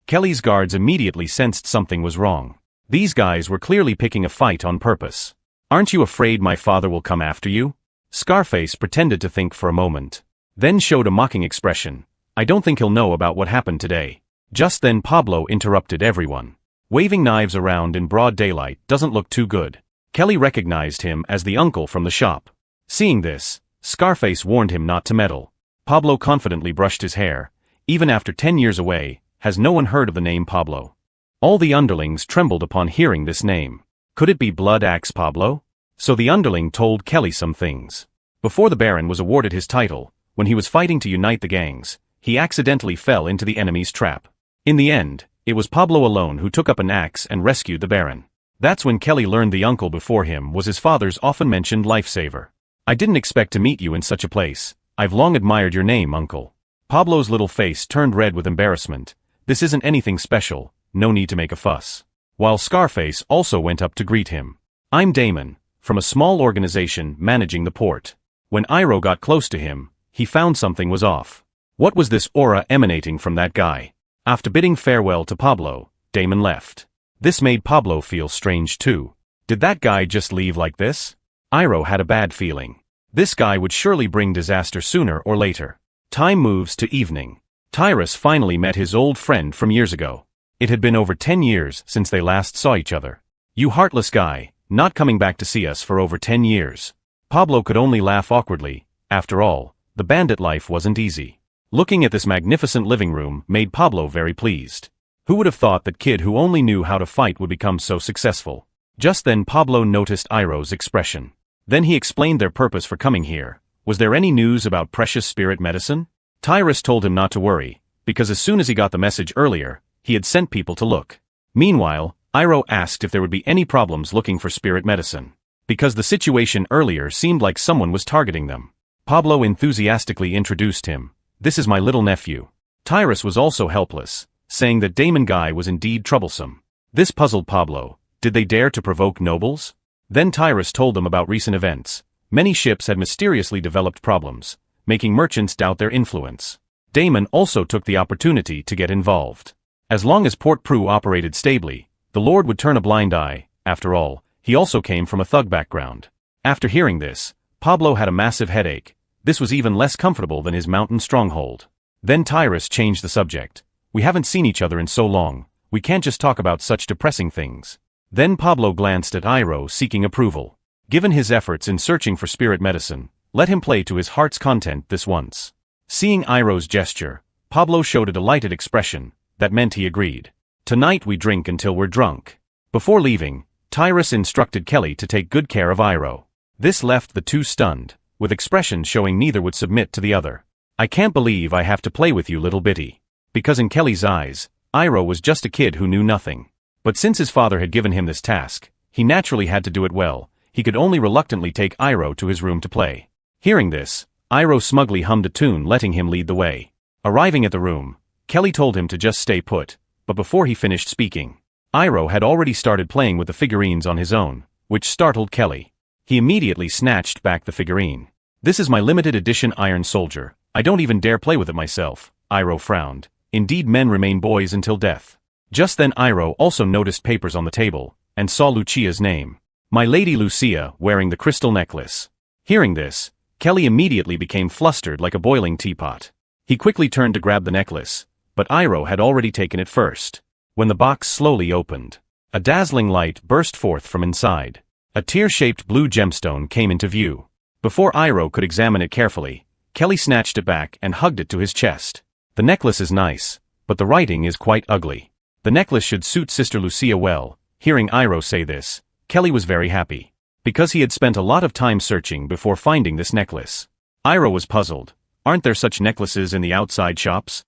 Kelly's guards immediately sensed something was wrong. These guys were clearly picking a fight on purpose. Aren't you afraid my father will come after you? Scarface pretended to think for a moment. Then showed a mocking expression. I don't think he'll know about what happened today. Just then Pablo interrupted everyone. Waving knives around in broad daylight doesn't look too good. Kelly recognized him as the uncle from the shop. Seeing this, Scarface warned him not to meddle. Pablo confidently brushed his hair. Even after 10 years away, has no one heard of the name Pablo? All the underlings trembled upon hearing this name. Could it be Blood Axe Pablo? So the underling told Kelly some things. Before the Baron was awarded his title, when he was fighting to unite the gangs, he accidentally fell into the enemy's trap. In the end, it was Pablo alone who took up an axe and rescued the Baron. That's when Kelly learned the uncle before him was his father's often mentioned lifesaver. I didn't expect to meet you in such a place. I've long admired your name, uncle. Pablo's little face turned red with embarrassment. This isn't anything special, no need to make a fuss. While Scarface also went up to greet him. I'm Damon, from a small organization managing the port. When Iroh got close to him, he found something was off. What was this aura emanating from that guy? After bidding farewell to Pablo, Damon left. This made Pablo feel strange too. Did that guy just leave like this? Iroh had a bad feeling. This guy would surely bring disaster sooner or later. Time moves to evening. Tyrus finally met his old friend from years ago. It had been over 10 years since they last saw each other. You heartless guy, not coming back to see us for over 10 years. Pablo could only laugh awkwardly. After all, the bandit life wasn't easy. Looking at this magnificent living room made Pablo very pleased. Who would have thought that kid who only knew how to fight would become so successful? Just then Pablo noticed Iroh's expression. Then he explained their purpose for coming here. Was there any news about precious spirit medicine? Tyrus told him not to worry, because as soon as he got the message earlier, he had sent people to look. Meanwhile, Iroh asked if there would be any problems looking for spirit medicine, because the situation earlier seemed like someone was targeting them. Pablo enthusiastically introduced him. This is my little nephew. Tyrus was also helpless, saying that Damon guy was indeed troublesome. This puzzled Pablo. Did they dare to provoke nobles? Then Tyrus told them about recent events. Many ships had mysteriously developed problems, making merchants doubt their influence. Damon also took the opportunity to get involved. As long as Port Prue operated stably, the Lord would turn a blind eye. After all, he also came from a thug background. After hearing this, Pablo had a massive headache. This was even less comfortable than his mountain stronghold. Then Tyrus changed the subject. We haven't seen each other in so long, we can't just talk about such depressing things. Then Pablo glanced at Iroh seeking approval. Given his efforts in searching for spirit medicine, let him play to his heart's content this once. Seeing Iroh's gesture, Pablo showed a delighted expression. That meant he agreed. Tonight we drink until we're drunk. Before leaving, Tyrus instructed Kelly to take good care of Iroh. This left the two stunned, with expressions showing neither would submit to the other. I can't believe I have to play with you, little bitty. Because in Kelly's eyes, Iroh was just a kid who knew nothing. But since his father had given him this task, he naturally had to do it well. He could only reluctantly take Iroh to his room to play. Hearing this, Iroh smugly hummed a tune letting him lead the way. Arriving at the room, Kelly told him to just stay put, but before he finished speaking, Iroh had already started playing with the figurines on his own, which startled Kelly. He immediately snatched back the figurine. This is my limited edition Iron Soldier. I don't even dare play with it myself. Iroh frowned. Indeed, men remain boys until death. Just then Iroh also noticed papers on the table, and saw Lucia's name. My lady Lucia, wearing the crystal necklace. Hearing this, Kelly immediately became flustered like a boiling teapot. He quickly turned to grab the necklace, but Iroh had already taken it first. When the box slowly opened, a dazzling light burst forth from inside. A tear-shaped blue gemstone came into view. Before Iroh could examine it carefully, Kelly snatched it back and hugged it to his chest. The necklace is nice, but the writing is quite ugly. The necklace should suit Sister Lucia well. Hearing Iroh say this, Kelly was very happy, because he had spent a lot of time searching before finding this necklace. Iroh was puzzled. Aren't there such necklaces in the outside shops?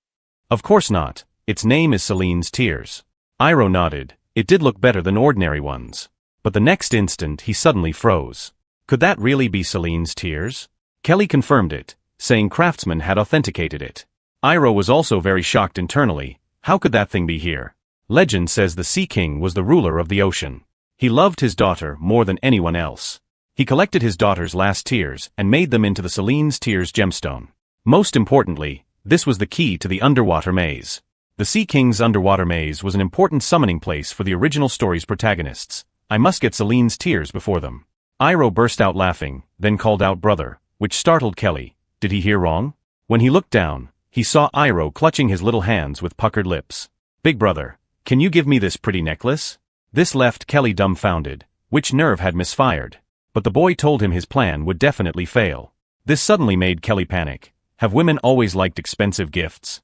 Of course not. Its name is Celine's Tears. Iroh nodded. It did look better than ordinary ones. But the next instant he suddenly froze. Could that really be Celine's Tears? Kelly confirmed it, saying craftsmen had authenticated it. Iroh was also very shocked internally. How could that thing be here? Legend says the Sea King was the ruler of the ocean. He loved his daughter more than anyone else. He collected his daughter's last tears and made them into the Celine's Tears gemstone. Most importantly, this was the key to the underwater maze. The Sea King's underwater maze was an important summoning place for the original story's protagonists. I must get Celine's Tears before them. Iroh burst out laughing, then called out brother, which startled Kelly. Did he hear wrong? When he looked down, he saw Iroh clutching his little hands with puckered lips. Big brother, can you give me this pretty necklace? This left Kelly dumbfounded. Which nerve had misfired? But the boy told him his plan would definitely fail. This suddenly made Kelly panic. Have women always liked expensive gifts?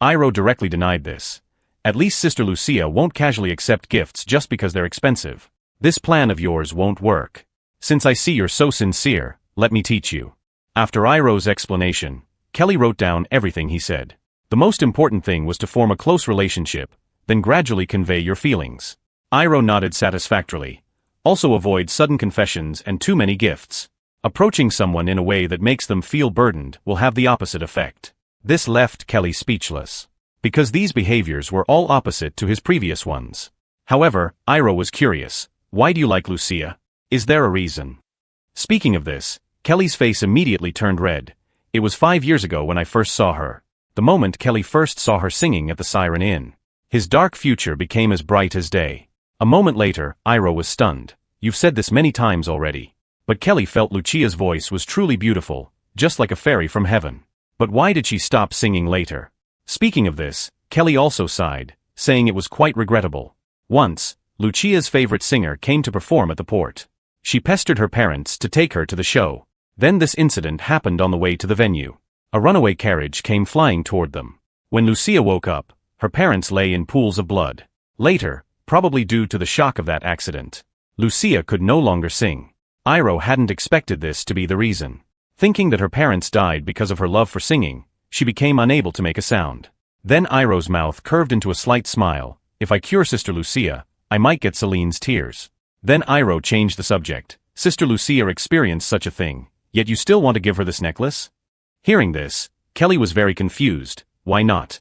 Iroh directly denied this. At least Sister Lucia won't casually accept gifts just because they're expensive. This plan of yours won't work. Since I see you're so sincere, let me teach you. After Iroh's explanation, Kelly wrote down everything he said. The most important thing was to form a close relationship, then gradually convey your feelings. Iroh nodded satisfactorily. Also avoid sudden confessions and too many gifts. Approaching someone in a way that makes them feel burdened will have the opposite effect. This left Kelly speechless, because these behaviors were all opposite to his previous ones. However, Iroh was curious. Why do you like Lucia? Is there a reason? Speaking of this, Kelly's face immediately turned red. It was 5 years ago when I first saw her. The moment Kelly first saw her singing at the Siren Inn. His dark future became as bright as day. A moment later, Iroh was stunned. You've said this many times already. But Kelly felt Lucia's voice was truly beautiful, just like a fairy from heaven. But why did she stop singing later? Speaking of this, Kelly also sighed, saying it was quite regrettable. Once, Lucia's favorite singer came to perform at the port. She pestered her parents to take her to the show. Then this incident happened on the way to the venue. A runaway carriage came flying toward them. When Lucia woke up, her parents lay in pools of blood. Later, probably due to the shock of that accident, Lucia could no longer sing. Iroh hadn't expected this to be the reason. Thinking that her parents died because of her love for singing, she became unable to make a sound. Then Iroh's mouth curved into a slight smile. If I cure Sister Lucia, I might get Celine's tears. Then Iroh changed the subject. Sister Lucia experienced such a thing, yet you still want to give her this necklace? Hearing this, Kelly was very confused. Why not?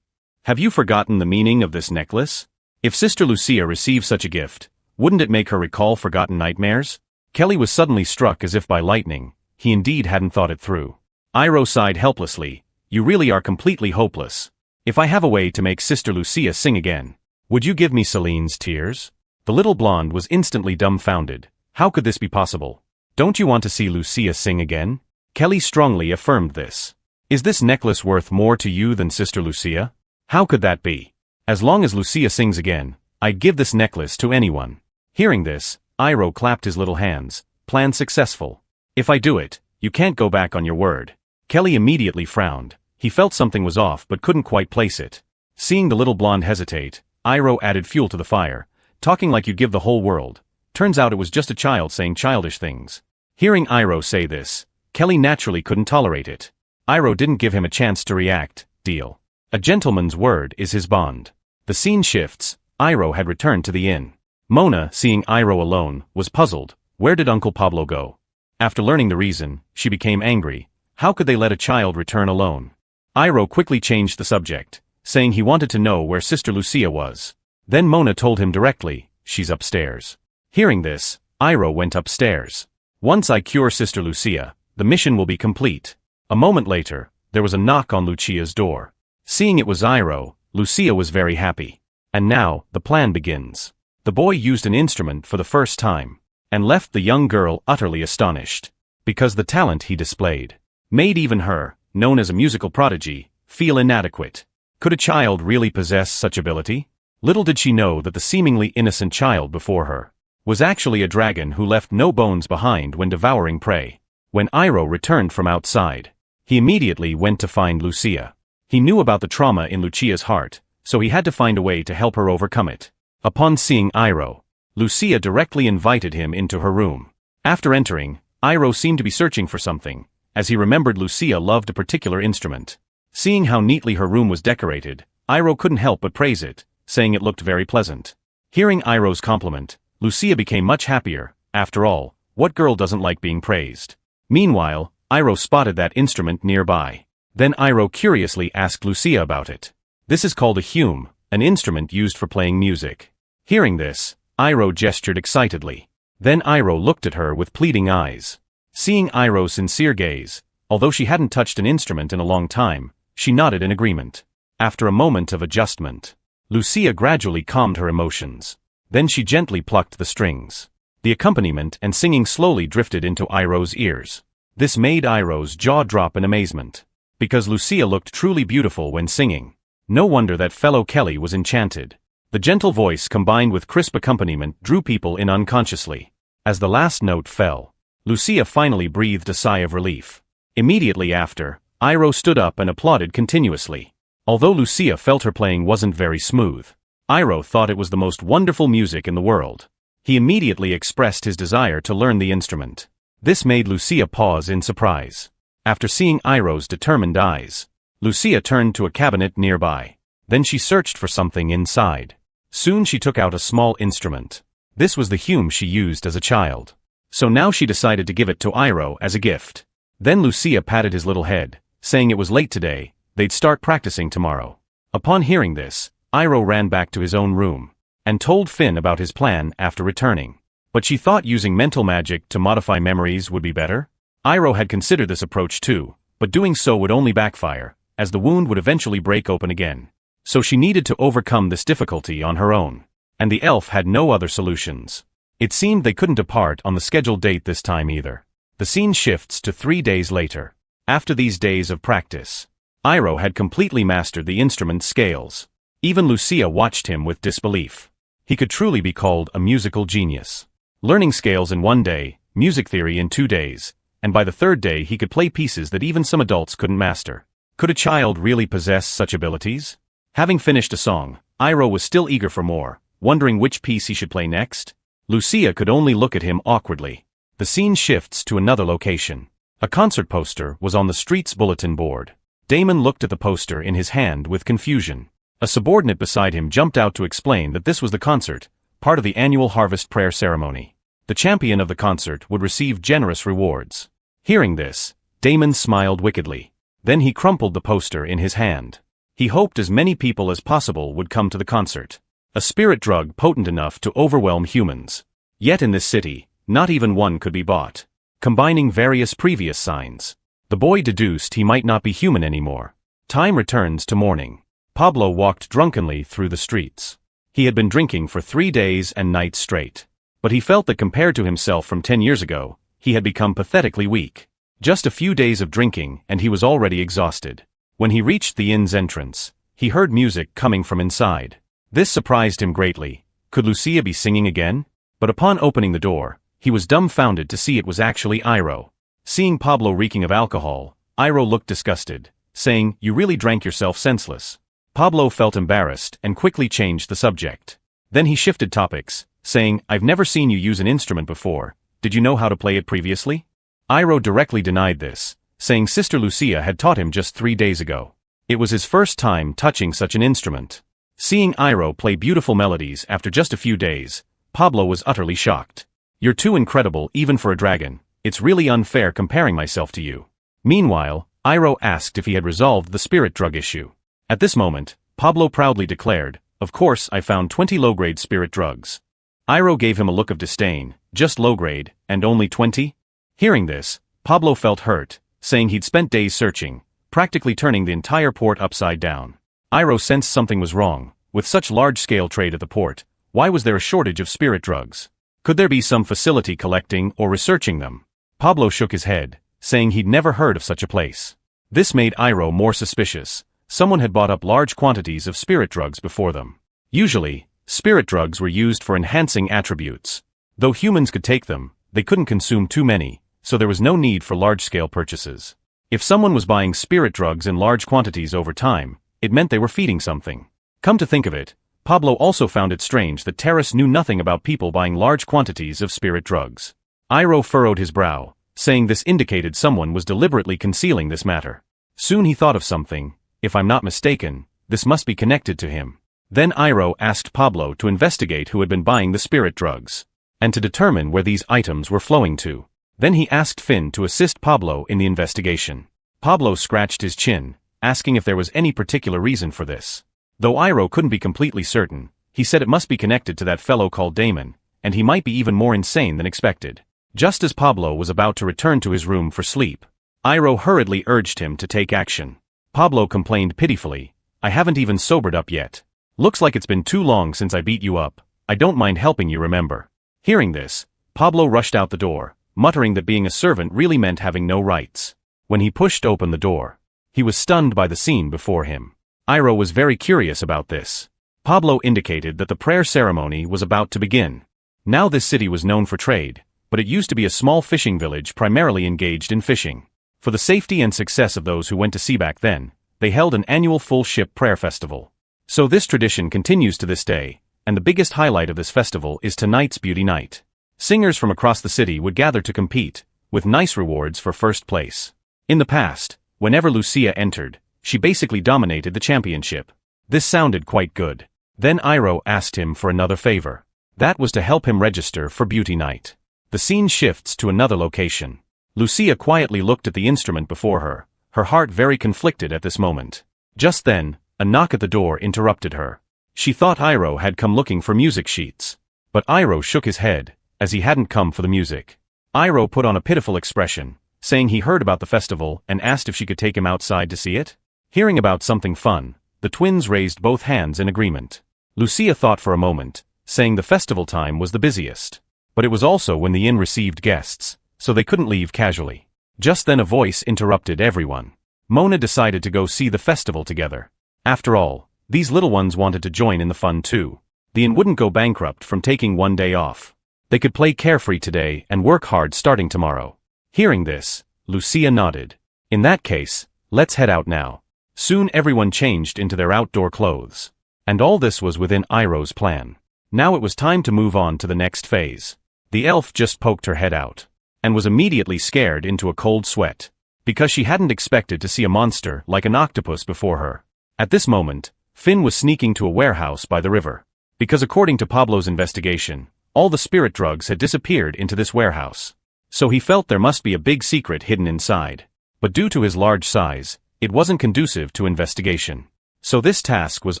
Have you forgotten the meaning of this necklace? If Sister Lucia received such a gift, wouldn't it make her recall forgotten nightmares? Kelly was suddenly struck as if by lightning. He indeed hadn't thought it through. Iroh sighed helplessly. You really are completely hopeless. If I have a way to make Sister Lucia sing again, would you give me Celine's tears? The little blonde was instantly dumbfounded. How could this be possible? Don't you want to see Lucia sing again? Kelly strongly affirmed this. Is this necklace worth more to you than Sister Lucia? How could that be? As long as Lucia sings again, I'd give this necklace to anyone. Hearing this, Iroh clapped his little hands. Plan successful. If I do it, you can't go back on your word. Kelly immediately frowned. He felt something was off but couldn't quite place it. Seeing the little blonde hesitate, Iroh added fuel to the fire. Talking like you'd give the whole world. Turns out it was just a child saying childish things. Hearing Iroh say this, Kelly naturally couldn't tolerate it. Iroh didn't give him a chance to react. Deal. A gentleman's word is his bond. The scene shifts. Iroh had returned to the inn. Mona, seeing Iroh alone, was puzzled. Where did Uncle Pablo go? After learning the reason, she became angry. How could they let a child return alone? Iroh quickly changed the subject, saying he wanted to know where Sister Lucia was. Then Mona told him directly, she's upstairs. Hearing this, Iroh went upstairs. Once I cure Sister Lucia, the mission will be complete. A moment later, there was a knock on Lucia's door. Seeing it was Iroh, Lucia was very happy. And now, the plan begins. The boy used an instrument for the first time, and left the young girl utterly astonished, because the talent he displayed made even her, known as a musical prodigy, feel inadequate. Could a child really possess such ability? Little did she know that the seemingly innocent child before her was actually a dragon who left no bones behind when devouring prey. When Iroh returned from outside, he immediately went to find Lucia. He knew about the trauma in Lucia's heart, so he had to find a way to help her overcome it. Upon seeing Iroh, Lucia directly invited him into her room. After entering, Iroh seemed to be searching for something, as he remembered Lucia loved a particular instrument. Seeing how neatly her room was decorated, Iroh couldn't help but praise it, saying it looked very pleasant. Hearing Iroh's compliment, Lucia became much happier. After all, what girl doesn't like being praised? Meanwhile, Iroh spotted that instrument nearby. Then Iroh curiously asked Lucia about it. This is called a hume, an instrument used for playing music. Hearing this, Iroh gestured excitedly. Then Iroh looked at her with pleading eyes. Seeing Iroh's sincere gaze, although she hadn't touched an instrument in a long time, she nodded in agreement. After a moment of adjustment, Lucia gradually calmed her emotions. Then she gently plucked the strings. The accompaniment and singing slowly drifted into Iroh's ears. This made Iroh's jaw drop in amazement, because Lucia looked truly beautiful when singing. No wonder that fellow Kelly was enchanted. The gentle voice combined with crisp accompaniment drew people in unconsciously. As the last note fell, Lucia finally breathed a sigh of relief. Immediately after, Iroh stood up and applauded continuously. Although Lucia felt her playing wasn't very smooth, Iroh thought it was the most wonderful music in the world. He immediately expressed his desire to learn the instrument. This made Lucia pause in surprise. After seeing Iroh's determined eyes, Lucia turned to a cabinet nearby. Then she searched for something inside. Soon she took out a small instrument. This was the hume she used as a child. So now she decided to give it to Iroh as a gift. Then Lucia patted his little head, saying it was late today, they'd start practicing tomorrow. Upon hearing this, Iroh ran back to his own room, and told Finn about his plan after returning. But she thought using mental magic to modify memories would be better. Iroh had considered this approach too, but doing so would only backfire, as the wound would eventually break open again. So she needed to overcome this difficulty on her own. And the elf had no other solutions. It seemed they couldn't depart on the scheduled date this time either. The scene shifts to 3 days later. After these days of practice, Iroh had completely mastered the instrument's scales. Even Lucia watched him with disbelief. He could truly be called a musical genius. Learning scales in 1 day, music theory in 2 days, and by the 3rd day he could play pieces that even some adults couldn't master. Could a child really possess such abilities? Having finished a song, Iroh was still eager for more, wondering which piece he should play next. Lucia could only look at him awkwardly. The scene shifts to another location. A concert poster was on the street's bulletin board. Damon looked at the poster in his hand with confusion. A subordinate beside him jumped out to explain that this was the concert, part of the annual harvest prayer ceremony. The champion of the concert would receive generous rewards. Hearing this, Damon smiled wickedly. Then he crumpled the poster in his hand. He hoped as many people as possible would come to the concert. A spirit drug potent enough to overwhelm humans. Yet in this city, not even one could be bought. Combining various previous signs, the boy deduced he might not be human anymore. Time returns to morning. Pablo walked drunkenly through the streets. He had been drinking for 3 days and nights straight. But he felt that compared to himself from 10 years ago, he had become pathetically weak. Just a few days of drinking and he was already exhausted. When he reached the inn's entrance, he heard music coming from inside. This surprised him greatly. Could Lucia be singing again? But upon opening the door, he was dumbfounded to see it was actually Iroh. Seeing Pablo reeking of alcohol, Iroh looked disgusted, saying, "You really drank yourself senseless." Pablo felt embarrassed and quickly changed the subject. Then he shifted topics, saying, "I've never seen you use an instrument before. Did you know how to play it previously?" Iroh directly denied this, saying Sister Lucia had taught him just 3 days ago. It was his first time touching such an instrument. Seeing Iroh play beautiful melodies after just a few days, Pablo was utterly shocked. "You're too incredible even for a dragon. It's really unfair comparing myself to you." Meanwhile, Iroh asked if he had resolved the spirit drug issue. At this moment, Pablo proudly declared, "Of course I found 20 low-grade spirit drugs." Iroh gave him a look of disdain. "Just low-grade, and only 20? Hearing this, Pablo felt hurt, saying he'd spent days searching, practically turning the entire port upside down. Iroh sensed something was wrong. With such large-scale trade at the port, why was there a shortage of spirit drugs? Could there be some facility collecting or researching them? Pablo shook his head, saying he'd never heard of such a place. This made Iroh more suspicious. Someone had bought up large quantities of spirit drugs before them. Usually, spirit drugs were used for enhancing attributes. Though humans could take them, they couldn't consume too many, so there was no need for large-scale purchases. If someone was buying spirit drugs in large quantities over time, it meant they were feeding something. Come to think of it, Pablo also found it strange that Terrace knew nothing about people buying large quantities of spirit drugs. Iroh furrowed his brow, saying this indicated someone was deliberately concealing this matter. Soon he thought of something. If I'm not mistaken, this must be connected to him. Then Iroh asked Pablo to investigate who had been buying the spirit drugs, and to determine where these items were flowing to. Then he asked Finn to assist Pablo in the investigation. Pablo scratched his chin, asking if there was any particular reason for this. Though Iroh couldn't be completely certain, he said it must be connected to that fellow called Damon, and he might be even more insane than expected. Just as Pablo was about to return to his room for sleep, Iroh hurriedly urged him to take action. Pablo complained pitifully, "I haven't even sobered up yet. Looks like it's been too long since I beat you up. I don't mind helping you remember." Hearing this, Pablo rushed out the door, muttering that being a servant really meant having no rights. When he pushed open the door, he was stunned by the scene before him. Iroh was very curious about this. Pablo indicated that the prayer ceremony was about to begin. Now this city was known for trade, but it used to be a small fishing village primarily engaged in fishing. For the safety and success of those who went to sea back then, they held an annual full-ship prayer festival. So this tradition continues to this day, and the biggest highlight of this festival is tonight's beauty night. Singers from across the city would gather to compete, with nice rewards for first place. In the past, whenever Lucia entered, she basically dominated the championship. This sounded quite good. Then Iroh asked him for another favor. That was to help him register for beauty night. The scene shifts to another location. Lucia quietly looked at the instrument before her heart very conflicted at this moment. Just then, a knock at the door interrupted her. She thought Iroh had come looking for music sheets. But Iroh shook his head, as he hadn't come for the music. Iroh put on a pitiful expression, saying he heard about the festival and asked if she could take him outside to see it. Hearing about something fun, the twins raised both hands in agreement. Lucia thought for a moment, saying the festival time was the busiest. But it was also when the inn received guests, so they couldn't leave casually. Just then a voice interrupted everyone. Mona decided to go see the festival together. After all, these little ones wanted to join in the fun too. The inn wouldn't go bankrupt from taking one day off. They could play carefree today and work hard starting tomorrow. Hearing this, Lucia nodded. In that case, let's head out now. Soon everyone changed into their outdoor clothes. And all this was within Iroh's plan. Now it was time to move on to the next phase. The elf just poked her head out, and was immediately scared into a cold sweat, because she hadn't expected to see a monster like an octopus before her. At this moment, Finn was sneaking to a warehouse by the river, because according to Pablo's investigation, all the spirit drugs had disappeared into this warehouse. So he felt there must be a big secret hidden inside. But due to his large size, it wasn't conducive to investigation. So this task was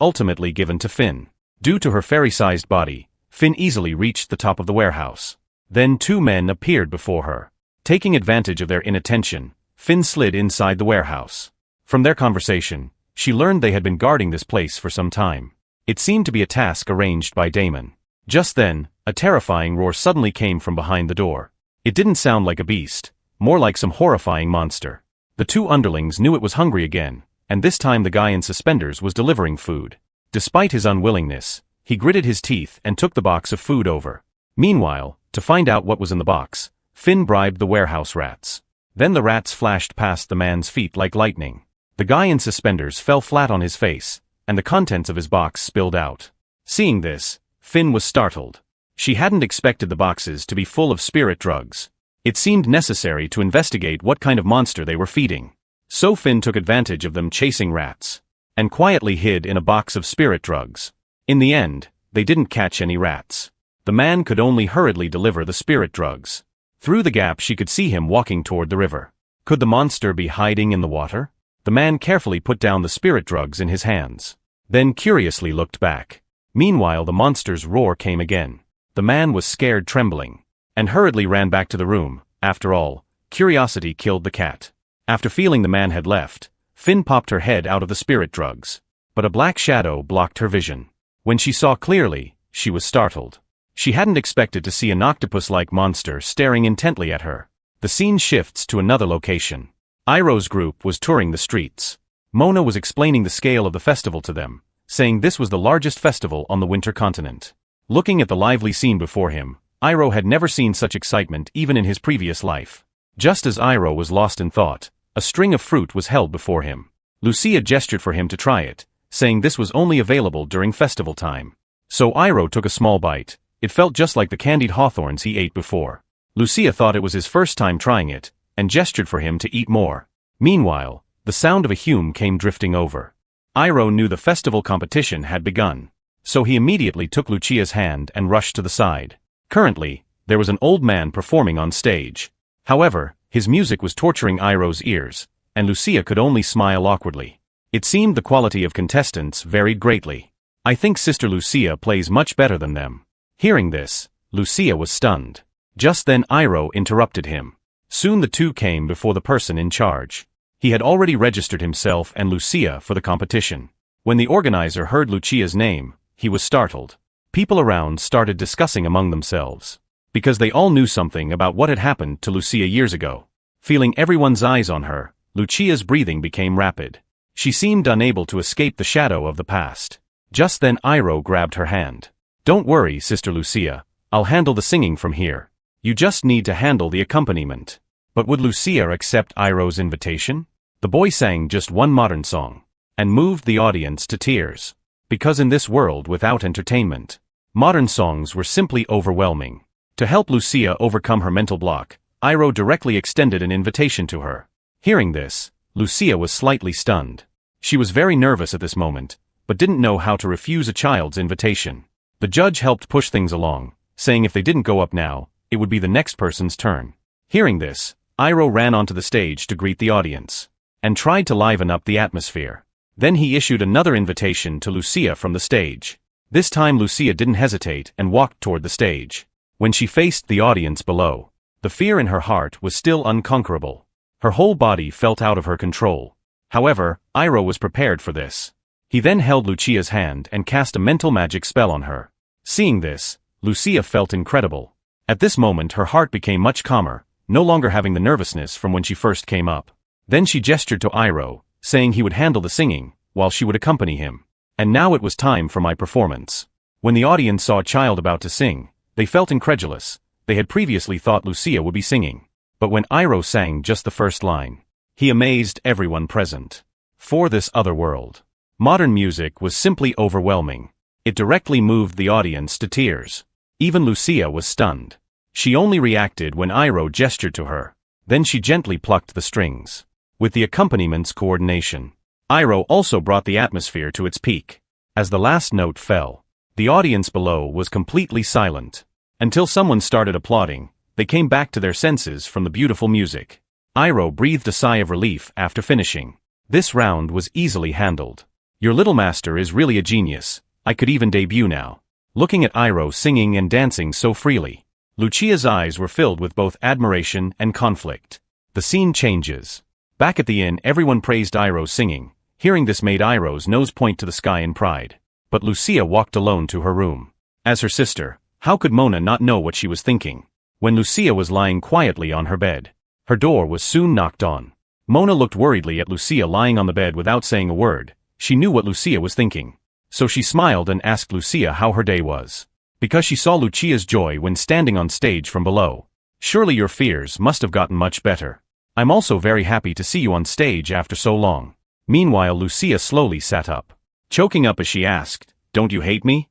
ultimately given to Finn. Due to her fairy-sized body, Finn easily reached the top of the warehouse. Then two men appeared before her. Taking advantage of their inattention, Finn slid inside the warehouse. From their conversation, she learned they had been guarding this place for some time. It seemed to be a task arranged by Damon. Just then, a terrifying roar suddenly came from behind the door. It didn't sound like a beast, more like some horrifying monster. The two underlings knew it was hungry again, and this time the guy in suspenders was delivering food. Despite his unwillingness, he gritted his teeth and took the box of food over. Meanwhile, to find out what was in the box, Finn bribed the warehouse rats. Then the rats flashed past the man's feet like lightning. The guy in suspenders fell flat on his face, and the contents of his box spilled out. Seeing this, Finn was startled. She hadn't expected the boxes to be full of spirit drugs. It seemed necessary to investigate what kind of monster they were feeding. So Finn took advantage of them chasing rats, and quietly hid in a box of spirit drugs. In the end, they didn't catch any rats. The man could only hurriedly deliver the spirit drugs. Through the gap she could see him walking toward the river. Could the monster be hiding in the water? The man carefully put down the spirit drugs in his hands, then curiously looked back. Meanwhile the monster's roar came again. The man was scared trembling, and hurriedly ran back to the room. After all, curiosity killed the cat. After feeling the man had left, Finn popped her head out of the spirit drugs. But a black shadow blocked her vision. When she saw clearly, she was startled. She hadn't expected to see an octopus-like monster staring intently at her. The scene shifts to another location. Iroh's group was touring the streets. Mona was explaining the scale of the festival to them, saying this was the largest festival on the winter continent. Looking at the lively scene before him, Iroh had never seen such excitement even in his previous life. Just as Iroh was lost in thought, a string of fruit was held before him. Lucia gestured for him to try it, saying this was only available during festival time. So Iroh took a small bite. It felt just like the candied hawthorns he ate before. Lucia thought it was his first time trying it, and gestured for him to eat more. Meanwhile, the sound of a Hume came drifting over. Iroh knew the festival competition had begun, so he immediately took Lucia's hand and rushed to the side. Currently, there was an old man performing on stage. However, his music was torturing Iroh's ears, and Lucia could only smile awkwardly. It seemed the quality of contestants varied greatly. I think Sister Lucia plays much better than them. Hearing this, Lucia was stunned. Just then Iroh interrupted him. Soon the two came before the person in charge. He had already registered himself and Lucia for the competition. When the organizer heard Lucia's name, he was startled. People around started discussing among themselves, because they all knew something about what had happened to Lucia years ago. Feeling everyone's eyes on her, Lucia's breathing became rapid. She seemed unable to escape the shadow of the past. Just then Iroh grabbed her hand. "Don't worry, Sister Lucia, I'll handle the singing from here. You just need to handle the accompaniment." But would Lucia accept Iroh's invitation? The boy sang just one modern song, and moved the audience to tears. Because in this world without entertainment, modern songs were simply overwhelming. To help Lucia overcome her mental block, Iroh directly extended an invitation to her. Hearing this, Lucia was slightly stunned. She was very nervous at this moment, but didn't know how to refuse a child's invitation. The judge helped push things along, saying if they didn't go up now, it would be the next person's turn. Hearing this, Iroh ran onto the stage to greet the audience, and tried to liven up the atmosphere. Then he issued another invitation to Lucia from the stage. This time Lucia didn't hesitate and walked toward the stage. When she faced the audience below, the fear in her heart was still unconquerable. Her whole body felt out of her control. However, Iroh was prepared for this. He then held Lucia's hand and cast a mental magic spell on her. Seeing this, Lucia felt incredible. At this moment her heart became much calmer, no longer having the nervousness from when she first came up. Then she gestured to Iroh, saying he would handle the singing, while she would accompany him. And now it was time for my performance. When the audience saw a child about to sing, they felt incredulous. They had previously thought Lucia would be singing. But when Iroh sang just the first line, he amazed everyone present. For this other world, modern music was simply overwhelming. It directly moved the audience to tears. Even Lucia was stunned. She only reacted when Iroh gestured to her. Then she gently plucked the strings. With the accompaniment coordination, Iroh also brought the atmosphere to its peak. As the last note fell, the audience below was completely silent. Until someone started applauding, they came back to their senses from the beautiful music. Iroh breathed a sigh of relief after finishing. This round was easily handled. Your little master is really a genius. I could even debut now. Looking at Iroh singing and dancing so freely, Lucia's eyes were filled with both admiration and conflict. The scene changes. Back at the inn, everyone praised Iroh's singing. Hearing this made Iroh's nose point to the sky in pride. But Lucia walked alone to her room. As her sister, how could Mona not know what she was thinking? When Lucia was lying quietly on her bed, her door was soon knocked on. Mona looked worriedly at Lucia lying on the bed without saying a word. She knew what Lucia was thinking. So she smiled and asked Lucia how her day was. Because she saw Lucia's joy when standing on stage from below. Surely your fears must have gotten much better. I'm also very happy to see you on stage after so long. Meanwhile, Lucia slowly sat up. Choking up as she asked, "Don't you hate me?"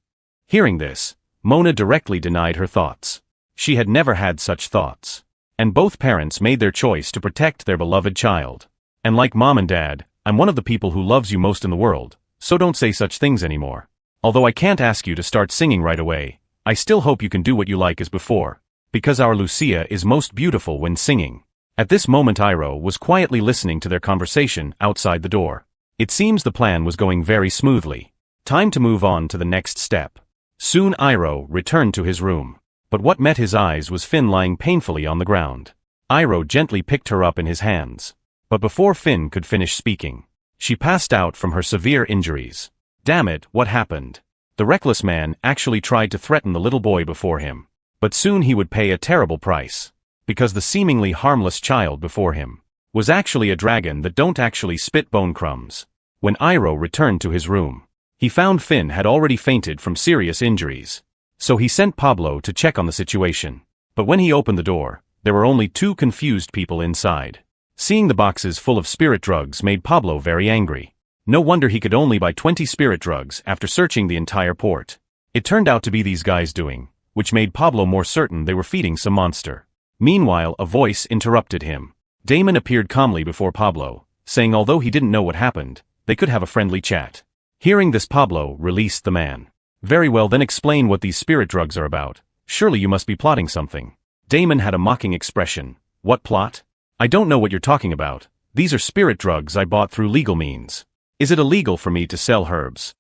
Hearing this, Mona directly denied her thoughts. She had never had such thoughts. And both parents made their choice to protect their beloved child. And like mom and dad, I'm one of the people who loves you most in the world, so don't say such things anymore. Although I can't ask you to start singing right away, I still hope you can do what you like as before. Because our Lucia is most beautiful when singing. At this moment Iroh was quietly listening to their conversation outside the door. It seems the plan was going very smoothly. Time to move on to the next step. Soon Iroh returned to his room. But what met his eyes was Finn lying painfully on the ground. Iroh gently picked her up in his hands. But before Finn could finish speaking, she passed out from her severe injuries. Damn it, what happened? The reckless man actually tried to threaten the little boy before him. But soon he would pay a terrible price. Because the seemingly harmless child before him was actually a dragon that don't actually spit bone crumbs. When Iroh returned to his room, he found Finn had already fainted from serious injuries. So he sent Pablo to check on the situation. But when he opened the door, there were only two confused people inside. Seeing the boxes full of spirit drugs made Pablo very angry. No wonder he could only buy 20 spirit drugs after searching the entire port. It turned out to be these guys doing, which made Pablo more certain they were feeding some monster. Meanwhile, a voice interrupted him. Damon appeared calmly before Pablo, saying although he didn't know what happened, they could have a friendly chat. Hearing this, Pablo released the man. Very well, then explain what these spirit drugs are about. Surely you must be plotting something. Damon had a mocking expression. What plot? I don't know what you're talking about. These are spirit drugs I bought through legal means. Is it illegal for me to sell herbs?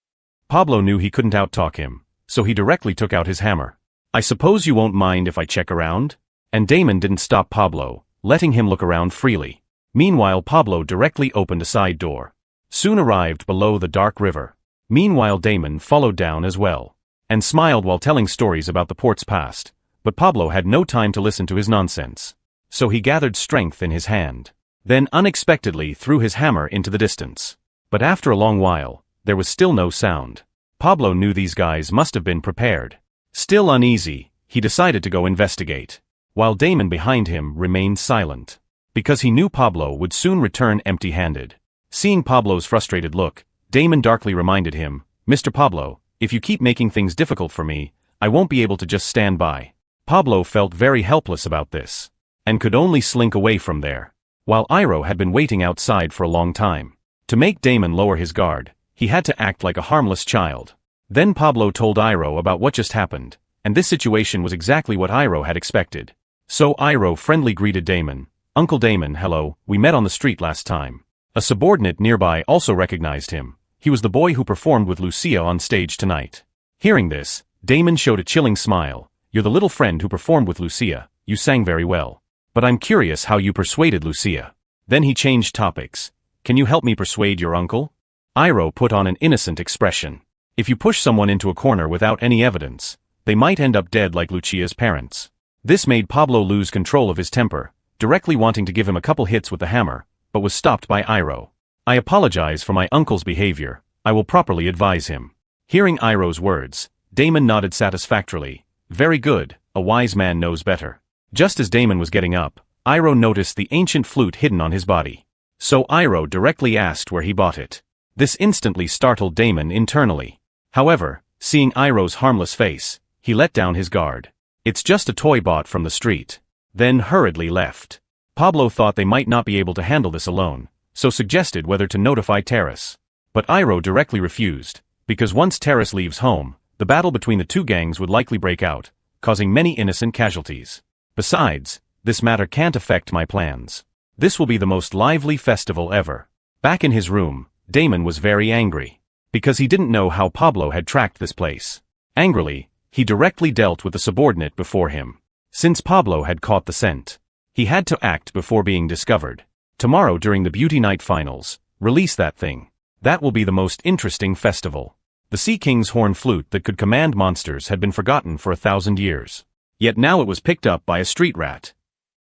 Pablo knew he couldn't outtalk him, so he directly took out his hammer. I suppose you won't mind if I check around? And Damon didn't stop Pablo, letting him look around freely. Meanwhile, Pablo directly opened a side door. Soon arrived below the dark river. Meanwhile, Damon followed down as well, and smiled while telling stories about the port's past. But Pablo had no time to listen to his nonsense. So he gathered strength in his hand. Then unexpectedly threw his hammer into the distance. But after a long while, there was still no sound. Pablo knew these guys must have been prepared. Still uneasy, he decided to go investigate. While Damon behind him remained silent. Because he knew Pablo would soon return empty-handed. Seeing Pablo's frustrated look, Damon darkly reminded him, Mr. Pablo, if you keep making things difficult for me, I won't be able to just stand by. Pablo felt very helpless about this. And could only slink away from there. While Iroh had been waiting outside for a long time. To make Damon lower his guard, he had to act like a harmless child. Then Pablo told Iroh about what just happened, and this situation was exactly what Iroh had expected. So Iroh friendly greeted Damon. Uncle Damon, hello, we met on the street last time. A subordinate nearby also recognized him. He was the boy who performed with Lucia on stage tonight. Hearing this, Damon showed a chilling smile. You're the little friend who performed with Lucia. You sang very well. But I'm curious how you persuaded Lucia. Then he changed topics. Can you help me persuade your uncle? Iroh put on an innocent expression. If you push someone into a corner without any evidence, they might end up dead like Lucia's parents. This made Pablo lose control of his temper, directly wanting to give him a couple hits with the hammer, but was stopped by Iroh. I apologize for my uncle's behavior, I will properly advise him. Hearing Iroh's words, Damon nodded satisfactorily. Very good, a wise man knows better. Just as Damon was getting up, Iroh noticed the ancient flute hidden on his body. So Iroh directly asked where he bought it. This instantly startled Damon internally. However, seeing Iroh's harmless face, he let down his guard. It's just a toy bought from the street. Then hurriedly left. Pablo thought they might not be able to handle this alone, so suggested whether to notify Terrace. But Iroh directly refused, because once Terrace leaves home, the battle between the two gangs would likely break out, causing many innocent casualties. Besides, this matter can't affect my plans. This will be the most lively festival ever. Back in his room, Damon was very angry, because he didn't know how Pablo had tracked this place. Angrily, he directly dealt with the subordinate before him. Since Pablo had caught the scent, he had to act before being discovered. Tomorrow during the Beauty Night Finals, release that thing. That will be the most interesting festival. The Sea King's horn flute that could command monsters had been forgotten for 1,000 years. Yet now it was picked up by a street rat.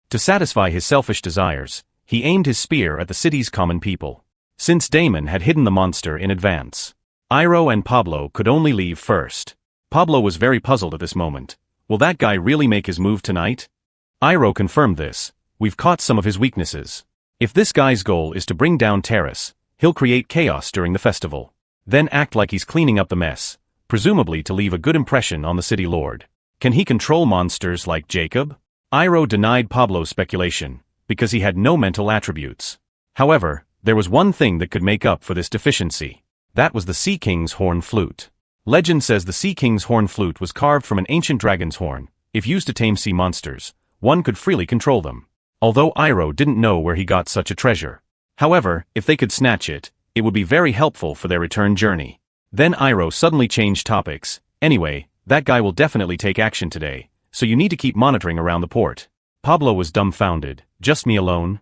To satisfy his selfish desires, he aimed his spear at the city's common people. Since Damon had hidden the monster in advance, Iroh and Pablo could only leave first. Pablo was very puzzled at this moment. Will that guy really make his move tonight? Iroh confirmed this. We've caught some of his weaknesses. If this guy's goal is to bring down Terrace, he'll create chaos during the festival. Then act like he's cleaning up the mess, presumably to leave a good impression on the city lord. Can he control monsters like Jacob? Iroh denied Pablo's speculation, because he had no mental attributes. However, there was one thing that could make up for this deficiency. That was the Sea King's horn flute. Legend says the Sea King's horn flute was carved from an ancient dragon's horn. If used to tame sea monsters, one could freely control them. Although Iroh didn't know where he got such a treasure. However, if they could snatch it, it would be very helpful for their return journey. Then Iroh suddenly changed topics. Anyway, that guy will definitely take action today, so you need to keep monitoring around the port. Pablo was dumbfounded. Just me alone?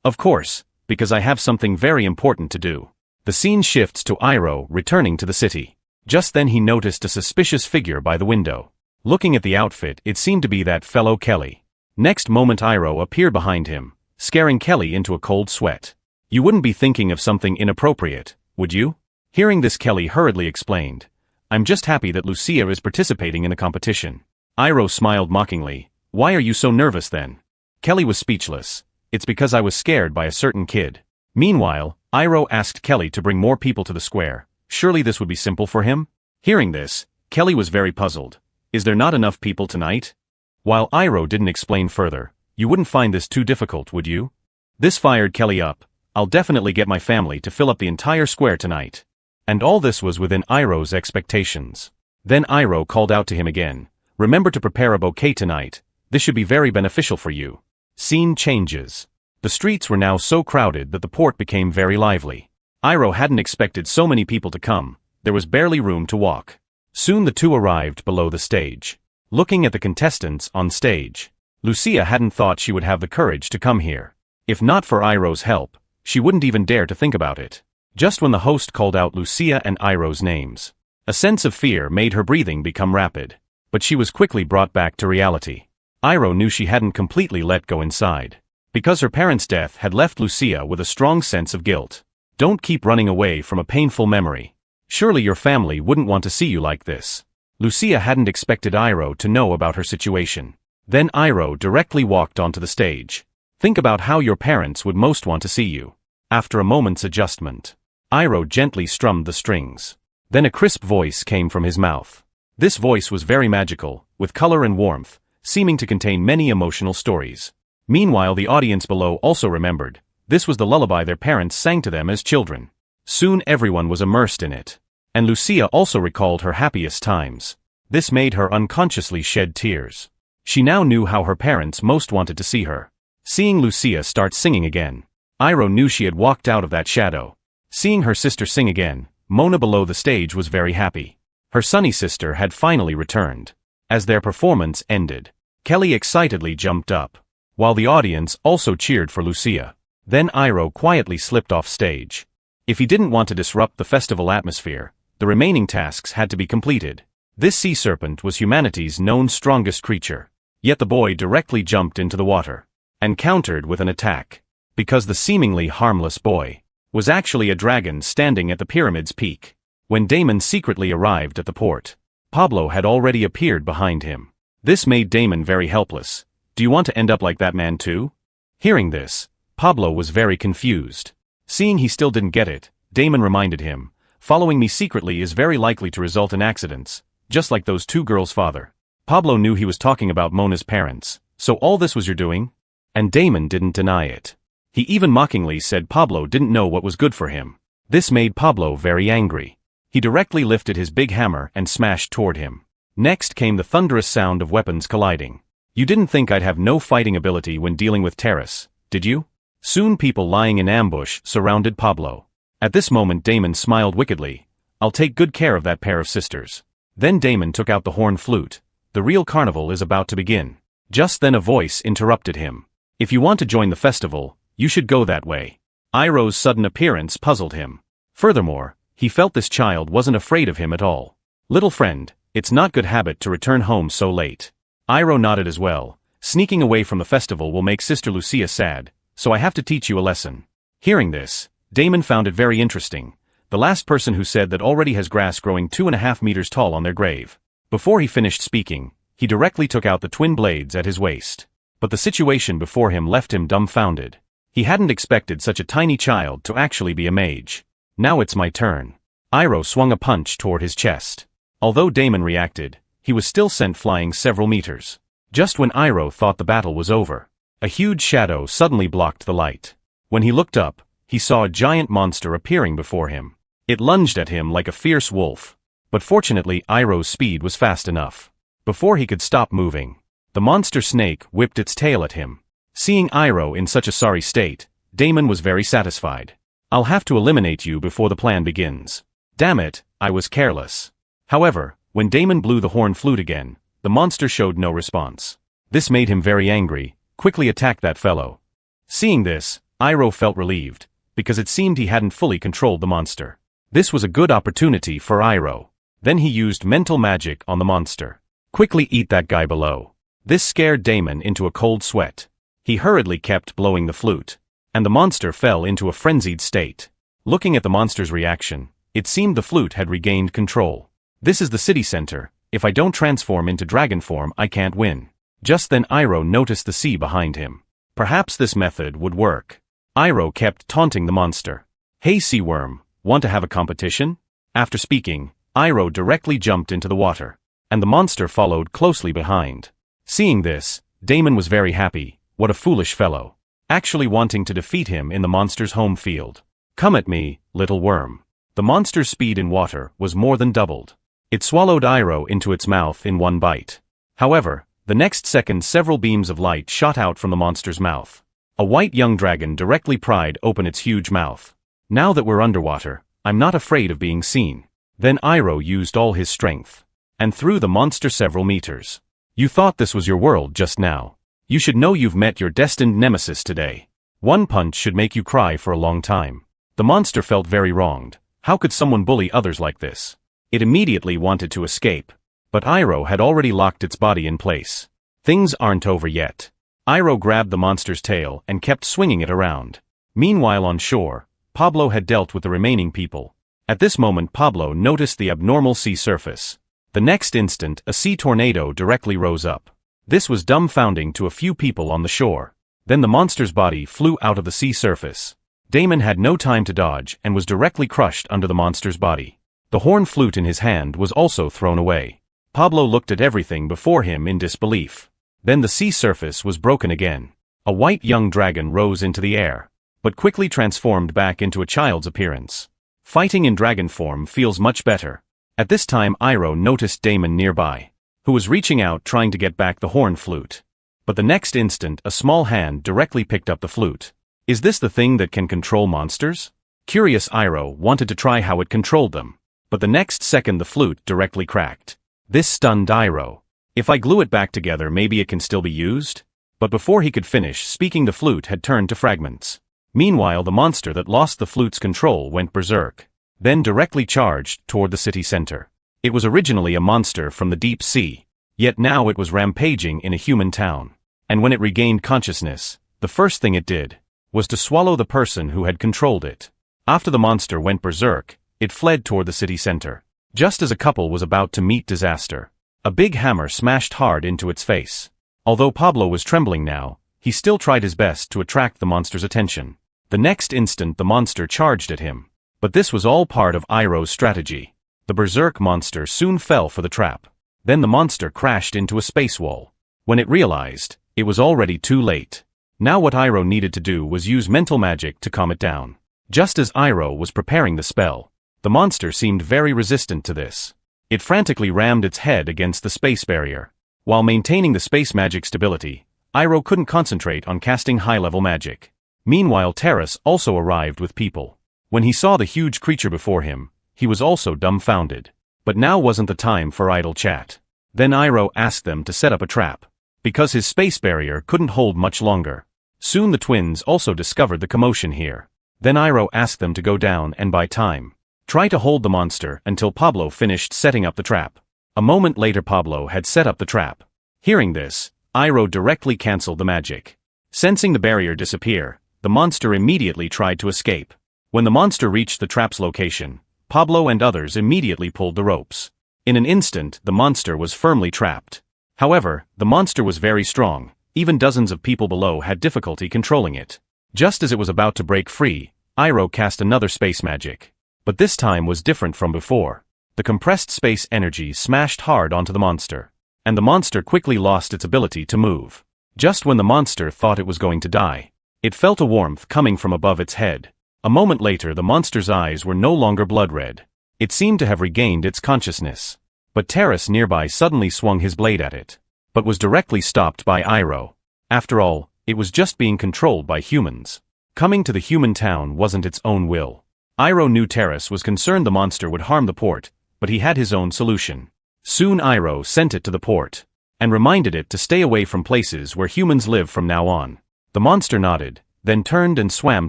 Of course, because I have something very important to do. The scene shifts to Iroh returning to the city. Just then he noticed a suspicious figure by the window. Looking at the outfit, it seemed to be that fellow Kelly. Next moment Iroh appeared behind him, scaring Kelly into a cold sweat. You wouldn't be thinking of something inappropriate, would you? Hearing this, Kelly hurriedly explained. I'm just happy that Lucia is participating in the competition. Iroh smiled mockingly. Why are you so nervous then? Kelly was speechless. It's because I was scared by a certain kid. Meanwhile, Iroh asked Kelly to bring more people to the square. Surely this would be simple for him? Hearing this, Kelly was very puzzled. Is there not enough people tonight? While Iroh didn't explain further, you wouldn't find this too difficult, would you? This fired Kelly up. I'll definitely get my family to fill up the entire square tonight. And all this was within Iroh's expectations. Then Iroh called out to him again. Remember to prepare a bouquet tonight. This should be very beneficial for you. Scene changes. The streets were now so crowded that the port became very lively. Iroh hadn't expected so many people to come. There was barely room to walk. Soon the two arrived below the stage. Looking at the contestants on stage, Lucia hadn't thought she would have the courage to come here. If not for Iroh's help, she wouldn't even dare to think about it. Just when the host called out Lucia and Iroh's names, a sense of fear made her breathing become rapid. But she was quickly brought back to reality. Iroh knew she hadn't completely let go inside. Because her parents' death had left Lucia with a strong sense of guilt. Don't keep running away from a painful memory. Surely your family wouldn't want to see you like this. Lucia hadn't expected Iroh to know about her situation. Then Iroh directly walked onto the stage. Think about how your parents would most want to see you. After a moment's adjustment, Iroh gently strummed the strings. Then a crisp voice came from his mouth. This voice was very magical, with color and warmth, seeming to contain many emotional stories. Meanwhile, the audience below also remembered. This was the lullaby their parents sang to them as children. Soon everyone was immersed in it. And Lucia also recalled her happiest times. This made her unconsciously shed tears. She now knew how her parents most wanted to see her. Seeing Lucia start singing again, Iroh knew she had walked out of that shadow. Seeing her sister sing again, Mona below the stage was very happy. Her sunny sister had finally returned. As their performance ended, Kelly excitedly jumped up, while the audience also cheered for Lucia. Then Iroh quietly slipped off stage. If he didn't want to disrupt the festival atmosphere, the remaining tasks had to be completed. This sea serpent was humanity's known strongest creature. Yet the boy directly jumped into the water. and countered with an attack. Because the seemingly harmless boy was actually a dragon standing at the pyramid's peak. When Damon secretly arrived at the port, Pablo had already appeared behind him. This made Damon very helpless. Do you want to end up like that man too? Hearing this, Pablo was very confused. Seeing he still didn't get it, Damon reminded him, following me secretly is very likely to result in accidents, just like those two girls' father. Pablo knew he was talking about Mona's parents. So all this was your doing? And Damon didn't deny it. He even mockingly said Pablo didn't know what was good for him. This made Pablo very angry. He directly lifted his big hammer and smashed toward him. Next came the thunderous sound of weapons colliding. You didn't think I'd have no fighting ability when dealing with Terrace, did you? Soon people lying in ambush surrounded Pablo. At this moment Damon smiled wickedly. I'll take good care of that pair of sisters. Then Damon took out the horn flute. The real carnival is about to begin. Just then a voice interrupted him. If you want to join the festival, you should go that way. Iroh's sudden appearance puzzled him. Furthermore, he felt this child wasn't afraid of him at all. Little friend, it's not good habit to return home so late. Iroh nodded as well. Sneaking away from the festival will make Sister Lucia sad, so I have to teach you a lesson. Hearing this, Damon found it very interesting. The last person who said that already has grass growing 2.5 meters tall on their grave. Before he finished speaking, he directly took out the twin blades at his waist. But the situation before him left him dumbfounded. He hadn't expected such a tiny child to actually be a mage. Now it's my turn. Iroh swung a punch toward his chest. Although Damon reacted, he was still sent flying several meters. Just when Iroh thought the battle was over, a huge shadow suddenly blocked the light. When he looked up, he saw a giant monster appearing before him. It lunged at him like a fierce wolf. But fortunately Iroh's speed was fast enough. Before he could stop moving, the monster snake whipped its tail at him. Seeing Iroh in such a sorry state, Damon was very satisfied. I'll have to eliminate you before the plan begins. Damn it, I was careless. However, when Damon blew the horn flute again, the monster showed no response. This made him very angry, quickly attacked that fellow. Seeing this, Iroh felt relieved, because it seemed he hadn't fully controlled the monster. This was a good opportunity for Iroh. Then he used mental magic on the monster. Quickly eat that guy below. This scared Damon into a cold sweat. He hurriedly kept blowing the flute, and the monster fell into a frenzied state. Looking at the monster's reaction, it seemed the flute had regained control. This is the city center. If I don't transform into dragon form, I can't win. Just then Iroh noticed the sea behind him. Perhaps this method would work. Iroh kept taunting the monster. Hey sea worm, want to have a competition? After speaking, Iroh directly jumped into the water, and the monster followed closely behind. Seeing this, Damon was very happy. What a foolish fellow. Actually wanting to defeat him in the monster's home field. Come at me, little worm. The monster's speed in water was more than doubled. It swallowed Iroh into its mouth in one bite. However, the next second several beams of light shot out from the monster's mouth. A white young dragon directly pried open its huge mouth. Now that we're underwater, I'm not afraid of being seen. Then Iroh used all his strength, and threw the monster several meters. You thought this was your world just now. You should know you've met your destined nemesis today. One punch should make you cry for a long time. The monster felt very wronged. How could someone bully others like this? It immediately wanted to escape. But Iroh had already locked its body in place. Things aren't over yet. Iroh grabbed the monster's tail and kept swinging it around. Meanwhile on shore, Pablo had dealt with the remaining people. At this moment Pablo noticed the abnormal sea surface. The next instant a sea tornado directly rose up. This was dumbfounding to a few people on the shore. Then the monster's body flew out of the sea surface. Damon had no time to dodge and was directly crushed under the monster's body. The horn flute in his hand was also thrown away. Pablo looked at everything before him in disbelief. Then the sea surface was broken again. A white young dragon rose into the air, but quickly transformed back into a child's appearance. Fighting in dragon form feels much better. At this time Iroh noticed Damon nearby, who was reaching out trying to get back the horn flute. But the next instant a small hand directly picked up the flute. Is this the thing that can control monsters? Curious Iroh wanted to try how it controlled them. But the next second the flute directly cracked. This stunned Iroh. If I glue it back together maybe it can still be used? But before he could finish speaking the flute had turned to fragments. Meanwhile the monster that lost the flute's control went berserk. Then directly charged toward the city center. It was originally a monster from the deep sea, yet now it was rampaging in a human town. And when it regained consciousness, The first thing it did was to swallow the person who had controlled it. After the monster went berserk, it fled toward the city center. Just as a couple was about to meet disaster, a big hammer smashed hard into its face. Although Pablo was trembling now, he still tried his best to attract the monster's attention. The next instant the monster charged at him. But this was all part of Iroh's strategy. The berserk monster soon fell for the trap. Then the monster crashed into a space wall. When it realized, it was already too late. Now what Iroh needed to do was use mental magic to calm it down. Just as Iroh was preparing the spell, the monster seemed very resistant to this. It frantically rammed its head against the space barrier. While maintaining the space magic stability, Iroh couldn't concentrate on casting high-level magic. Meanwhile, Terrace also arrived with people. When he saw the huge creature before him, he was also dumbfounded. But now wasn't the time for idle chat. Then Iroh asked them to set up a trap, because his space barrier couldn't hold much longer. Soon the twins also discovered the commotion here. Then Iroh asked them to go down and buy time. Try to hold the monster until Pablo finished setting up the trap. A moment later Pablo had set up the trap. Hearing this, Iroh directly cancelled the magic. Sensing the barrier disappear, the monster immediately tried to escape. When the monster reached the trap's location, Pablo and others immediately pulled the ropes. In an instant, the monster was firmly trapped. However, the monster was very strong. Even dozens of people below had difficulty controlling it. Just as it was about to break free, Iroh cast another space magic. But this time was different from before. The compressed space energy smashed hard onto the monster. And the monster quickly lost its ability to move. Just when the monster thought it was going to die, it felt a warmth coming from above its head. A moment later the monster's eyes were no longer blood red. It seemed to have regained its consciousness. But Terrace nearby suddenly swung his blade at it, but was directly stopped by Iroh. After all, it was just being controlled by humans. Coming to the human town wasn't its own will. Iroh knew Terrace was concerned the monster would harm the port, but he had his own solution. Soon Iroh sent it to the port, and reminded it to stay away from places where humans live from now on. The monster nodded, then turned and swam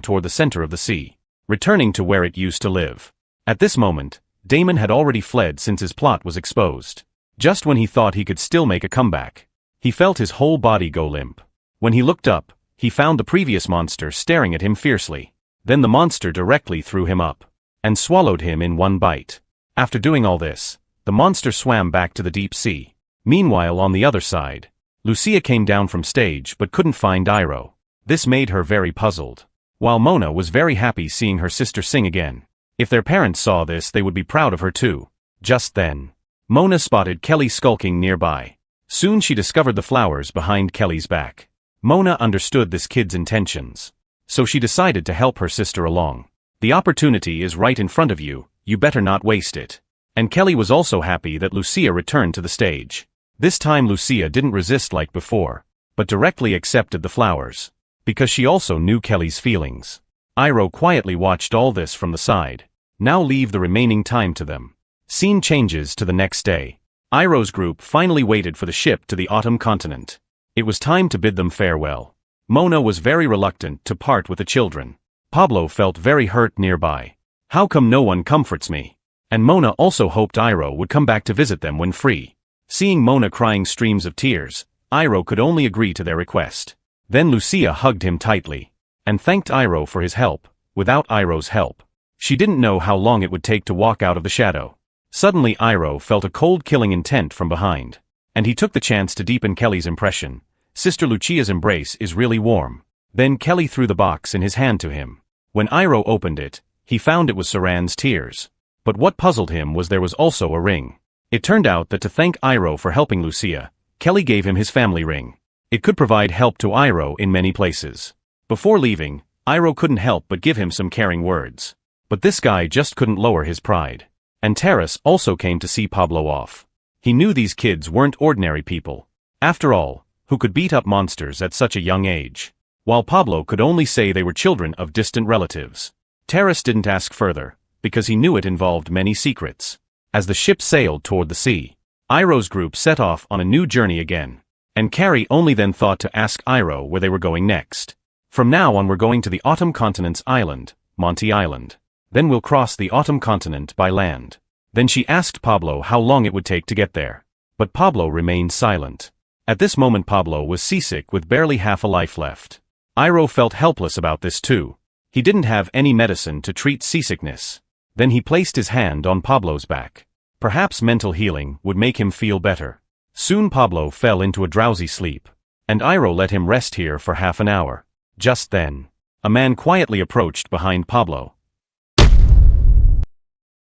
toward the center of the sea, returning to where it used to live. At this moment, Damon had already fled since his plot was exposed. Just when he thought he could still make a comeback, he felt his whole body go limp. When he looked up, he found the previous monster staring at him fiercely. Then the monster directly threw him up, and swallowed him in one bite. After doing all this, the monster swam back to the deep sea. Meanwhile on the other side, Lucia came down from stage but couldn't find Iroh. This made her very puzzled. While Mona was very happy seeing her sister sing again. If their parents saw this they would be proud of her too. Just then, Mona spotted Kelly skulking nearby. Soon she discovered the flowers behind Kelly's back. Mona understood this kid's intentions, so she decided to help her sister along. The opportunity is right in front of you, you better not waste it. And Kelly was also happy that Lucia returned to the stage. This time Lucia didn't resist like before, but directly accepted the flowers, because she also knew Kelly's feelings. Iroh quietly watched all this from the side. Now leave the remaining time to them. Scene changes to the next day. Iroh's group finally waited for the ship to the autumn continent. It was time to bid them farewell. Mona was very reluctant to part with the children. Pablo felt very hurt nearby. How come no one comforts me? And Mona also hoped Iroh would come back to visit them when free. Seeing Mona crying streams of tears, Iroh could only agree to their request. Then Lucia hugged him tightly, and thanked Iroh for his help. Without Iroh's help, she didn't know how long it would take to walk out of the shadow. Suddenly Iroh felt a cold killing intent from behind, and he took the chance to deepen Kelly's impression. Sister Lucia's embrace is really warm. Then Kelly threw the box in his hand to him. When Iroh opened it, he found it was Saran's tears. But what puzzled him was there was also a ring. It turned out that to thank Iroh for helping Lucia, Kelly gave him his family ring. It could provide help to Iroh in many places. Before leaving, Iroh couldn't help but give him some caring words. But this guy just couldn't lower his pride. And Terrace also came to see Pablo off. He knew these kids weren't ordinary people. After all, who could beat up monsters at such a young age? While Pablo could only say they were children of distant relatives. Terrace didn't ask further, because he knew it involved many secrets. As the ship sailed toward the sea, Iroh's group set off on a new journey again. And Carrie only then thought to ask Iroh where they were going next. From now on we're going to the Autumn Continent's island, Monty Island. Then we'll cross the Autumn Continent by land. Then she asked Pablo how long it would take to get there. But Pablo remained silent. At this moment Pablo was seasick with barely half a life left. Iro felt helpless about this too. He didn't have any medicine to treat seasickness. Then he placed his hand on Pablo's back. Perhaps mental healing would make him feel better. Soon Pablo fell into a drowsy sleep, and Iro let him rest here for half an hour. Just then, a man quietly approached behind Pablo.